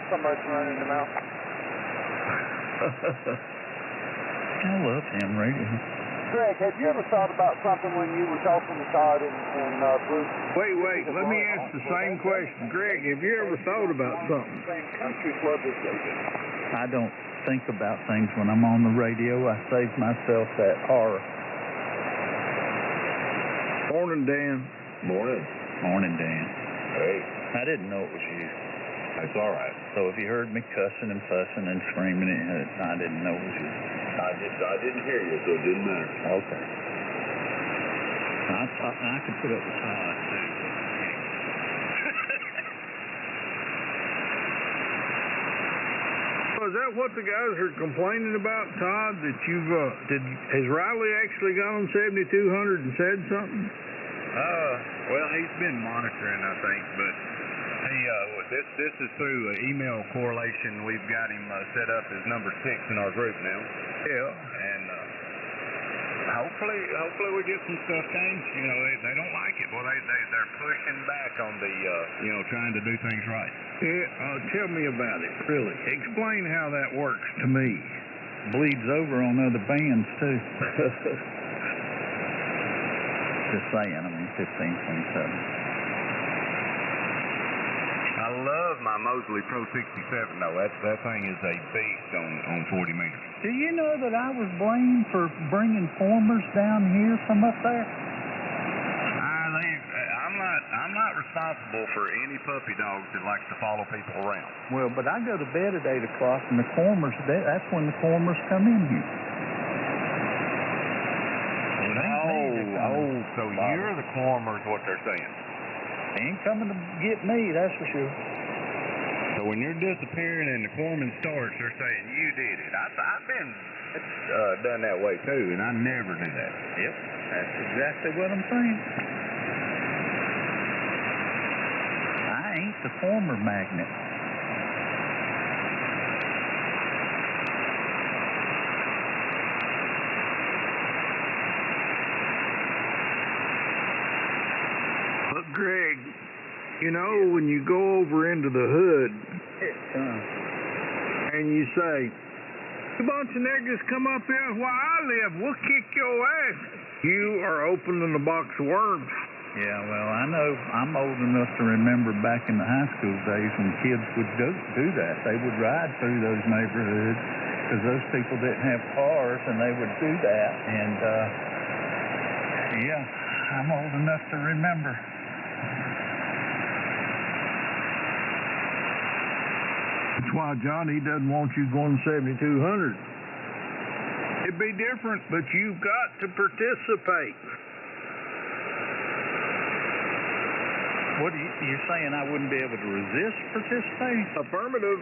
somebody's running the mouth. I love him, radio. Greg, have you ever thought about something when you were talking to Todd and Bruce? Wait. Let me ask the same question. Greg, have you ever thought about something? Country Club is I don't think about things when I'm on the radio. I save myself that horror. Morning, Dan. Morning, Dan. Hey. I didn't know it was you. That's all right. So if you heard me cussing and fussing and screaming, I didn't know it was you. I didn't hear you, so it didn't matter. Okay. I could put up with Todd, too. Is that what the guys are complaining about, Todd? That has Riley actually gone on 7200 and said something? Well, he's been monitoring, I think, but this is through an email correlation. We've got him set up as number 6 in our group now. Yeah. And hopefully we get some stuff changed. You know, they don't like it. Well, they're pushing back on the trying to do things right. Yeah, tell me about it, really. Explain how that works to me. Bleeds over on other bands, too. Just saying, I mean, 1527. I love my Mosley Pro 67, though. That thing is a beast on 40 meters. Do you know that I was blamed for bringing formers down here from up there? I'm not responsible for any puppy dogs that likes to follow people around. Well, but I go to bed at 8 o'clock, and the cormers, that's when the cormers come in here. So you're the cormers, what they're saying. They ain't coming to get me, that's for sure. So when you're disappearing and the corpsman starts, they're saying you did it. I've been done that way too, and I never do that. Yep, that's exactly what I'm saying. I ain't the former magnet. But Greg, you know, when you go over into the hood and you say, "A bunch of niggers come up here where I live, we'll kick your ass," you are opening a box of worms. Yeah, well, I know I'm old enough to remember back in the high school days when kids would do that. They would ride through those neighborhoods because those people didn't have cars, and they would do that. And, yeah, I'm old enough to remember. That's why Johnny doesn't want you going 7,200. It'd be different, but you've got to participate. What are you're saying I wouldn't be able to resist participating? Affirmative.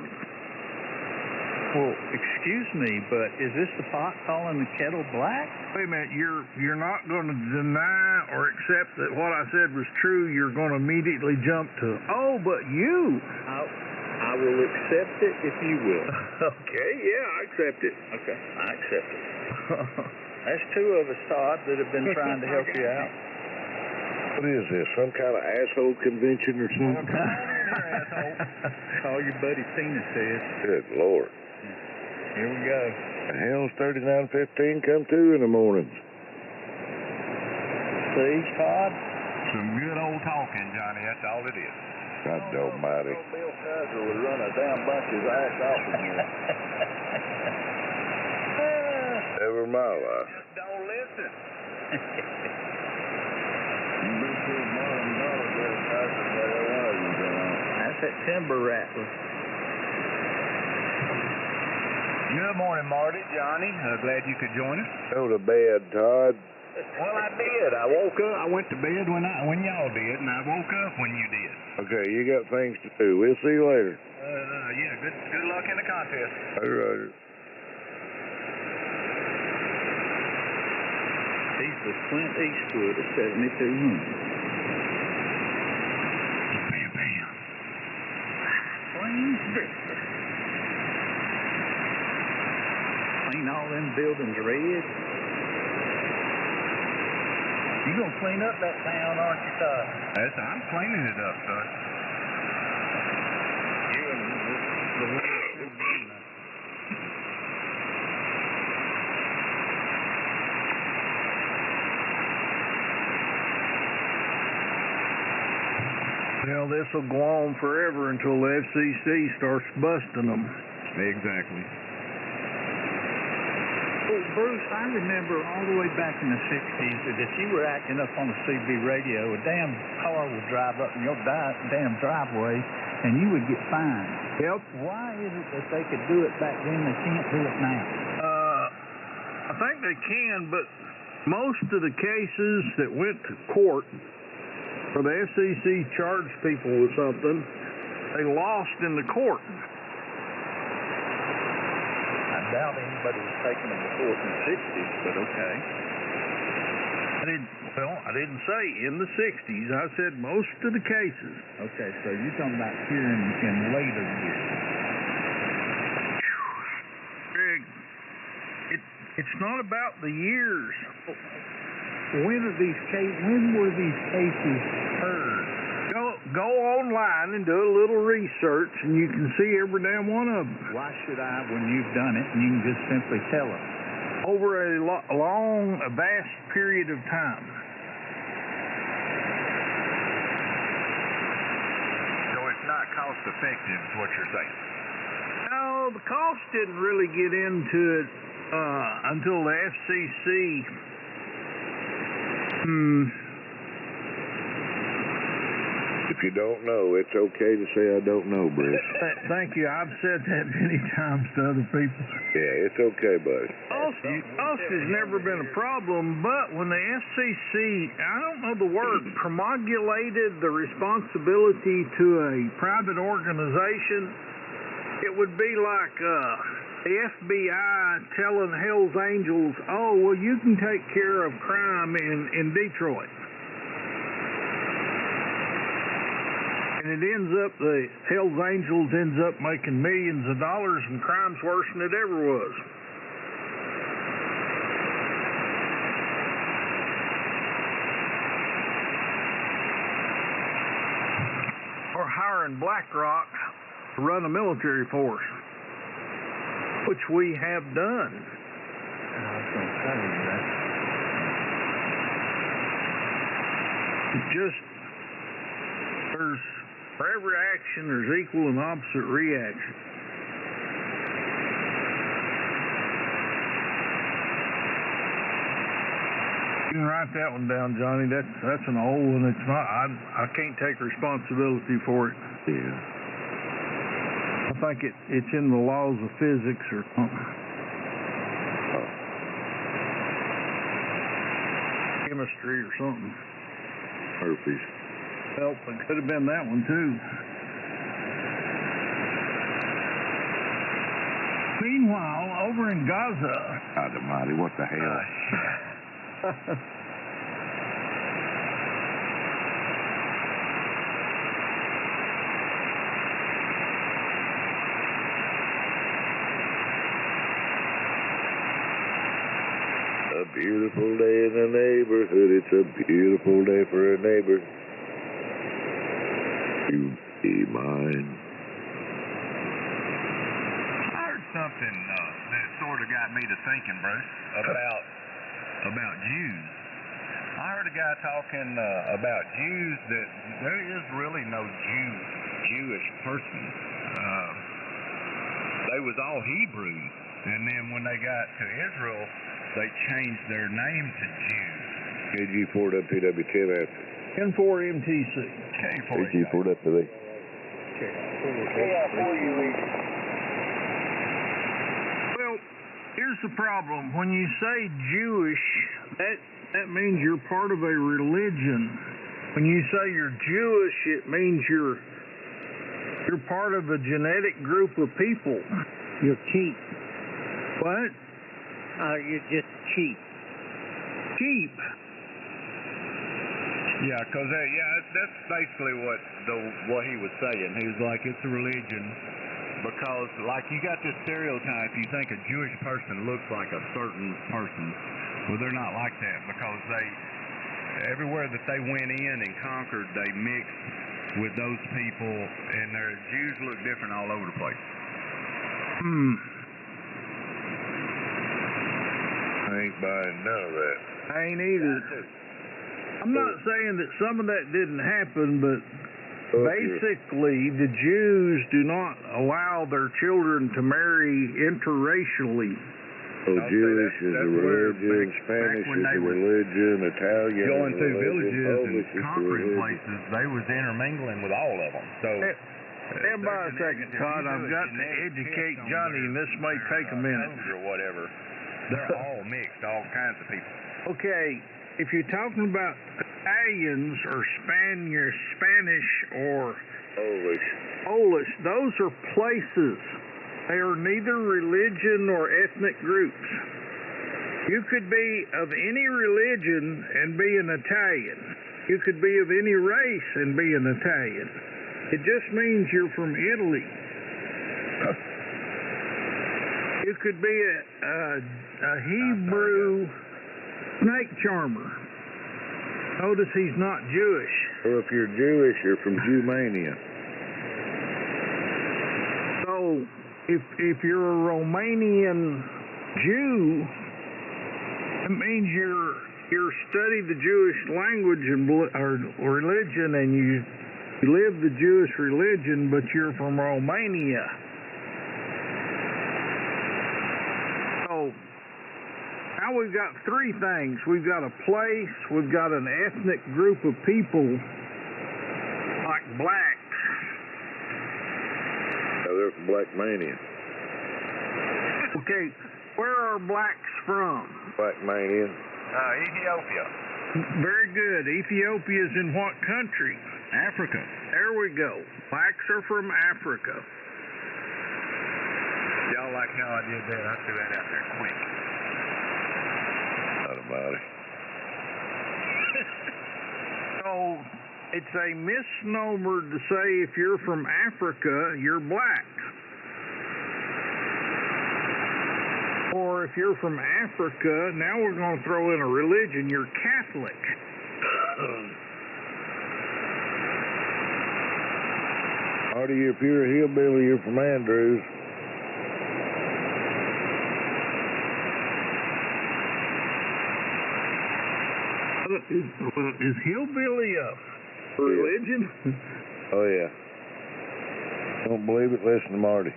Well, excuse me, but is this the pot calling the kettle black? Wait a minute, you're not going to deny or accept that what I said was true. You're going to immediately jump to, oh, but you. I will accept it if you will. Okay, yeah, I accept it. Okay, I accept it. That's two of us, Todd, that have been trying to help you out. What is this, some kind of asshole convention or something? Asshole. Call your buddy Penis Head. Good Lord. Here we go. The hell's 3915 come to in the mornings? See, Todd? Some good old talking, Johnny. That's all it is. God almighty. Bill Kaiser would run a damn bunch of his ass off of here. Never in my life. Just don't listen. That's that timber rattler. Good morning, Marty, Johnny. Glad you could join us. Go to bed, Todd. Well, I did. I woke up. I went to bed when y'all did, and I woke up when you did. Okay, you got things to do. We'll see you later. Yeah. Good luck in the contest. All right. He's with Clint Eastwood at 7200. Bam, bam. Plains Victor. Clean all them buildings red. You gonna clean up that town, aren't you, Todd? I'm cleaning it up, son. You and the Well, this will go on forever until the FCC starts busting them. Exactly. Well, Bruce, I remember all the way back in the 60s that if you were acting up on the CB radio, a damn car would drive up in your damn driveway and you would get fined. Yep. Why is it that they could do it back then, they can't do it now? I think they can, but most of the cases that went to court where the FCC charged people with something, they lost in the court. I doubt anybody was taking them to court in the 60s, but okay. I didn't say in the 60s. I said most of the cases. Okay, so you're talking about here in later years. Greg, it's not about the years. When were these cases heard? Go online and do a little research, and you can see every damn one of them. Why should I when you've done it and you can just simply tell us? Over a vast period of time. So it's not cost effective, is what you're saying? No, the cost didn't really get into it until the FCC. If you don't know, it's okay to say I don't know, Bruce. Thank you. I've said that many times to other people. Yeah, it's okay, buddy. Cost has never been a problem, but when the FCC, I don't know the word, promulgated the responsibility to a private organization, it would be like the FBI telling Hell's Angels, oh, well, you can take care of crime in Detroit. And the Hell's Angels ends up making millions of dollars and crime's worse than it ever was. Or hiring BlackRock to run a military force, which we have done. I was going to tell you that. It's just, for every action, there's equal and opposite reaction. You can write that one down, Johnny. That's an old one. It's not. I can't take responsibility for it. Yeah. I think it's in the laws of physics or something. Chemistry or something. Herpes. Well, it could have been that one too. Meanwhile, over in Gaza. God almighty, what the hell? A beautiful day in the neighborhood. It's a beautiful day for a neighbor. You be mine. I heard something that sort of got me to thinking, Bruce, about Jews. I heard a guy talking about Jews that there is really no Jewish person. They was all Hebrews, and then when they got to Israel, they changed their name to Jews. KG4WPW10 N4MTC. KG4WPW. Well, here's the problem. When you say Jewish, that means you're part of a religion. When you say you're Jewish, it means you're part of a genetic group of people. You're cheap. What? You're just cheap. Cheap. Yeah, because that's basically what he was saying. He was like, it's a religion because, like, you got this stereotype. You think a Jewish person looks like a certain person. Well, they're not like that because everywhere that they went in and conquered, they mixed with those people, and their Jews look different all over the place. I ain't buying none of that. I ain't either. I'm not saying that some of that didn't happen, but basically the Jews do not allow their children to marry interracially. So Jewish is a religion, Spanish is a religion, Italian going is a through religion, villages Polish and is a conquering religion. places, they was intermingling with all of them. So stand by a second, Todd. I've got to educate Johnny, and this may take a minute. Or whatever. They're all mixed, all kinds of people. Okay, if you're talking about Italians or Spanish or Polish, those are places. They are neither religion nor ethnic groups. You could be of any religion and be an Italian. You could be of any race and be an Italian. It just means you're from Italy. You could be a Hebrew snake charmer. Notice he's not Jewish. Or if you're Jewish, you're from Jewmania. So, if you're a Romanian Jew, it means you study the Jewish language and or religion, and you live the Jewish religion, but you're from Romania. So now we've got three things. We've got a place, we've got an ethnic group of people like blacks. They're from Black Mania. Okay, where are blacks from? Black Mania. Ethiopia. Very good. Ethiopia's in what country? Africa. There we go. Blacks are from Africa. Y'all like how I did that? I threw that out there quick. Not about it. So it's a misnomer to say if you're from Africa, you're black. Or if you're from Africa, now we're going to throw in a religion, you're Catholic. Artie, if you're a hillbilly, you're from Andrews. Is hillbilly a religion? Oh, yeah. Don't believe it? Listen to Marty.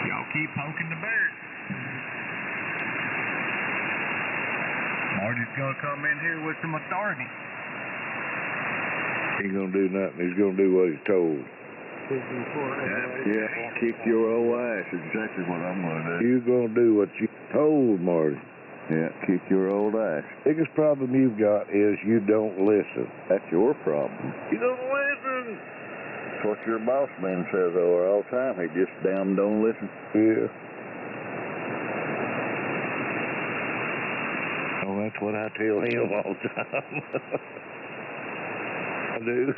Y'all keep poking the bear. Marty's gonna come in here with some authority. He ain't gonna do nothing. He's gonna do what he's told. Yeah, kick your old ass is exactly what I'm gonna do. You're gonna do what you told, Marty. Yeah, kick your old ass. Biggest problem you've got is you don't listen. That's your problem. You don't listen. That's what your boss man says over all the time. He just damn don't listen. Yeah. Oh, that's what I tell him all the time. I do.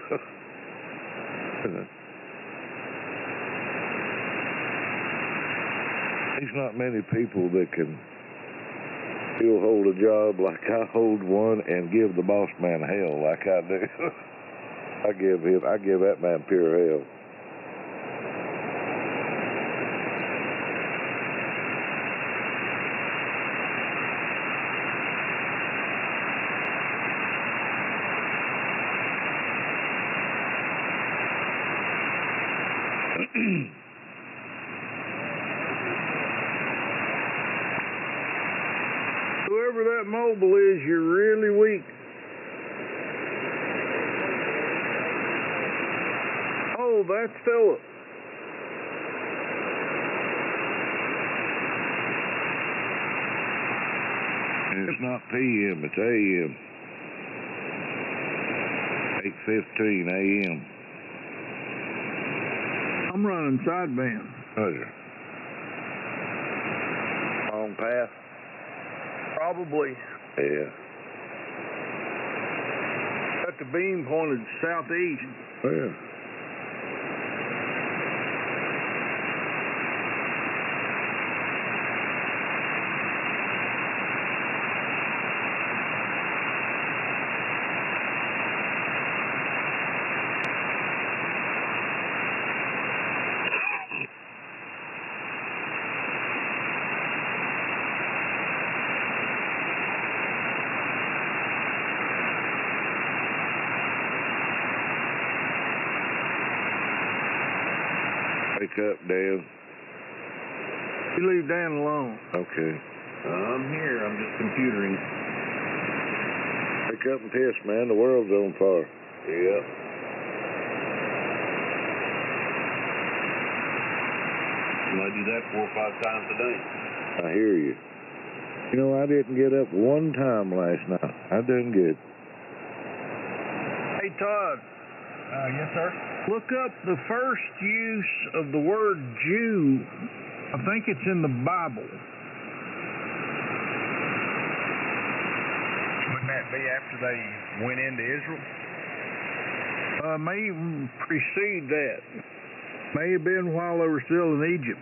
There's not many people that can still hold a job like I hold one and give the boss man hell like I do. I give that man pure hell. Whoever that mobile is, you're really weak. Oh, that's Philip. And it's not PM, it's AM. 8:15 AM. I'm running sideband. Pleasure. Long path? Probably. Yeah. Got the beam pointed southeast. Yeah. Wake up, Dan. You leave Dan alone. Okay. I'm here. I'm just computering. Wake up and piss, man. The world's on fire. Yep. I do that 4 or 5 times a day. I hear you. You know, I didn't get up one time last night. I done good. Hey, Todd. Yes, sir? Look up the first use of the word Jew. I think it's in the Bible. Wouldn't that be after they went into Israel? May even precede that. May have been while they were still in Egypt.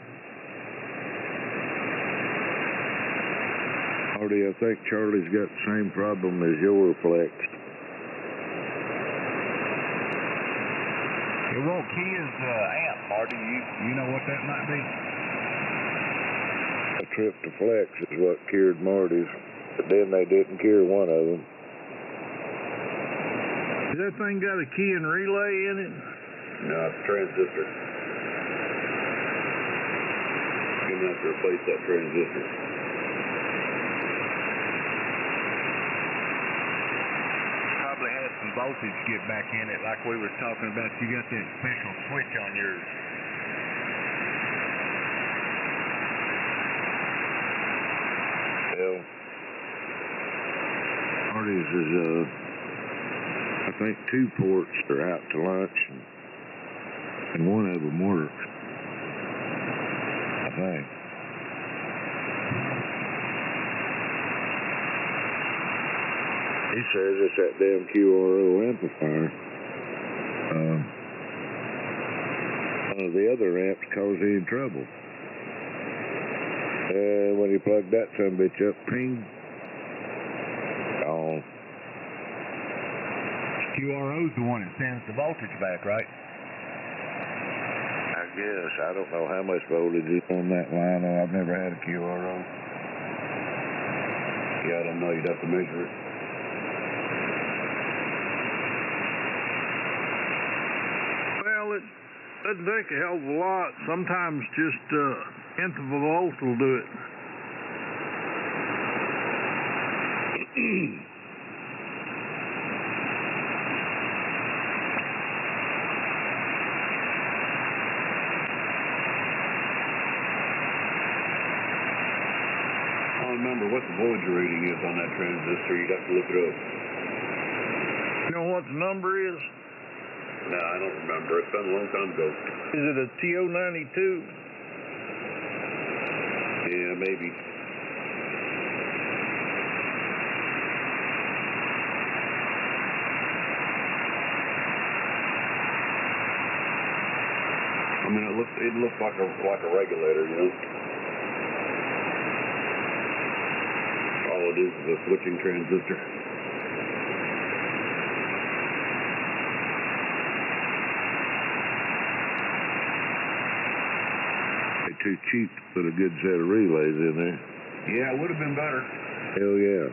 Marty, I think Charlie's got the same problem as your flex. It won't key his amp, Marty. You know what that might be? A trip to flex is what cured Marty's, but then they didn't cure one of them. Has that thing got a key and relay in it? No, it's a transistor. You're going to have to replace that transistor. Probably had some voltage get back in it like we was talking about. You got that special switch on yours. Well, Marty's is, I think 2 ports are out to lunch, and one of them works. I think. He says it's that damn QRO amplifier. One of the other amps caused him trouble. And when he plugged that sumbitch up, ping, gone. QRO's the one that sends the voltage back, right? I guess. I don't know how much voltage is on that line. I've never had a QRO. Yeah, I don't know. You'd have to measure it. Well, it doesn't take a hell of a lot. Sometimes just nth of a volt will do it. remember what the Voyager rating is on that transistor. You'd have to look it up. You know what the number is? No, I don't remember. It's been a long time ago. Is it a TO92? Yeah, maybe. I mean, it looks like a regulator, you know. All it is a switching transistor. They're too cheap to put a good set of relays in there. Yeah, it would have been better. Hell yeah.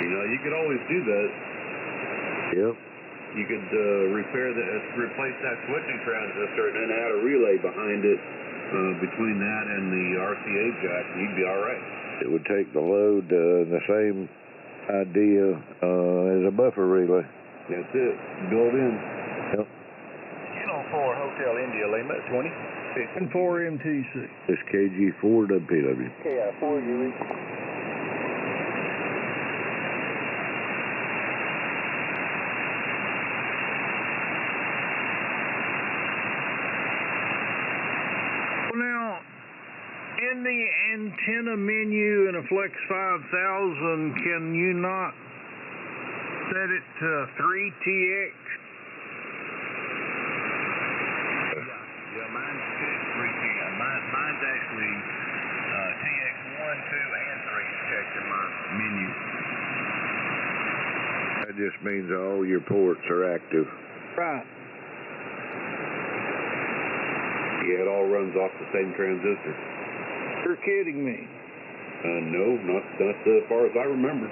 You know, you could always do that. Yep. You could replace that switching transistor and then add a relay behind it between that and the RCA jack, and you'd be all right. It would take the load, the same idea as a buffer relay. That's it. Built in. Yep. For Hotel India Lima 20. And 4 MTC. It's KG4 WPW. Yeah, 4 UE. Now, in the antenna menu in a Flex 5000, can you not set it to 3TX? Yeah, mine's 3TX. Mine's actually TX1, 2, and 3 checked in my menu. That just means all your ports are active. Right. Yeah, it all runs off the same transistor. You're kidding me. No, not as far as I remember.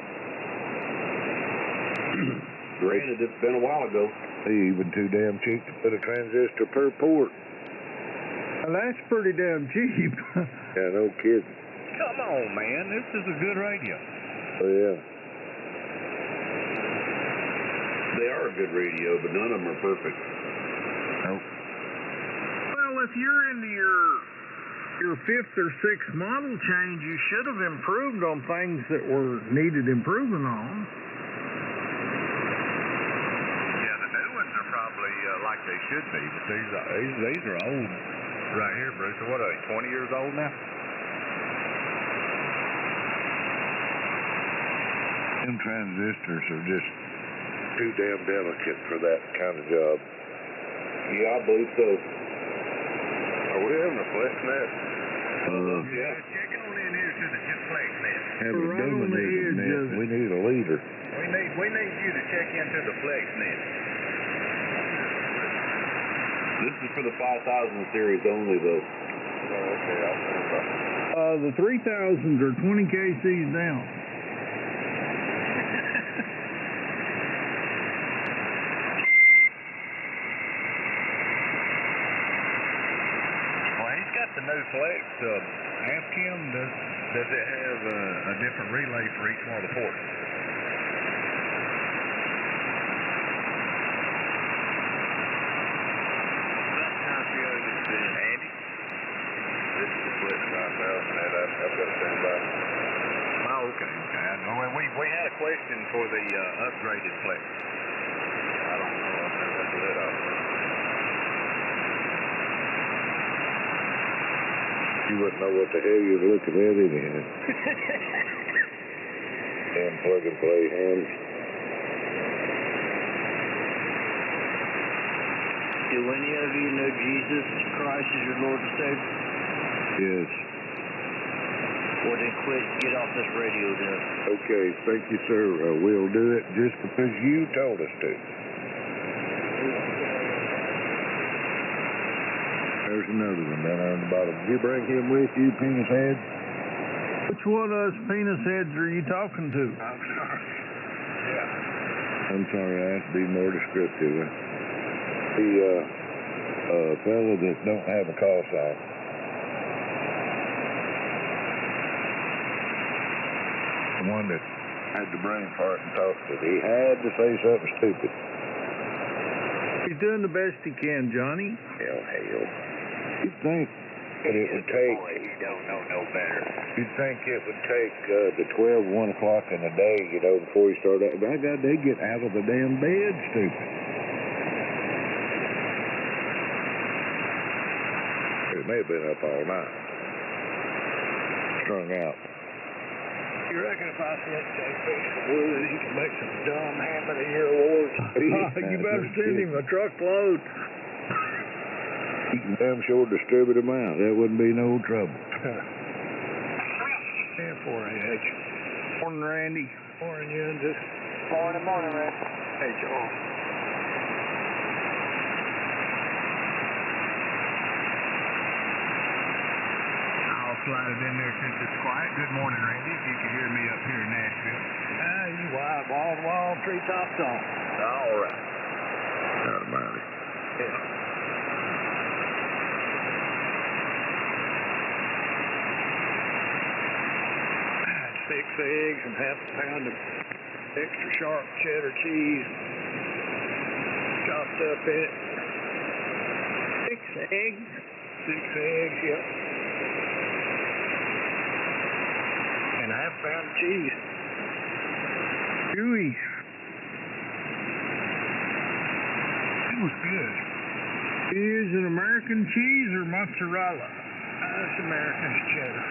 Granted, it's been a while ago. They even too damn cheap to put a transistor per port. Well, that's pretty damn cheap. Yeah, no kidding. Come on, man. This is a good radio. Oh, yeah. They are a good radio, but none of them are perfect. Nope. Well, if you're into your 5th or 6th model change, you should have improved on things that were needed improvement on. Yeah, the new ones are probably like they should be, but these are old right here, Bruce. What are they, 20 years old now? Them transistors are just too damn delicate for that kind of job. Yeah, I believe so. Are we having a flex net? Yeah, checking on in here to the flex net. Have a dominated net. We need a leader. We need you to check into the flex net. This is for the 5000 series only, though. Okay, I'll stand by. The 3000s are 20 kcs down. The new flex Amchem, does it have a different relay for each one of the ports? Andy? This is the Flex 5000 net. I've got to stand by. Oh, okay. We had a question for the upgraded flex. I don't know. I've never got the lid off. You wouldn't know what the hell you was looking at anyhow. Damn plug and play hands. Do any of you know Jesus Christ is your Lord and Savior? Yes. Well, then quit. Get off this radio then. Okay, thank you, sir. We'll do it just because you told us to. There's another one down there on the bottom. Did you bring him with you, penis head? Which one of us penis heads are you talking to? I'm sorry. Yeah. I'm sorry, I have to be more descriptive. The fellow that don't have a call sign. The one that had the brain fart and talked to. He had to say something stupid. He's doing the best he can, Johnny. Hell. You think And it would take, You don't know no better. you'd think it would take the 12, 1 o'clock in the day, you know, before you start out. By God, they get out of the damn bed, stupid. It may have been up all night. Strung out. You reckon if I sent JP some wood, he could make some dumb ham of the year awards? You better send him a truckload. You can damn sure distribute them out. That wouldn't be no trouble. Yeah, 4AH. Morning, Randy. Morning, you and just. Morning, Randy. Hey, Joel. I'll slide it in there since it's quiet. Good morning, Randy. If you can hear me up here in Nashville. You wild, wall to wall, treetops on. All right. Almighty. Yeah. Six eggs and half a pound of extra sharp cheddar cheese chopped up in it. 6 eggs? 6 eggs, yep. And a half pound of cheese. Chewy. It was good. Is it American cheese or mozzarella? It's American cheddar.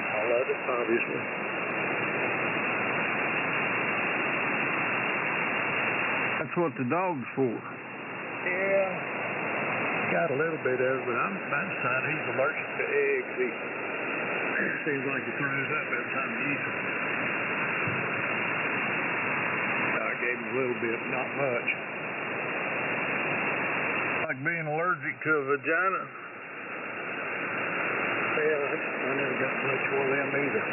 I love it, obviously. That's what the dog's for. Yeah. Got a little bit of it, but I'm deciding he's allergic to eggs. He seems like he throws up every time he eats them. I gave him a little bit, not much. Like being allergic to a vagina. Yeah, I never got much for them either.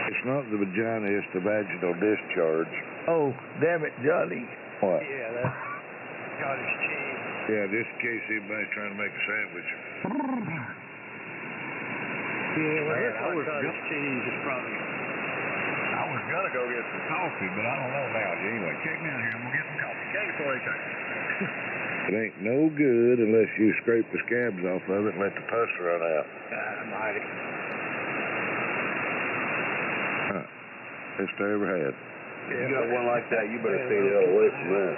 It's not the vagina, it's the vaginal discharge. Oh, damn it, Johnny. What? Yeah, that's got his cheese. Yeah, just in case anybody's trying to make a sandwich. Yeah, well, Man, I was his cheese is probably. I was gonna go get some coffee, but I don't know now. Anyway, check me out here. I'm gonna get some coffee. K4HA. It ain't no good unless you scrape the scabs off of it and let the pus run out. Mighty. Best I ever had. Yeah, You got one like that, you better stay the hell away from that.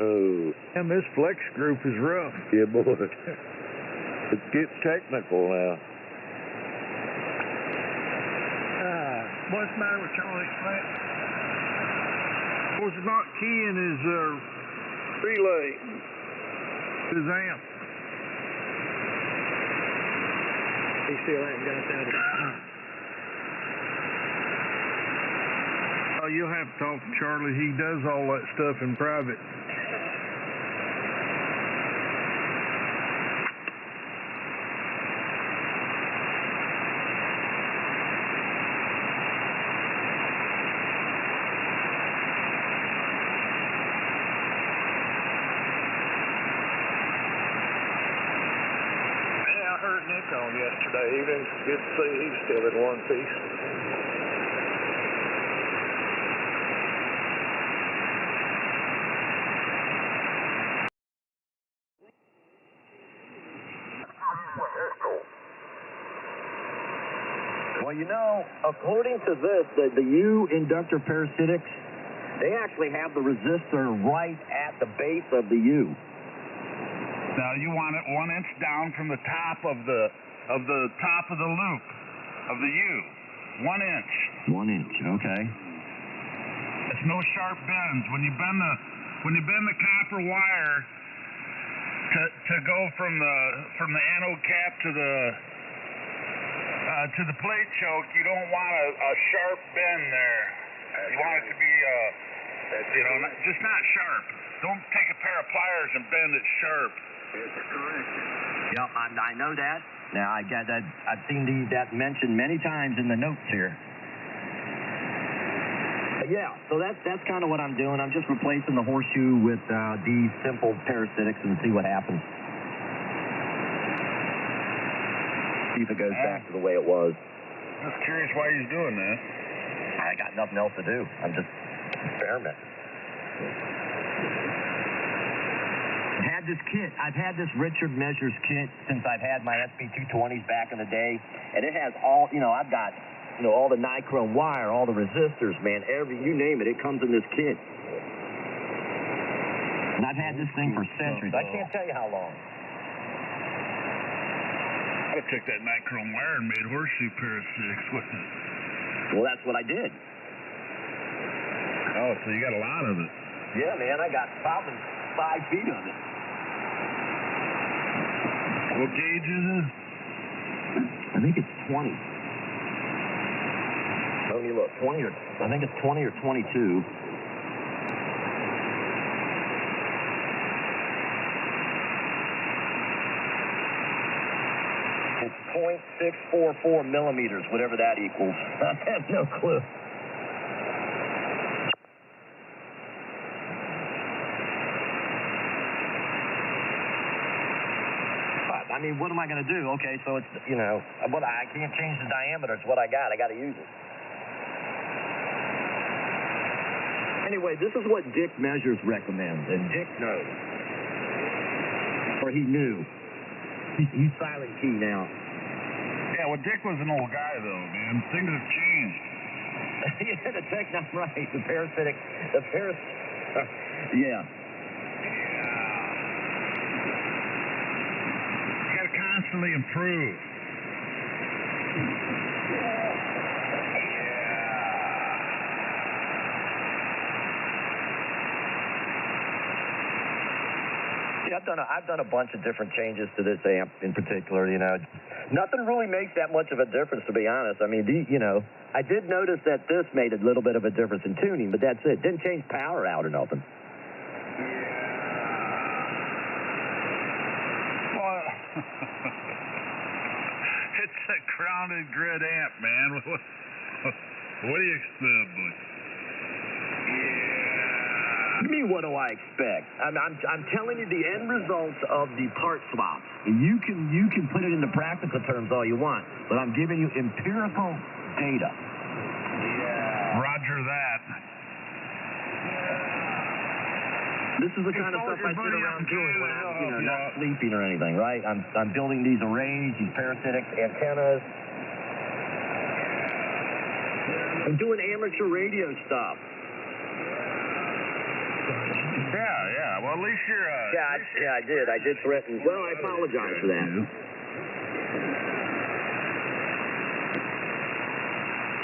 Oh. And this flex group is rough. Yeah, boy. It's getting technical now. What's the matter with Charlie's plant? Was not keying his relay, his amp. He still ain't got that. Oh, you'll have to talk to Charlie. He does all that stuff in private. Nick on yesterday evening. Good to see he's still in one piece. Well, you know, according to this, the U inductor parasitics, they actually have the resistor right at the base of the U. Now you want it 1 inch down from the top of the top of the loop of the U. 1 inch. 1 inch, okay. It's no sharp bends. When you bend the copper wire to go from the anode cap to the plate choke, you don't want a sharp bend there. You want it to be just not sharp. Don't take a pair of pliers and bend it sharp. It's correct. Yep, I know that. Now, I've seen that mentioned many times in the notes here. Yeah, so that's kind of what I'm doing. I'm just replacing the horseshoe with these simple parasitics and see what happens. See if it goes back to the way it was. Just curious why he's doing that. I got nothing else to do. I'm just experimenting. I've had this Richard Measures kit since I've had my SB220s back in the day, and it has all, I've got, all the nichrome wire, all the resistors, man, you name it, it comes in this kit. And I've had this thing for centuries. I can't tell you how long. I'd have took that nichrome wire and made horseshoe parasitics with it. Well, that's what I did. Oh, so you got a lot of it. Yeah, man, I got probably 5 feet of it. What gauge is it? I think it's 20. Let me look. I think it's 20 or 22. It's 0.644 millimeters, whatever that equals. I have no clue. I mean, what am I going to do? Okay, so it's, but I can't change the diameter. It's what I got. I got to use it. Anyway, this is what Dick Measures recommends, and Dick knows. Or he knew. He's silent key now. Yeah, well, Dick was an old guy, though, man. Things have changed. Yeah, the technology, right. The parasitic, yeah. Constantly improve. Yeah, I've done a bunch of different changes to this amp in particular. Nothing really makes that much of a difference, to be honest. I mean, I did notice that this made a little bit of a difference in tuning, but that's it. Didn't change power out or nothing. It's a grounded grid amp, man. What do you expect, boy? What do you mean, what do I expect? I'm telling you the end results of the part swaps. You can put it into practical terms all you want, but I'm giving you empirical data. Yeah. Roger that. This is the kind of stuff I sit around doing when I'm, not sleeping or anything, right? I'm building these arrays, these parasitic antennas. I'm doing amateur radio stuff. Yeah. Well, at least you're. I did. I did threaten. Well, I apologize for that.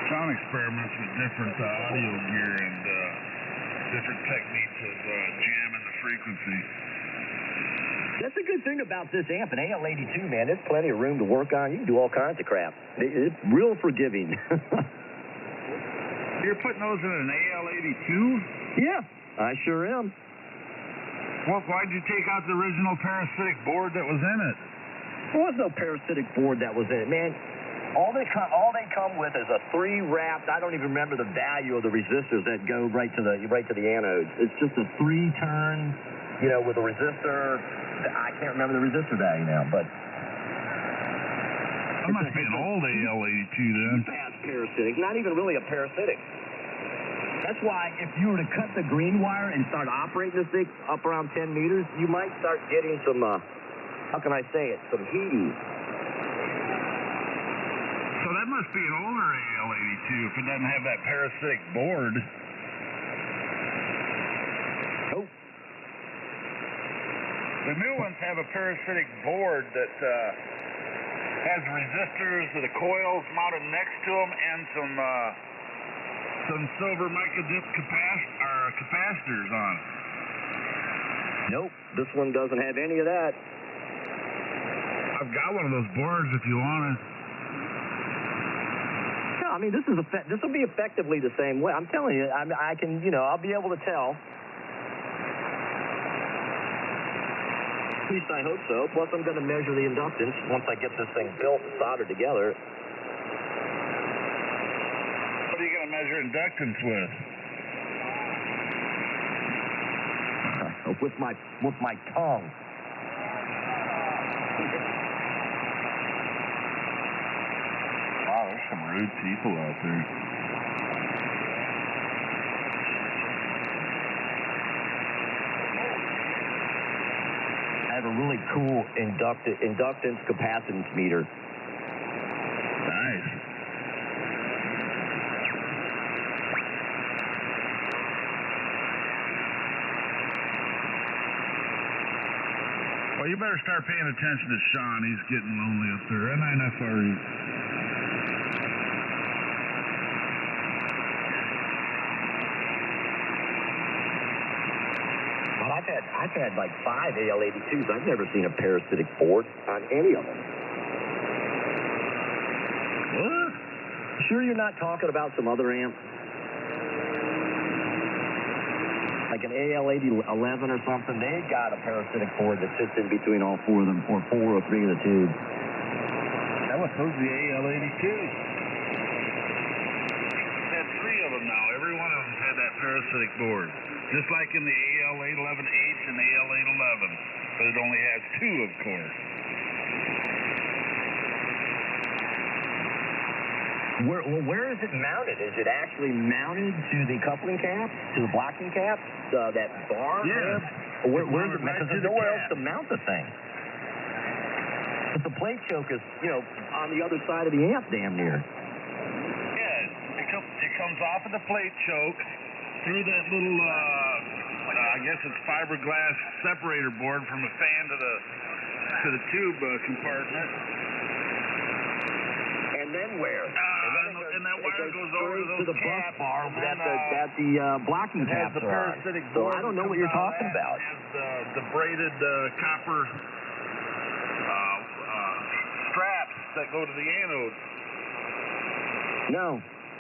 John experiments with different audio gear and different techniques of jamming the frequency. That's a good thing about this amp, an AL82, man. There's plenty of room to work on. You can do all kinds of crap. It's real forgiving. You're putting those in an AL82? Yeah, I sure am. Well, why'd you take out the original parasitic board that was in it? There was no parasitic board that was in it, man. All they come with is a 3-wrapped. I don't even remember the value of the resistors that go right to the anodes. It's just a 3-turn, with a resistor. I can't remember the resistor value now, but that must be an old AL82 then. Fast parasitic, not even really a parasitic. That's why if you were to cut the green wire and start operating this thing up around 10 meters, you might start getting some, how can I say it, some heating. So that must be an older AL82 if it doesn't have that parasitic board. Nope. The new ones have a parasitic board that has resistors to the coils mounted next to them and some silver mica dip capacitors on it. Nope, this one doesn't have any of that. I've got one of those boards if you want it. I mean, this will be effectively the same way. I'm telling you, I can, I'll be able to tell. At least I hope so. Plus, I'm going to measure the inductance once I get this thing built and soldered together. What are you going to measure inductance with? With my tongue. some rude people out there. I have a really cool inductance capacitance meter. Nice. Well, you better start paying attention to Sean. He's getting lonely up there. NFRE. Well, I've had like 5 AL82s. I've never seen a parasitic board on any of them. What? Sure you're not talking about some other amp? Like an AL8011 or something? They've got a parasitic board that fits in between all 4 of them, or 4 or 3 of the tubes. That was supposed to be AL82. Had 3 of them now. Every one of them had that parasitic board. Just like in the AL811H and AL811. But it only has 2, of course. Where is it mounted? Is it actually mounted to the coupling cap, to the blocking cap, that bar? Yeah. Where's it? Right Because to there's the nowhere cap. else to mount the thing. But the plate choke is, on the other side of the amp, damn near. Yeah, it comes off of the plate choke through that little, I guess it's fiberglass separator board from the fan to the tube compartment. And then where? And that wire goes over to those the bus caps, bar and that then, the blocking it has caps the are on. parasitic So board I don't know that what you're comes out talking of about. that. It has the braided copper straps that go to the anode.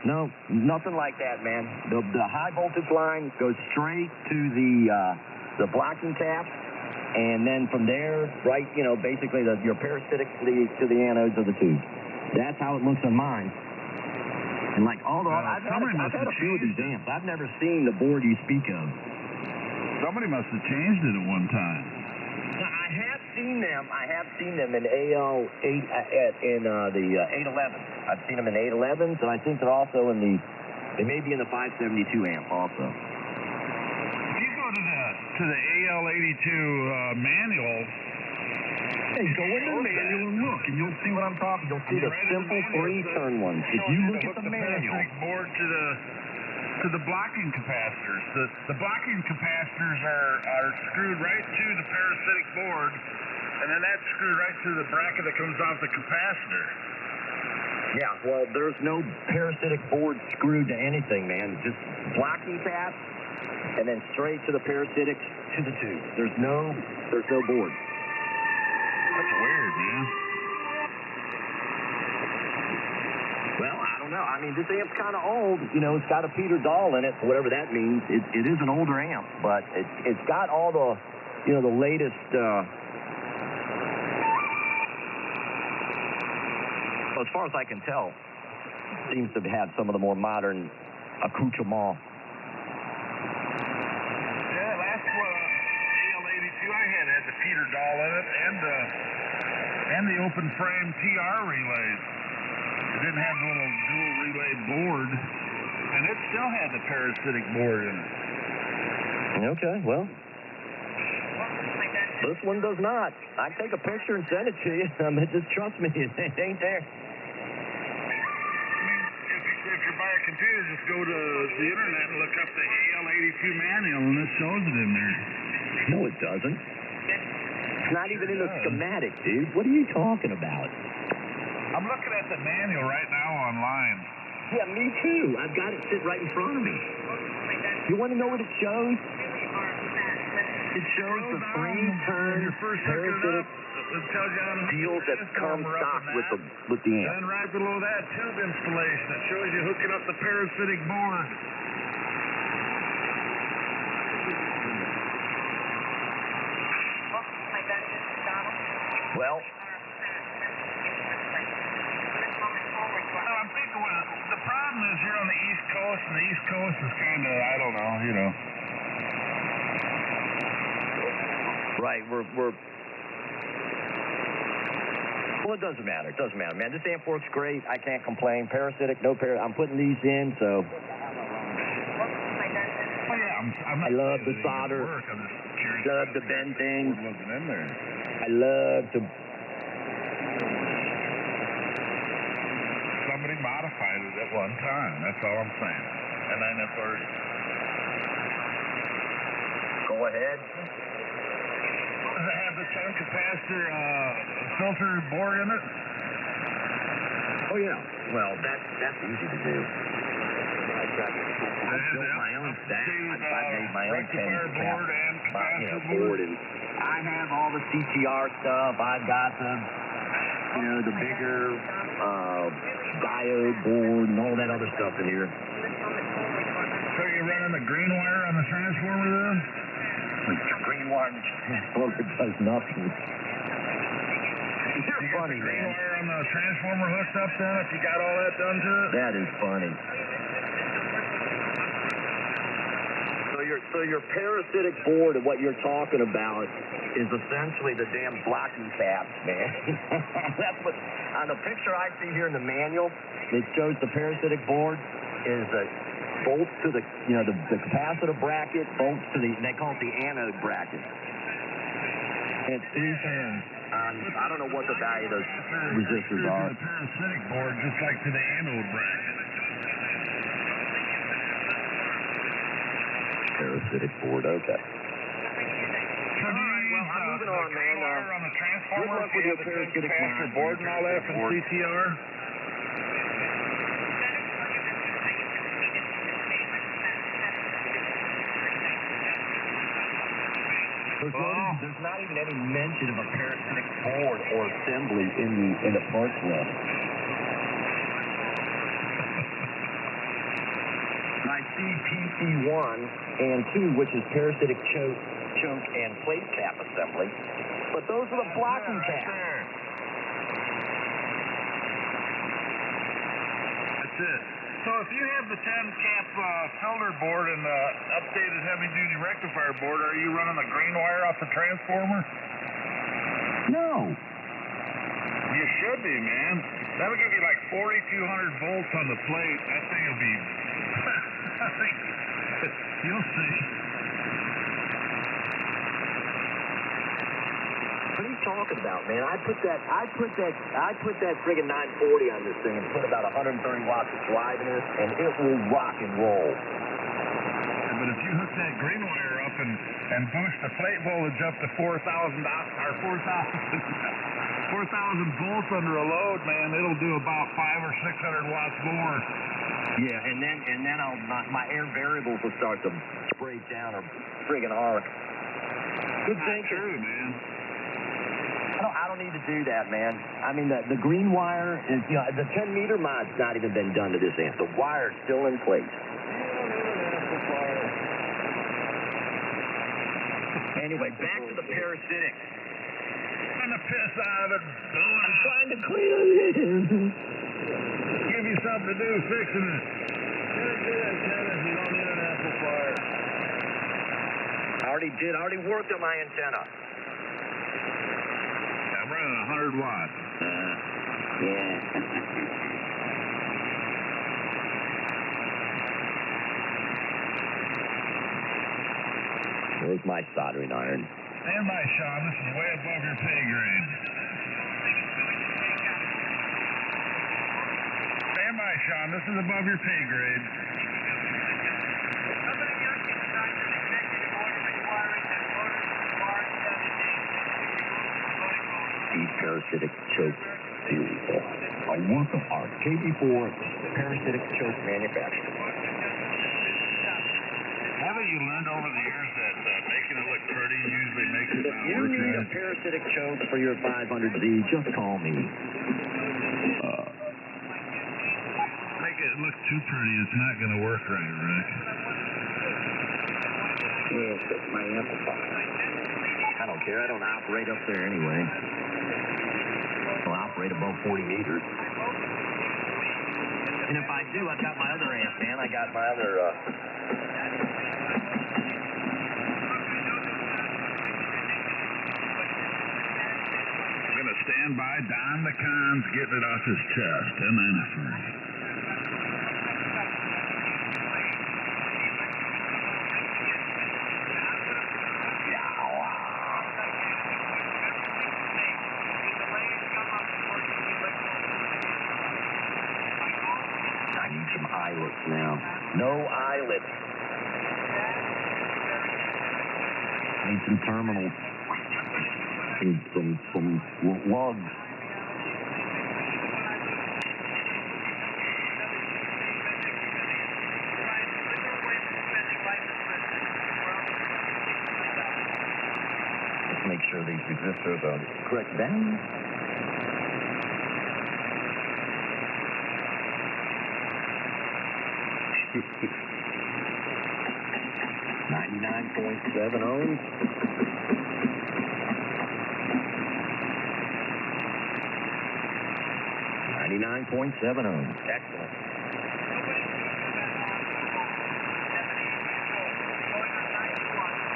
No, nothing like that, man. The high voltage line goes straight to the blocking cap, and then from there, right, basically your parasitic to the anodes of the tube. That's how it looks on mine. And like I've had a few of these amps. I've never seen the board you speak of. Somebody must have changed it at one time. I have seen them in AL8 in the 811. I've seen them in 811s, and I think they're also they may be in the 572 amp also. If you go to the AL82 manual. Hey, go in the manual and look, and you'll see what I'm talking. You'll see the simple 3-turn ones. If you look at the manual. Board to the blocking capacitors. The blocking capacitors are screwed right to the parasitic board, and then that's screwed right to the bracket that comes off the capacitor. Yeah, well, there's no parasitic board screwed to anything, man. Just blocking cap, and then straight to the parasitics to the tube. There's no board. That's weird, man. Well, I don't know. I mean, this amp's kind of old. It's got a Peter Dahl in it, whatever that means. It is an older amp, but it's got all the, the latest. As far as I can tell, seems to have some of the more modern accoutrements. Yeah, last AL82 I had the Peter Dahl in it, and the open frame TR relays. It didn't have the little dual relay board, and it still had the parasitic board in it. Okay, well, this one does not. I take a picture and send it to you. Just trust me, it ain't there. If you're by a computer, just go to the internet and look up the AL82 manual, and it shows it in there. No, it doesn't. It's not even in the schematic, dude. What are you talking about? I'm looking at the manual right now online. Yeah, me too. I've got it sit right in front of me. You want to know what it shows? It shows the 3-turn parasitic deals that come stock with the amp. And right below that, tube installation. It shows you hooking up the parasitic board. Well, I'm thinking the problem is you're on the East Coast, and the East Coast is kind of, I don't know, Right, we're Well, it doesn't matter. It doesn't matter, man. This amp works great. I can't complain. Parasitic, no parasitic. I'm putting these in, so. I love the solder. Love to bend things. I love to. Somebody modified it at one time. That's all I'm saying. And then if there's... Go ahead. Does it have the 10 capacitor filter board in it? Oh, yeah. Well, that's easy to do. I built my own stack. I made my own 10 board and capacitor board. And I have all the CTR stuff. I've got the bigger diode board and all that other stuff in here. So you're running the green wire on the transformer then? Green wire on the transformer does nothing. You're you funny, got the green man. wire on the transformer hooked up then if you got all that done to it? That is funny. So your parasitic board of what you're talking about is essentially the damn blocking caps, man. That's what, on the picture I see here in the manual, it shows the parasitic board is bolts to the capacitor bracket, bolts to they call it the anode bracket. And it's 3 turns. I don't know what the value of those resistors are. The parasitic board just like to the anode bracket. Parasitic board, okay. So do you use I'm moving on, man. wire on the transformer? Good luck with your parasitic capacitor board and all that from CTR? There's not even any mention of a parasitic board or assembly in the parts list. I see PC1 and 2, which is parasitic choke and plate cap assembly, but those are the blocking caps. That's it. So if you have the 10-cap filter board and the updated heavy-duty rectifier board, are you running the green wire off the transformer? No. You should be, man. That'll give you like 4,200 volts on the plate. That thing will be... I think you'll see. What are you talking about, man? I put that friggin' 940 on this thing and put about 130 watts of drive in it, and it will rock and roll. Yeah, but if you hook that green wire up and boost the plate voltage up to 4,000 volts under a load, man, it'll do about 500 or 600 watts more. Yeah, and then my air variables will start to break down or friggin' arc. Good thinking. True, man. I don't need to do that, man. I mean, the green wire is, the 10-meter mod's not even been done to this amp. The wire's still in place. Anyway, back to the parasitic. I'm the piss out of it. I'm trying to clean it. Give you something to do fixing it. Get it, antennas. You don't need an amplifier. I already worked on my antenna. I'm running 100 watts. Yeah. Where's my soldering iron? Stand by, Sean. This is way above your pay grade. Stand by, Sean. This is above your pay grade. The parasitic choke series. A work of art. KB4 parasitic choke manufacturer. Haven't you learned over the years that making it look pretty usually makes it If not you work need a right? parasitic choke for your 500Z, just call me. Make it look too pretty, it's not going to work right, Rick. Yes, that's my amplifier. I don't care. I don't operate up there anyway. I don't operate above 40 meters. And if I do, I've got my other amp, man. I got my other... I'm going to stand by. Don McConn's getting it off his chest. MNFers. I need some eyelets now. No eyelets. Need some terminals. Some lugs. Let's make sure these resistors are the correct value. $99.7 ohms. $99.7 ohms. Excellent.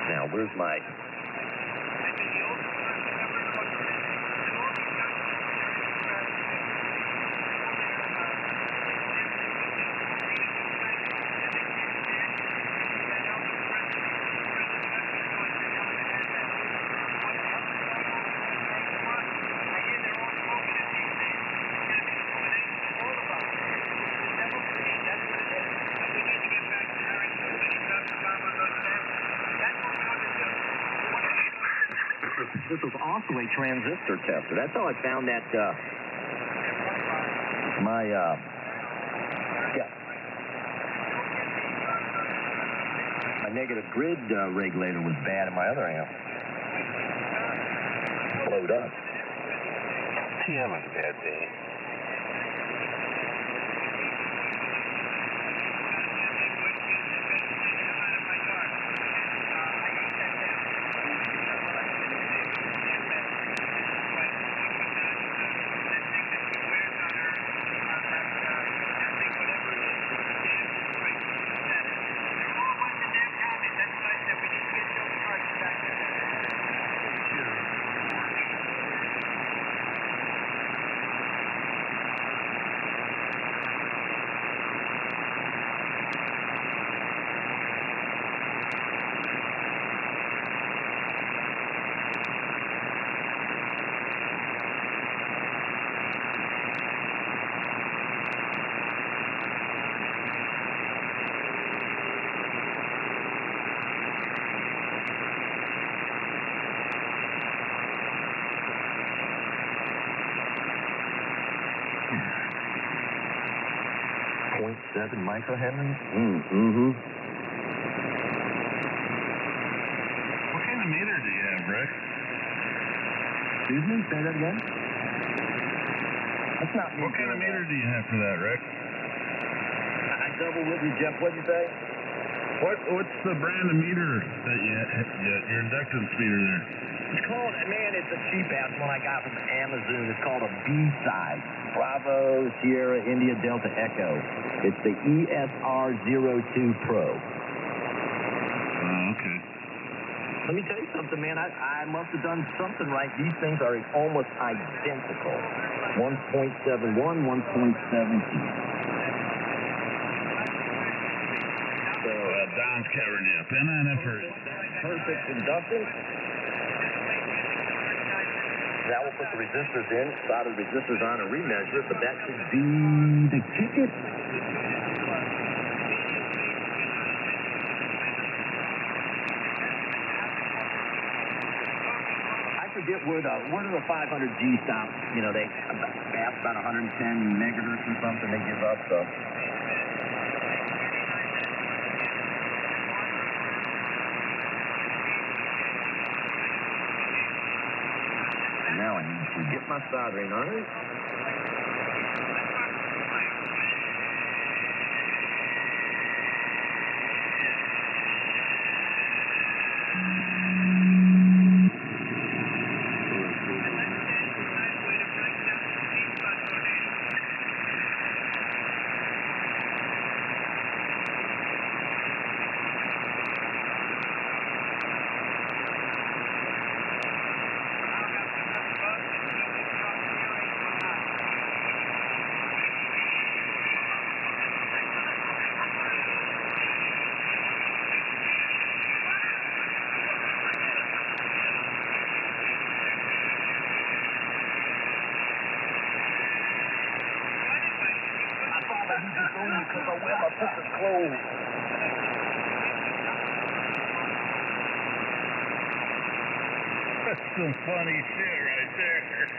Now, where's my... This was also a transistor tester. That's how I found that, my negative grid regulator was bad in my other amp. Blowed up. TM is bad, Dean. .7 microhenries? What kind of meter do you have, Rick? Excuse me? Say that again? That's not me. What kind of meter do you have for that, Rick? I double with you, Jeff. What'd you say? What's the brand of meter that your inductance meter there? It's called, man, it's a cheap ass one I got from Amazon. It's called a B-side. Bravo, Sierra, India, Delta, Echo. It's the ESR02 Pro. Oh, okay. Let me tell you something, man. I must have done something right. These things are almost identical. 1.71, 1.72. So, Don's covering you up. MNFers. Perfect inductance. Now we'll put the resistors in, solder the resistors on, and remeasure it, but that should be the ticket. I forget where the 500G stops. You know, they ask about 110 megahertz or something. They give up, so. Now I need to get my soldering iron. This is closed. That's some funny shit right there.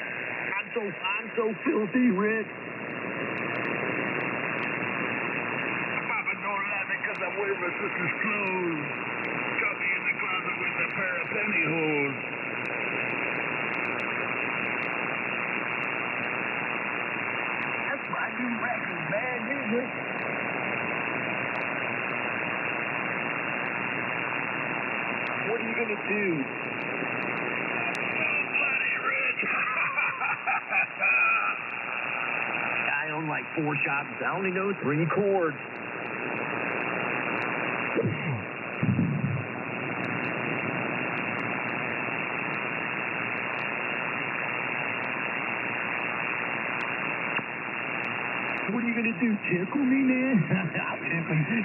I'm so filthy, Rick. Papa don't like me because I'm wearing my sister's clothes. Got me in the closet with a pair of pantyhose. That's my new record, man. Music. What are you going to do? I own like 4 shops. I only know 3 chords. What are you going to do? Tickle me, man? I'll tickle you.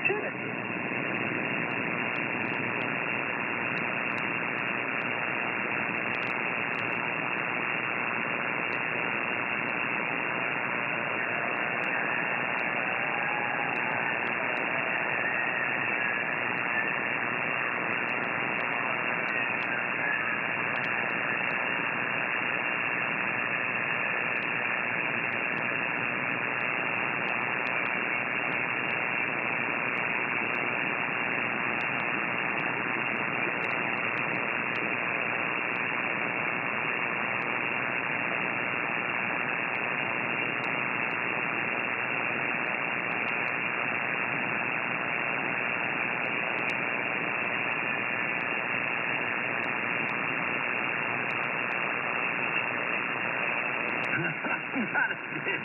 Not a bit.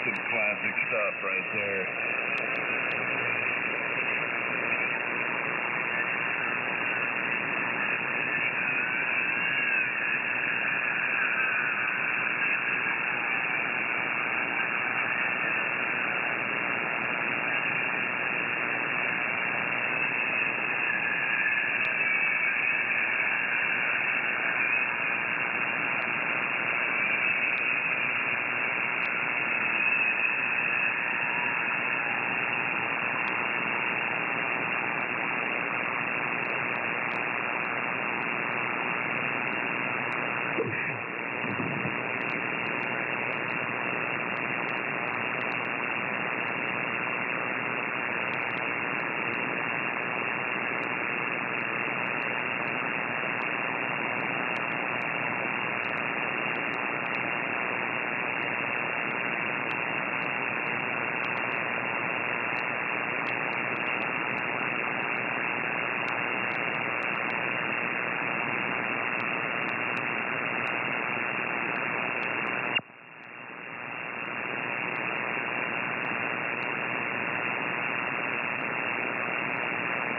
Some classic stuff right there.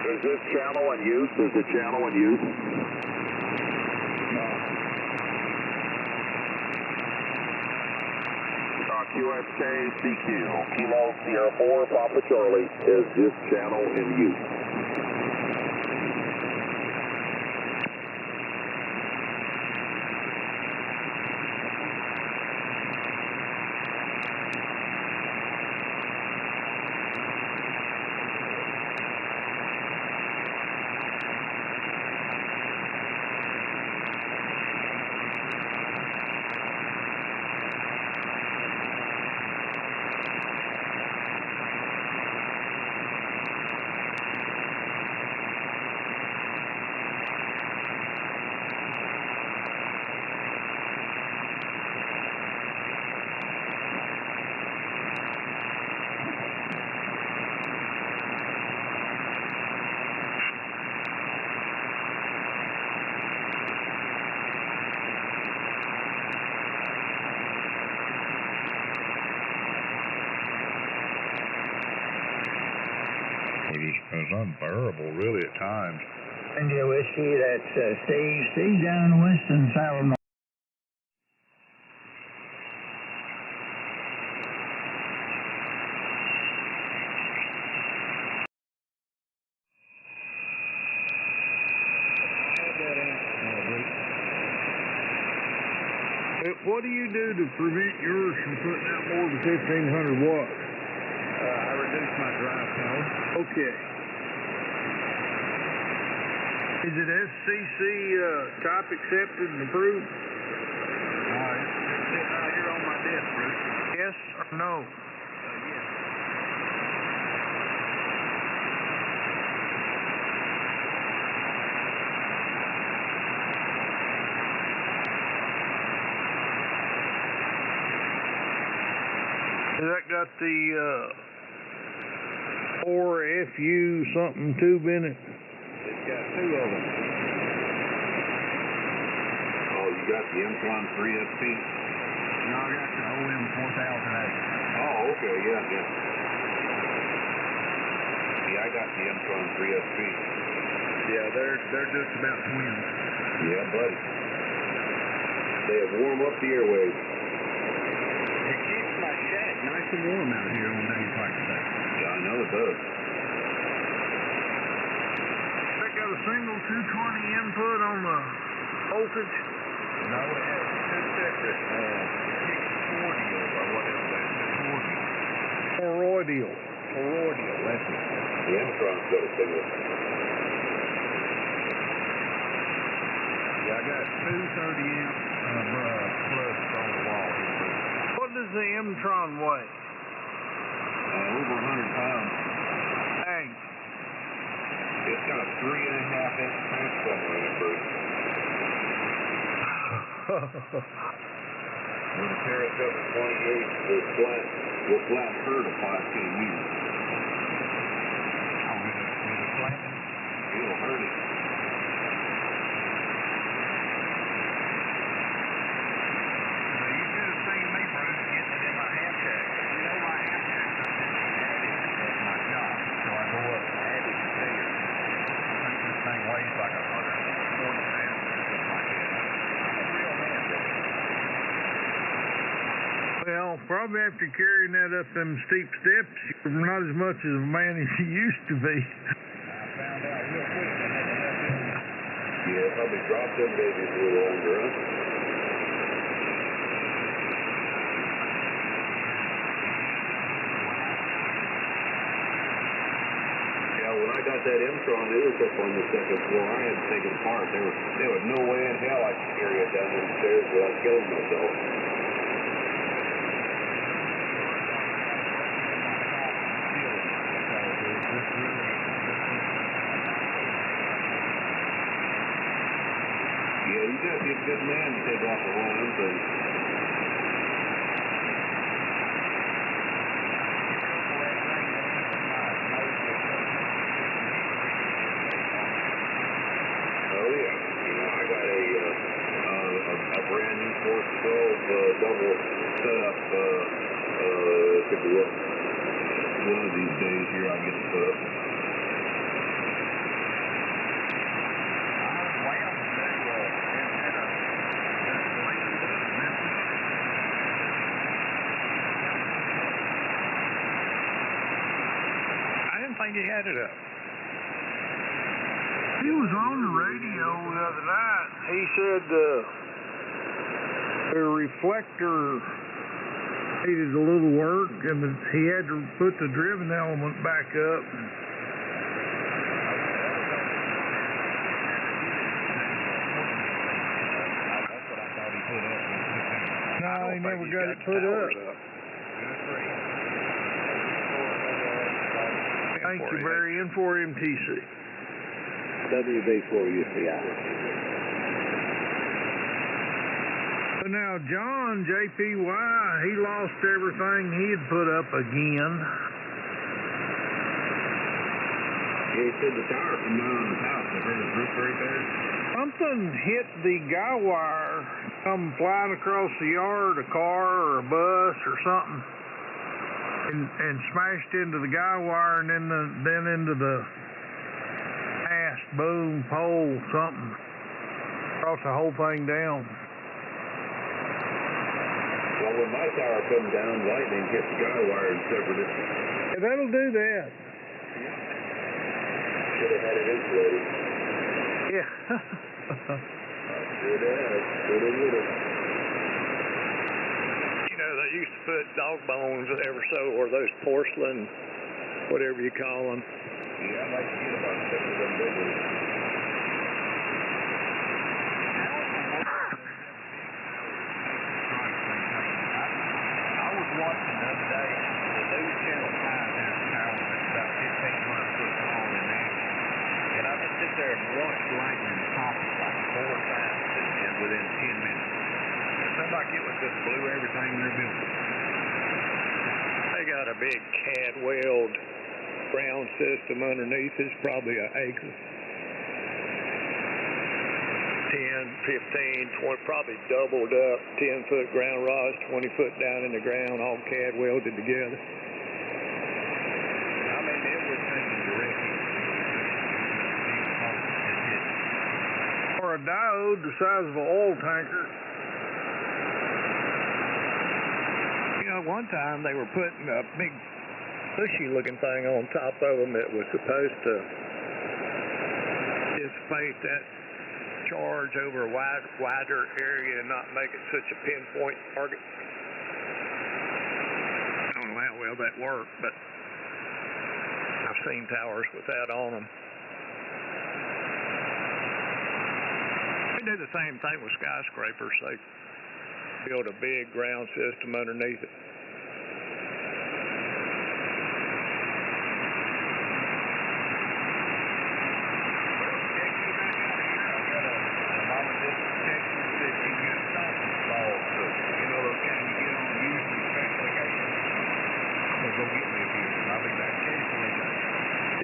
Is this channel in use? Is the channel in use? QSK CQ, Kilo Sierra 4, Papa Charlie. Is this channel in use? It's unbearable, really, at times. India whiskey, that's Steve down in Winston-Salem. What do you do to prevent yours from putting out more than 1,500 watts? I reduce my drive power. Okay. Is it SCC type accepted and approved? It's sitting right here on my desk, Bruce. Yes or no? Yes. Has that got the 4FU something tube in it? It's got two of them. Oh, you got the Mtron 3SP? No, I got the OM 4008. Oh, okay, yeah. Yeah, I got the Mtron 3SP. Yeah, they're just about twins. Yeah, buddy. They have warmed up the airwaves. It keeps my shack nice and warm out here on days like today. Yeah, I know it does. They got a single 220 input on the voltage? No, it has two separate 640s or whatever that is. Toroidal. Toroidal, that's it. The Mtron's got a single. Yeah, I got two 30-amp plugs on the wall here. What does the Mtron weigh? Over 100 pounds. Dang. It's got a 3.5-inch transformer in it, Bruce. When the tear it up at 28, we'll flat her to 5 kU. With a flat? It'll hurt it. Now, you should have seen me, Bruce, getting it in my hand check. You know my hand check added at my shop, so I go up and add it there. I think this thing weighs like 140 pounds or something like that. I'm a real hand check. Well, probably after carrying that up them steep steps, you're not as much of a man as you used to be. I found out real quick I had to help him. Yeah, probably drop them babies a little under, huh? Yeah, when I got that Mtron, it was up on the second floor. I had to take it apart. There was no way in hell I could carry it down them stairs without killing myself. Yeah, you gotta be a good man to take off the wrong thing. Oh yeah, I got a brand new 412 double setup. Could be one of these days here I'll get it put up. think he had it up. He was on the radio the other night. He said the reflector needed a little work, and he had to put the driven element back up. No, he never got it put up. Thank you, Barry. N4MTC. WB4UCI. So now, John, JPY, he lost everything he had put up again. He said the tire from down on the top. I heard his roof right there. Something hit the guy wire, come flying across the yard, a car or a bus or something, and smashed into the guy wire and then into the mast, boom, pole, something. Across the whole thing down. Well, when my tower come down, lightning hit the guy wire and severed it. Yeah, that'll do that. Should have had it insulated. Yeah. Sure did. Should have would have. You know, they used to put dog bones ever so, or those porcelain, whatever you call them. Yeah, I'd like to get about 6 of them big ones. I was watching the other day the new Channel 5 there in town that's about 1,500 foot long in there. And I just sit there and watch lightning pop like 4 times and within 10 minutes. It seemed like it was just blew everything in their building. They got a big CAD weld ground system underneath. It's probably an acre. 10, 15, 20, probably doubled up, 10-foot ground rods, 20 foot down in the ground, all CAD welded together. I mean, it was taking directly. Or a diode the size of an oil tanker. You know, one time they were putting a big bushy looking thing on top of them that was supposed to dissipate that charge over a wider area and not make it such a pinpoint target. I don't know how well that worked, but I've seen towers with that on them. They do the same thing with skyscrapers. They build a big ground system underneath it.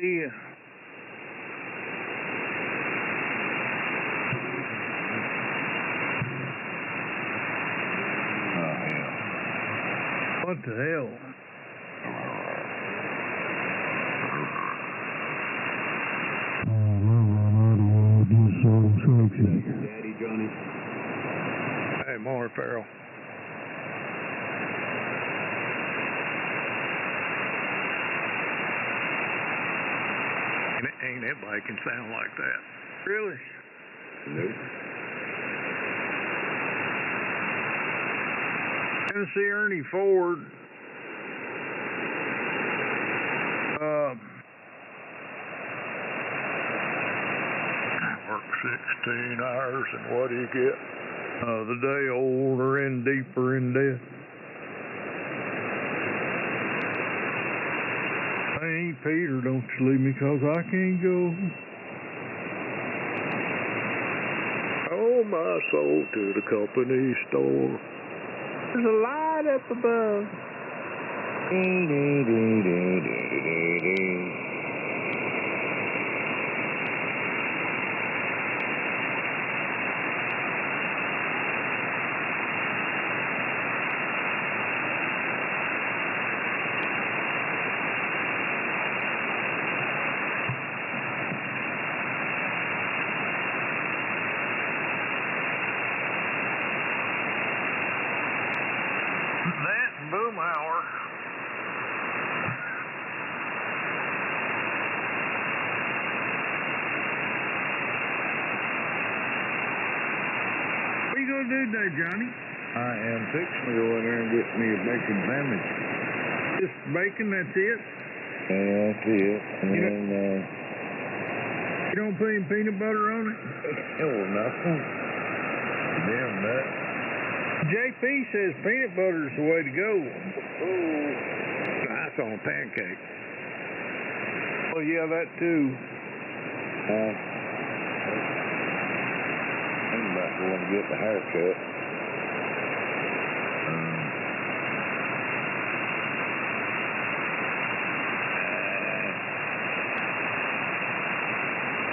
Yeah. Oh, hell. What the hell? Daddy Johnny. Hey, more Farrell. Ain't everybody can sound like that. Really? Nope. Tennessee Ernie Ford. Work 16 hours, and what do you get? The day older and deeper in death. Hey, Peter, don't you leave me 'cause I can't go. Oh, my soul to the company store. There's a light up above. That and Boomhauer. do today, Johnny? I am fixing to go in there and get me a bacon sandwich. Just bacon, that's it? Yeah, that's it. And then, You don't put any peanut butter on it? oh, no. Damn nut. JP says peanut butter is the way to go. Oh, that's on a pancake. Oh, yeah, that too. I'm about to go and get the haircut.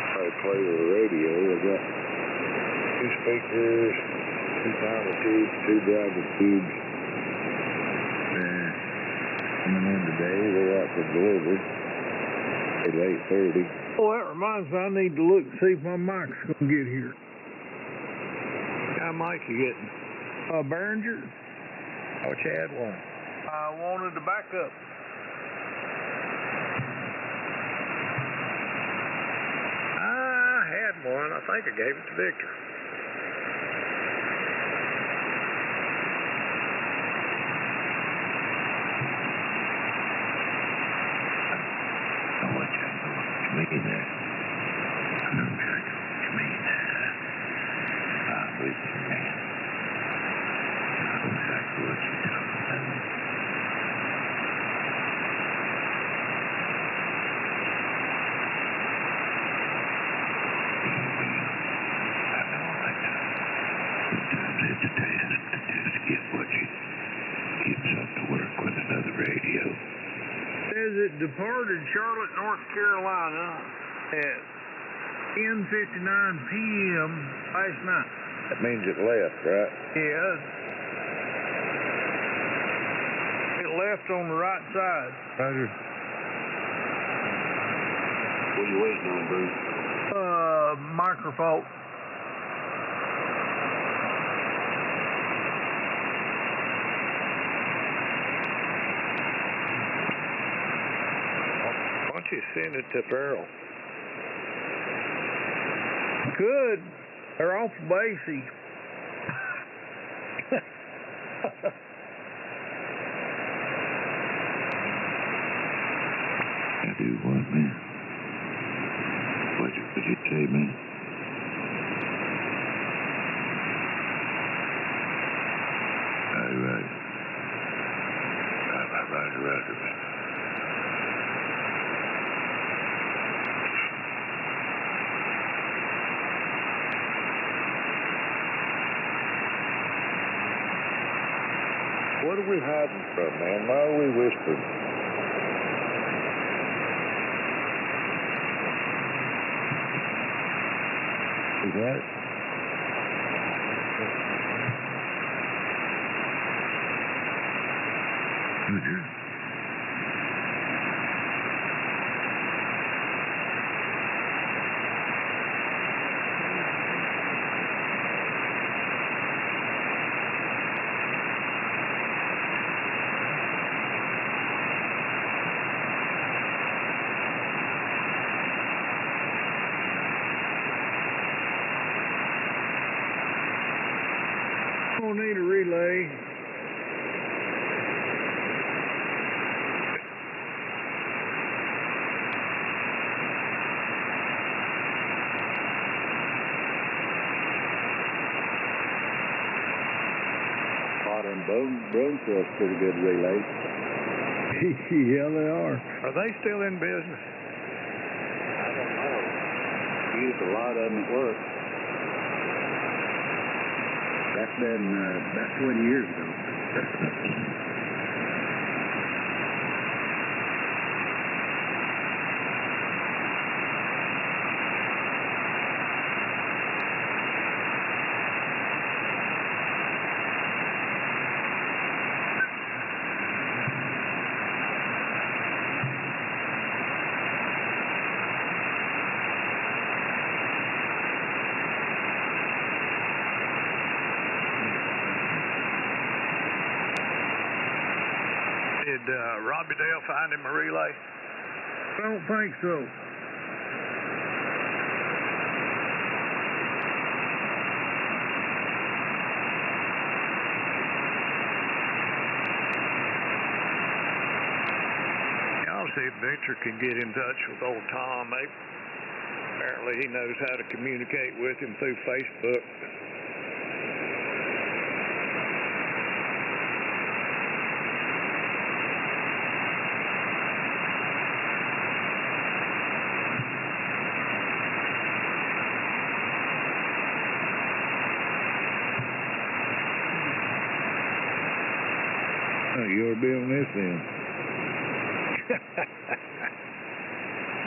I play with the radio. I got 2 speakers, 2 final tubes, 2 driver tubes. Coming in today, they're out for delivery at 8:30. Oh, that reminds me, I need to look and see if my mic's going to get here. What kind of mic you getting? Behringer. Oh, Chad one. I wanted the backup. I had one. I think I gave it to Victor. I want you to know what you mean there. I know exactly what you mean there. I'm with you, man. I know exactly what you're talking about. I know that sometimes it's a task to just get what you get something to work with another radio. Says it departed Charlotte, North Carolina at 10:59 p.m. last night. That means it left, right? Yeah. It left on the right side. Roger. What are you waiting on, Bruce? Microphone. Why don't you send it to Farrell? Good. They're awful basic. I do what, man? What'd you say, man? Right. Roger, man. What are we hiding from, man? Why are we whispering? You got it? Roger. We'll need a relay. Modern Bone Truck's pretty good relay. Yeah, they are. Are they still in business? I don't know. Used a lot of them at work. That's been about 20 years ago. Did Robbie Dale find him a relay? I don't think so. see if Victor can get in touch with old Tom. Apparently he knows how to communicate with him through Facebook. You're building this in.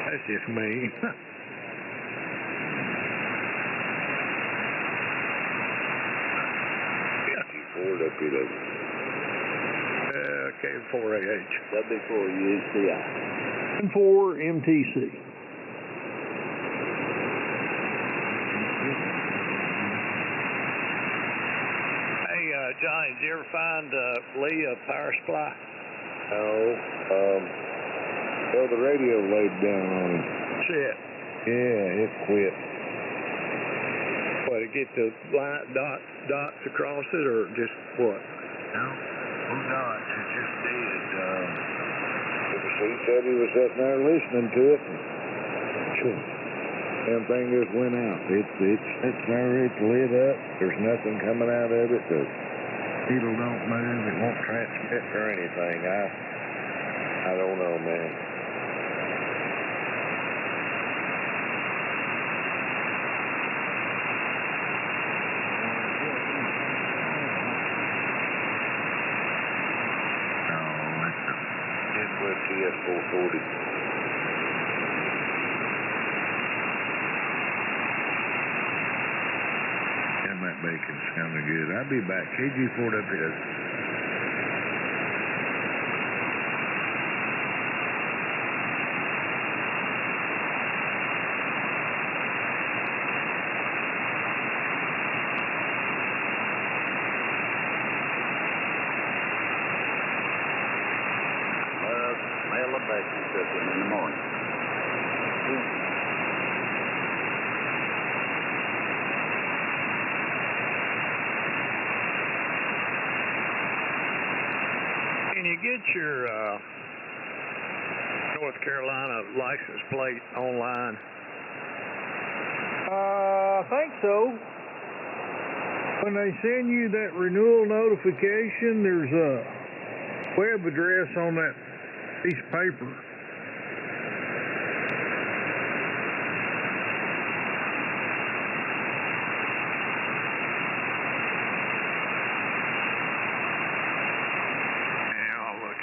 That's just me. WP4WW. K4AH. W4UCI. N4MTC. Johnny, did you ever find Lee a power supply? No. Well, the radio laid down on him. Shit. Yeah, it quit. What, to get the line, dots across it, or just what? No dots. It's just dead. He said he was sitting there listening to it. And thing just went out. It's there. It's lit up. There's nothing coming out of it. The needle don't move. It won't transmit or anything. I don't know, man. With TS440. And that bacon's kind of good. I'll be back. KG4WW. In the morning. Can you get your North Carolina license plate online? I think so. When they send you that renewal notification, there's a web address on that piece of paper.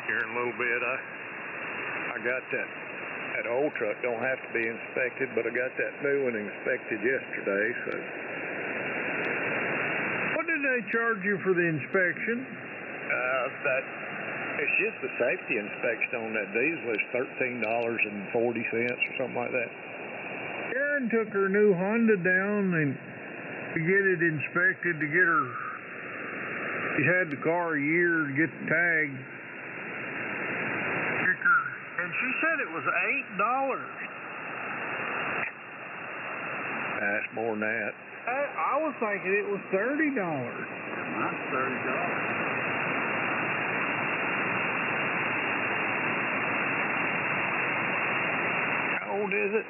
Here in a little bit, I got that old truck don't have to be inspected, but I got that new one inspected yesterday. So, what did they charge you for the inspection? It's just the safety inspection on that diesel is $13.40 or something like that. Erin took her new Honda down and to get it inspected, to get her. She had the car a year to get the tag. And she said it was $8. That's more than that. I was thinking it was $30. Mine's $30. How old is it?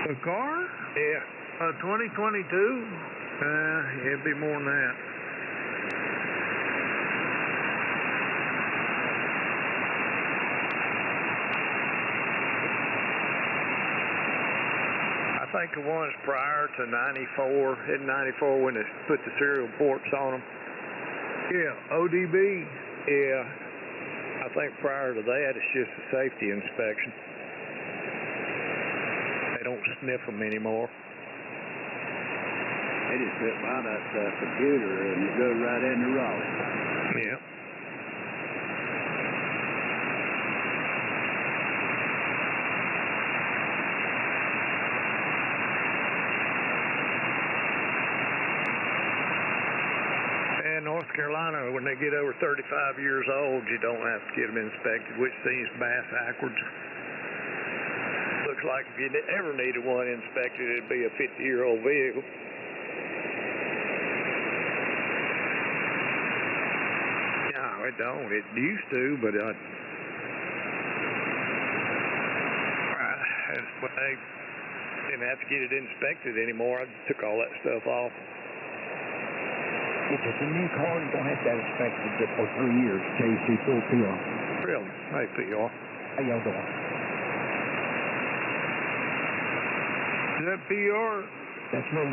The car? Yeah. 2022? It'd be more than that. I think the ones prior to 94, in 94 when they put the serial ports on them. Yeah, ODB. Yeah. I think prior to that, it's just a safety inspection. They don't sniff them anymore. They just sit by that computer and it goes right into Raleigh. Yeah. North Carolina, when they get over 35 years old, you don't have to get them inspected, which seems backwards. Looks like if you ever needed one inspected, it'd be a 50-year-old vehicle. No, it don't. It used to, but when they didn't have to get it inspected anymore, I took all that stuff off. If it's a new car, you don't have to have it inspected for 3 years until you see full PR. Really? Hey, PR. How y'all doing? Is that PR? That's me.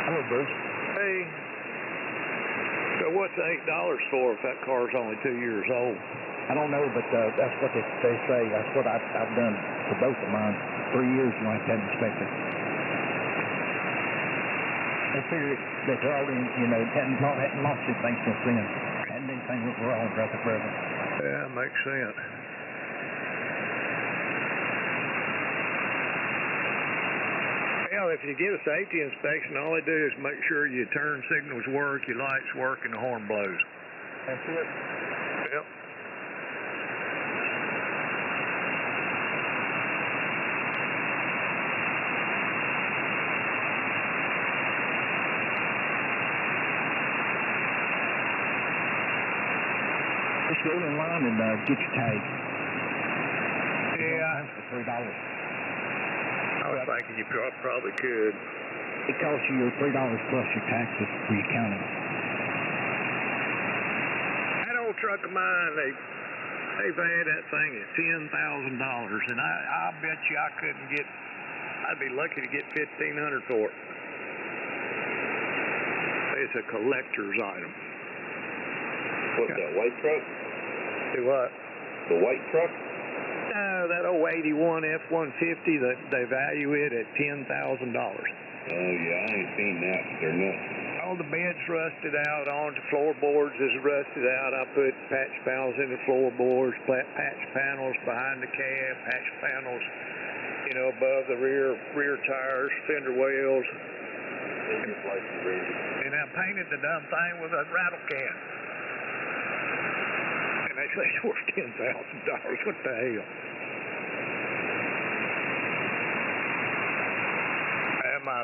Hello, Bruce. Hey. So what's $8 for if that car's only 2 years old? I don't know, but that's what they say. That's what I've done for both of mine. 3 years, you don't have to have it inspected. They figured that they're already, hadn't lost anything since then. Hadn't anything went wrong throughout the present. Yeah, makes sense. Well, if you get a safety inspection, all they do is make sure your turn signals work, your lights work, and the horn blows. That's it. Yep. Just go in line and get your tag. Yeah. For $3. I was thinking you probably could. It costs you $3 plus your taxes for your county. That old truck of mine, they've had that thing at $10,000, and I bet you I couldn't get. I'd be lucky to get $1,500 for it. It's a collector's item. What's that, white truck? Do what? The white truck? No, that old 81 F-150, they value it at $10,000. Oh, yeah, I ain't seen that, but they're nuts. All the beds rusted out, on the floorboards is rusted out. I put patch panels in the floorboards, patch panels behind the cab, patch panels, above the rear tires, fender wells. And I painted the dumb thing with a rattle can. And they say it's worth $10,000. What the hell? And my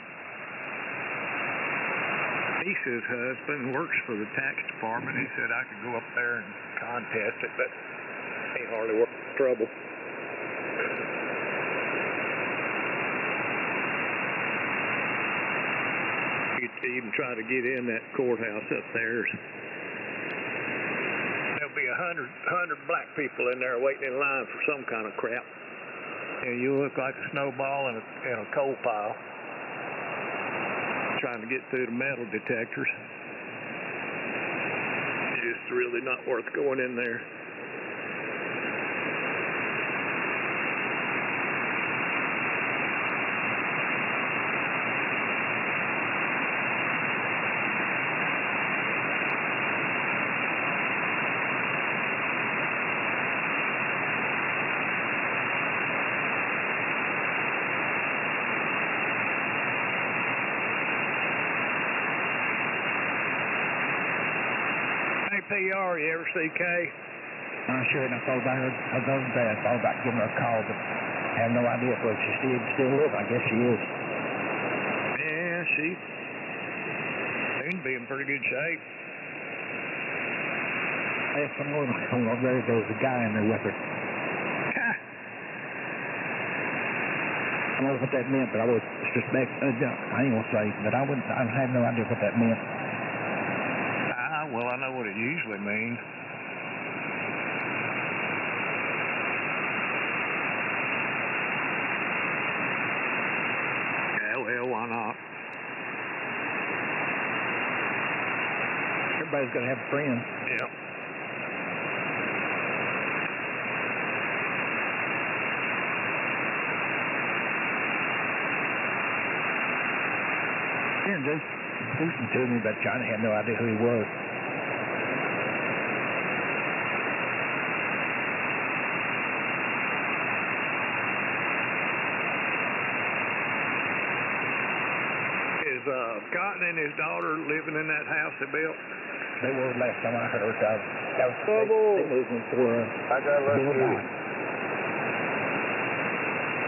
niece's husband works for the tax department. He said I could go up there and contest it, but ain't hardly worth the trouble. To even try to get in that courthouse up there. There'll be 100 black people in there waiting in line for some kind of crap. And you look like a snowball in a coal pile trying to get through the metal detectors. It's really not worth going in there. PR, you ever see Kay? Sure, and I thought about her the other day. I thought about giving her a call, but I have no idea if she's still living. I guess she is. Yeah, she seems to be in pretty good shape. I asked someone over there, there was a guy in there with her. I don't know what that meant, but I was suspect. I ain't gonna say, but I have no idea what that meant. Well, I know what it usually means. Yeah, well, why not? Everybody's got to have a friend. Yeah. Here, Jason told me about Johnny. I had no idea who he was. Is Cotton and his daughter living in that house they built? They were last time I heard. They moved in for I got left you.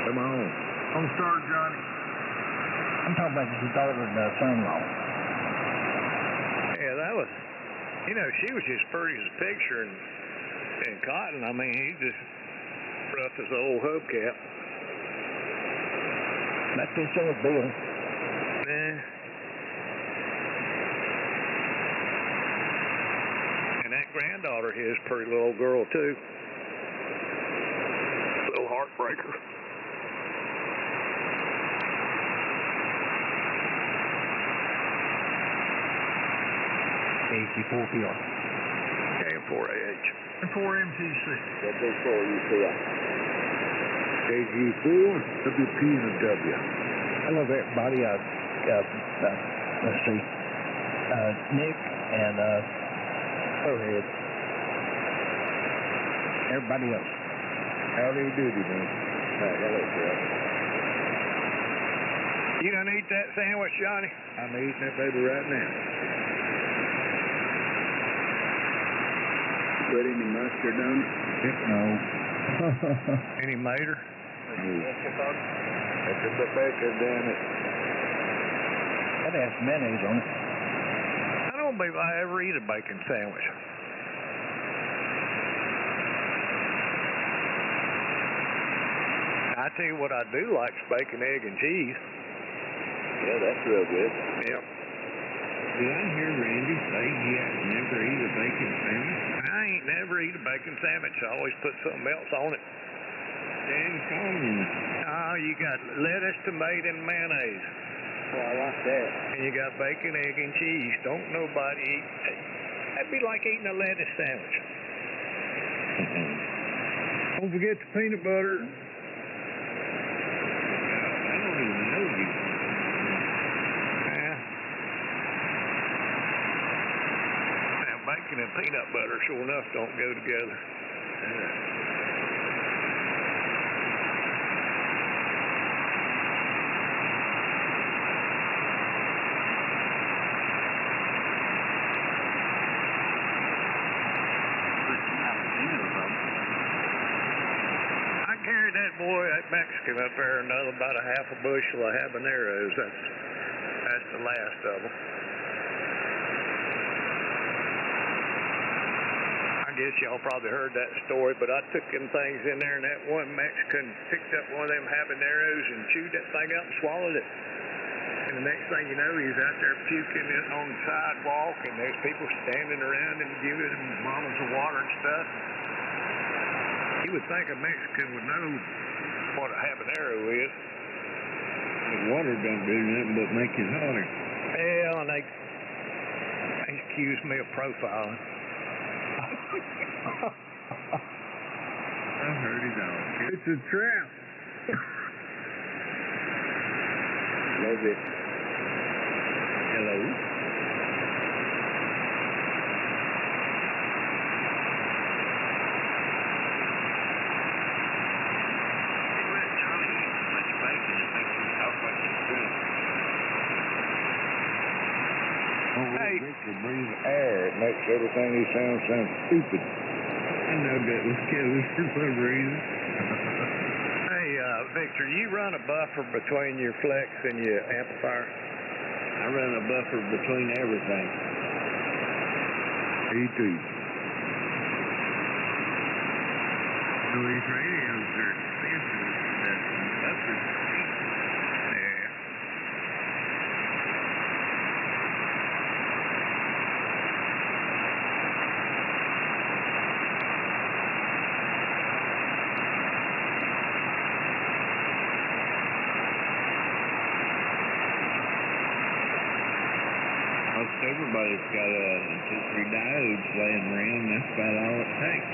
Come on. Don't start, Johnny. I'm talking about his daughter and son-in-law. Yeah, that was, she was just pretty as a picture. And Cotton, I mean, he just rough as the old hubcap. That's what yours, Bill. Nah. And that granddaughter of his, pretty little girl too. Little heartbreaker. KG4PR. KM4AH. And 4MTC. That big 4UCI. KG4, WP and W. Hello, everybody. Let's see. Nick and Crowhead. Everybody else. Howdy doody, man. Hello, Jeff. You gonna eat that sandwich, Johnny? I'm eating that baby right now. Put any mustard on it? Heck no. Any mater? That's the bacon, damn it. That has mayonnaise on it. I don't believe I ever eat a bacon sandwich. I tell you what I do like is bacon, egg, and cheese. Yeah, that's real good. Yeah. Did I hear Randy say he has never eat a bacon sandwich? I ain't never eat a bacon sandwich. I always put something else on it. Dang common. Oh, you got lettuce, tomato, and mayonnaise. Well, I like that. And you got bacon, egg, and cheese. Don't nobody eat. That'd be like eating a lettuce sandwich. Don't forget the peanut butter. I don't even know you. Yeah. Now, bacon and peanut butter sure enough don't go together. I carried that boy, that Mexican up there, another about a half a bushel of habaneros. That's the last of them. I guess y'all probably heard that story, but I took them things in there, and that one Mexican picked up one of them habaneros and chewed that thing up and swallowed it. And the next thing you know, he's out there puking it on the sidewalk, and there's people standing around and giving him bottles of water and stuff. You would think a Mexican would know what a habanero is. The water don't do nothing but make it hotter. Well, and they accused me of profiling. I heard it all. It's a trap. Love it. Hello? Hey. Victor breathe air. It makes everything he sound stupid. I know that was Kelly for some reason. Hey, Victor, you run a buffer between your flex and your amplifier? I run a buffer between everything. Me too. So these radios are expensive. Buffers are cheap. Yeah. Most everybody's got 2-3 diodes laying around. That's about all it takes.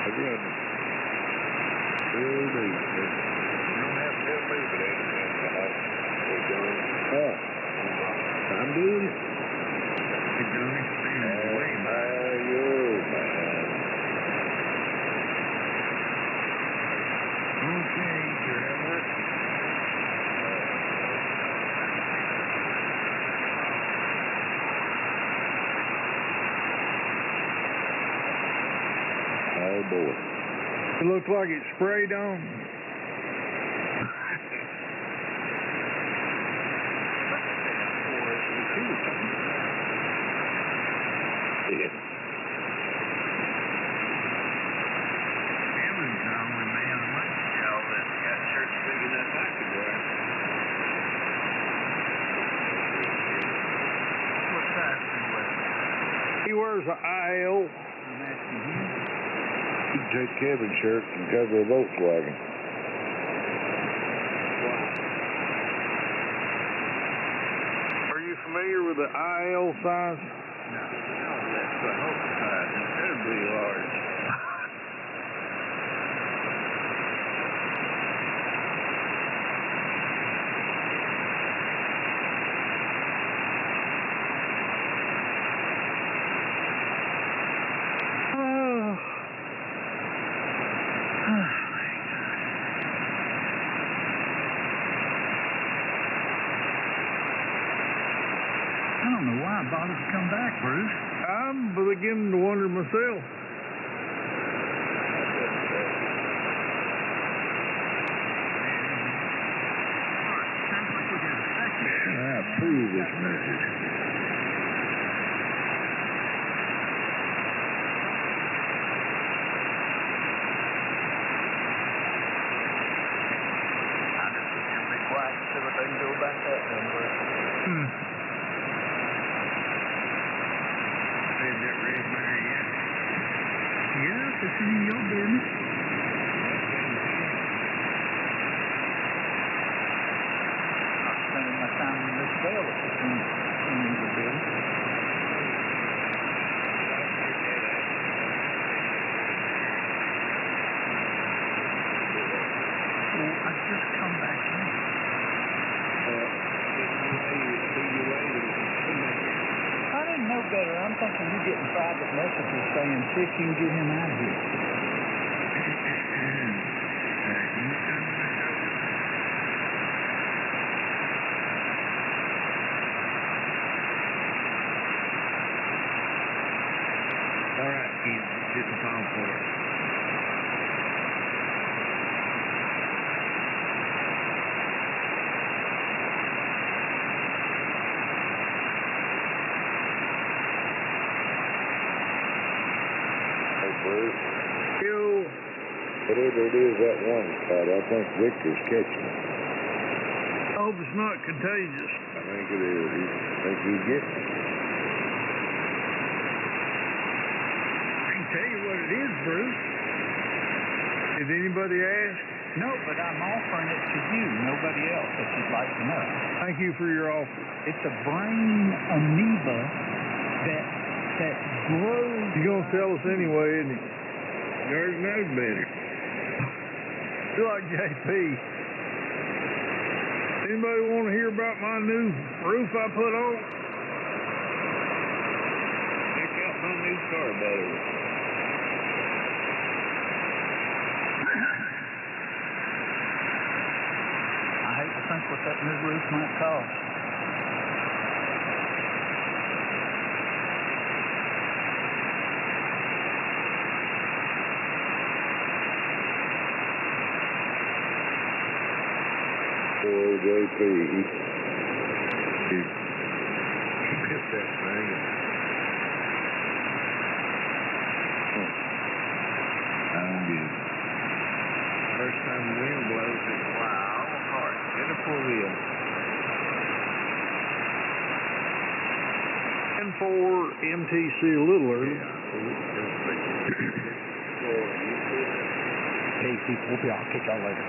I got it. Real deep. You don't have to tell me, but we're going. Oh. I'm doing it. You're going to spend away, man. Okay, Trevor. Oh, boy. It looked like it sprayed on. Yeah. Evan's the only man amongst y'all that got church big enough I could wear. What size do you wear? He wears an IL. I'm asking him. You can take Kevin's shirt and cover a Volkswagen. Are you familiar with the IL size? No, that's the whole size. Incredibly large. I don't know why I bothered to come back, Bruce. I'm beginning to wonder myself. I approve this message. I just sit here and be quiet until they can go back up number. Said that Rosemary yet? Yeah, it's in your business. I'm spending my time in this bell if it's in your business. Well, I just come back in. I didn't know better. I'm thinking you're getting private messages saying, see if you can get him out of here. All right, Keith, get the phone for it. Hey, Bruce. Yo. Whatever it is, that one spot, I think Victor's catching it. I hope it's not contagious. I think it is. I think he's getting it. I can tell you what it is, Bruce. Did anybody ask? No, but I'm offering it to you, nobody else, if you'd like to know. Thank you for your offer. It's a brain amoeba that grows. You're going to tell us anyway, isn't it? You already know better. You're like JP. Anybody want to hear about my new roof I put on? Check out my new car battery. I hate to think what that new roof might cost. Poor JP. He Get that thing. I'm good. First time the wind blows, it fly all apart. Get a four wheel. And for MTC Littler. Hey, people, I'll catch y'all later.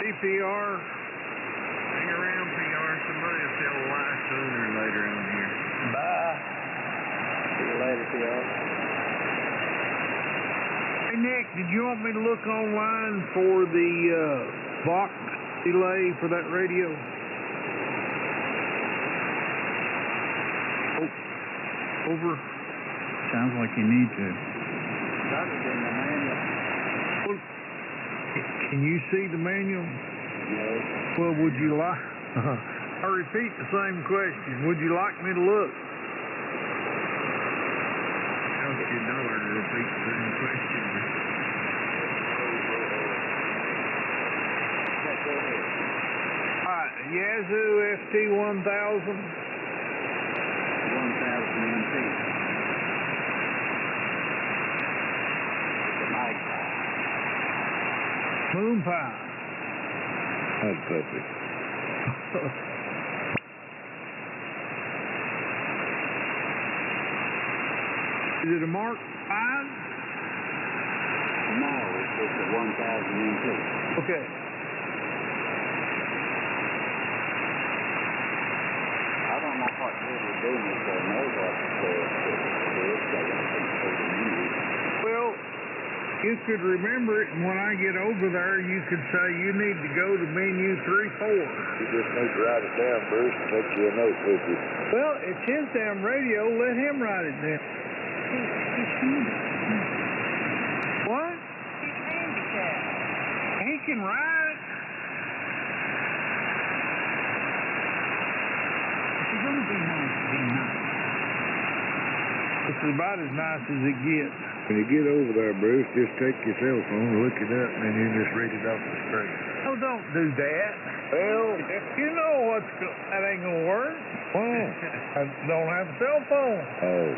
CPR. Hang around, PR. Somebody will tell a lie sooner or later on here. Bye. See you later. did you want me to look online for the Vox delay for that radio? Oh, over. Sounds like you need to. Got it in the manual. Can you see the manual? Yes. Well, would you like... I repeat the same question. Would you like me to look? Cost you $1 to repeat the same question. All right, Yazoo FT1000. 1000 NT. It's a magpie. Moon pie. That's puppy. Is it a Mark 5? No, it's just a 1000 NT. Okay. I don't know what good we're doing if they know what it is. They don't think they can. Well, you could remember it, and when I get over there, you could say you need to go to menu 3-4. You just need to write it down, Bruce, and take you a note with you. Well, it's his damn radio. Let him write it down. What? He's handicapped. He can write. If you're going to be nice, be nice. It's about as nice as it gets. When you get over there, Bruce, just take your cell phone, look it up, and then you just read it off the screen. Oh, don't do that. Well, You know that ain't gonna work. why? I don't have a cell phone. Oh.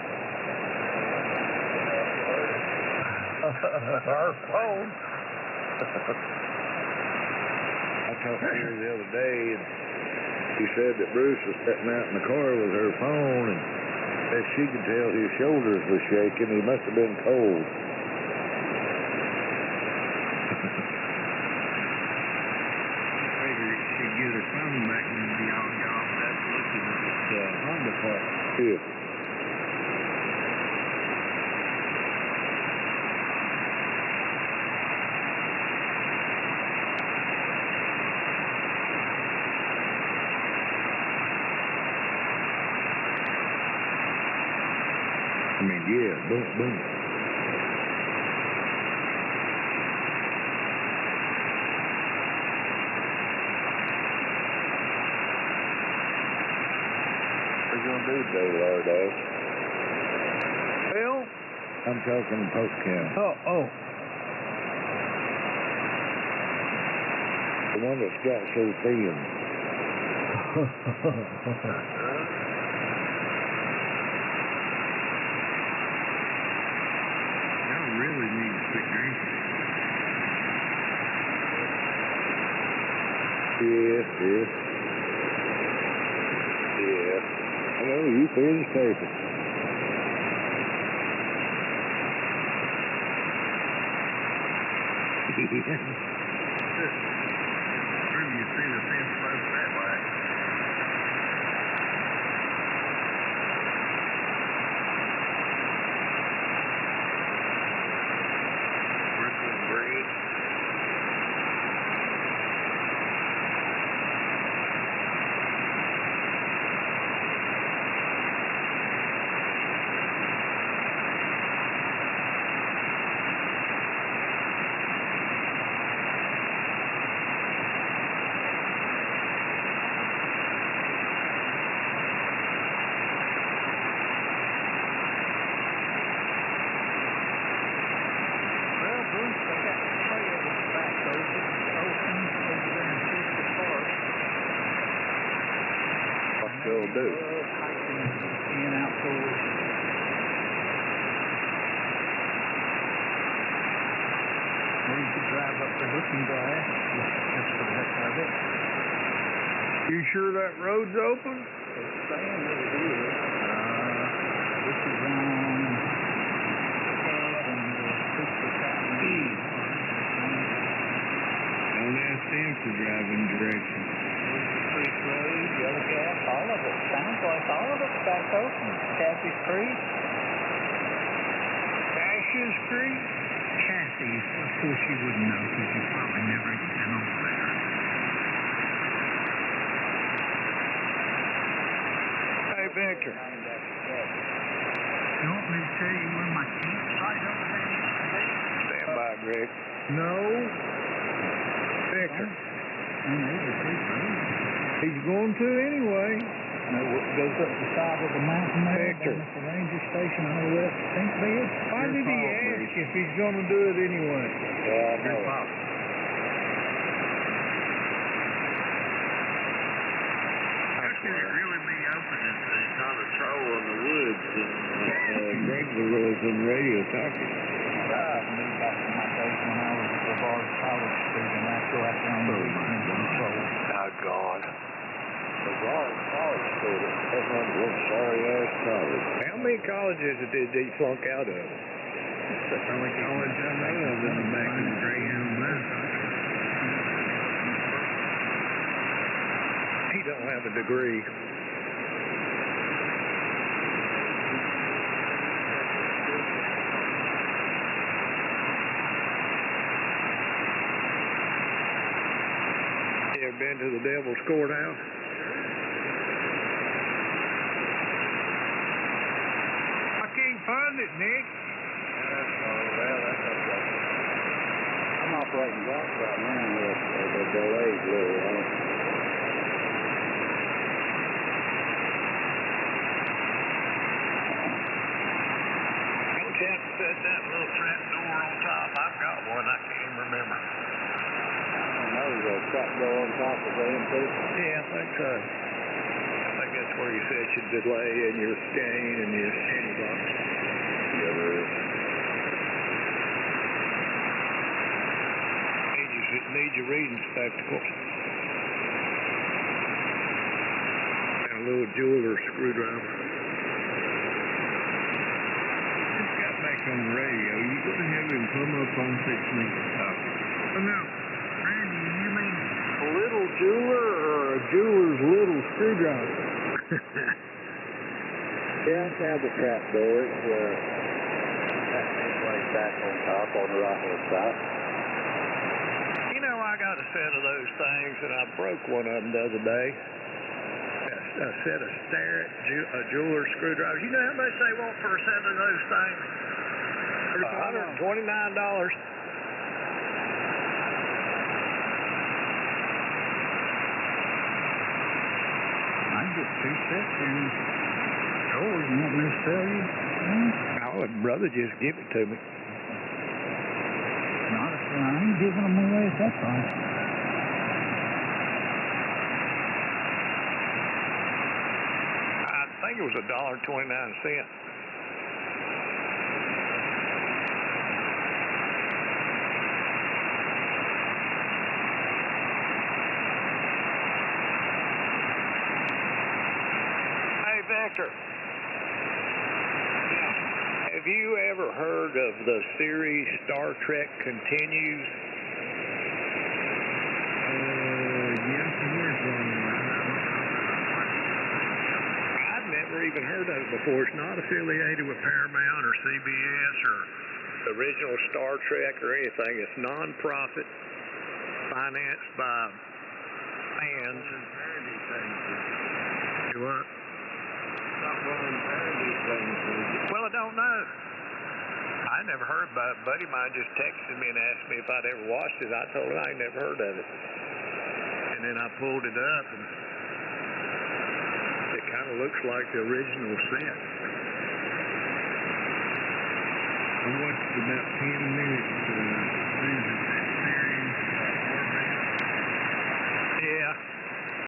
Our phone. I talked to her the other day, and she said that Bruce was sitting out in the car with her phone, and as she could tell, his shoulders were shaking. He must have been cold. Figure she'd get her phone back and be all y'all up looking at this Honda part. Yeah. I mean, yeah, boom, boom. What you gonna do today, Lardass? Well, I'm talking Polk County. oh. The one that's got so thin. Y'all really need to quit drinking. Yes. Yeah. I know, you finish paper. Where do you see the fence post that way? Brooklyn Bridge. Well, Bruce, they got the trail back open over there in Sister Park. What you gonna do? Hiking in outdoors. Or you could drive up to Looking Glass just for the heck of it. You sure that road's open? It's saying that it is. This is on Ed and Sister Cotton. Don't ask them for driving directions. Creek Road, Yellow Gap, all of it. Sounds like all of it's back open. Cassie's Creek. Cassius Creek? Cassie. Northeast, of course you wouldn't know because you probably never been over there. Hey, Victor. You want me to tell you where my campsite over there used to be? Stand by, Greg. No. Victor. He's going to anyway. No, it goes up the side of the mountain there, Victor. down at the ranger station on the west pink bed. Why did he ask if he's going to do it anyway? Yeah, I know. How could it really be open if there's not a troll in the woods? Greg was on the radio talking. Moved back to my days when I was at Brevard College student after I found the weekend control. Oh, God. Brevard College student. That's not one sorry-ass college. How many colleges did he flunk out of? The only college I know of in the back of the Greyhound bus. He don't have a degree. You ever been to the Devil's Courthouse? I can't find it, Nick. I'm operating golf right now with the delayed little one. Don't you have to set that little trap door on top? I've got one. I can't even remember. I know the trap door on top of the MP. Yeah, I think so. I think that's where you set your delay and your gain and your penny box. Yeah, there is. Need your reading spectacles. And a little jeweler screwdriver. Just got back on the radio. You going to have him come up on 6 minutes talking. Oh, no. Randy, you mean A little jeweler or a jeweler's little screwdriver? Yeah, it's have the trap door. It's that thing right back on top on the right-hand side. You know, I got a set of those things, and I broke one of them the other day. A set of jeweler screwdrivers. You know how much they want for a set of those things? $129. I can get 2 sets in stores. You want me to sell you? I would rather just give it to me. Honestly, I ain't giving them away at that price. I think it was $1.29. Hey, Victor. Yeah. Have you ever heard of the series Star Trek Continues? yes, it is one. I've never even heard of it before. It's not affiliated with Paramount or CBS or the original Star Trek or anything. It's non-profit, financed by fans. Do what? Well, I don't know. I never heard about it. A buddy of mine just texted me and asked me if I'd ever watched it. I told him I ain't never heard of it. And then I pulled it up, and it kind of looks like the original set. I watched about 10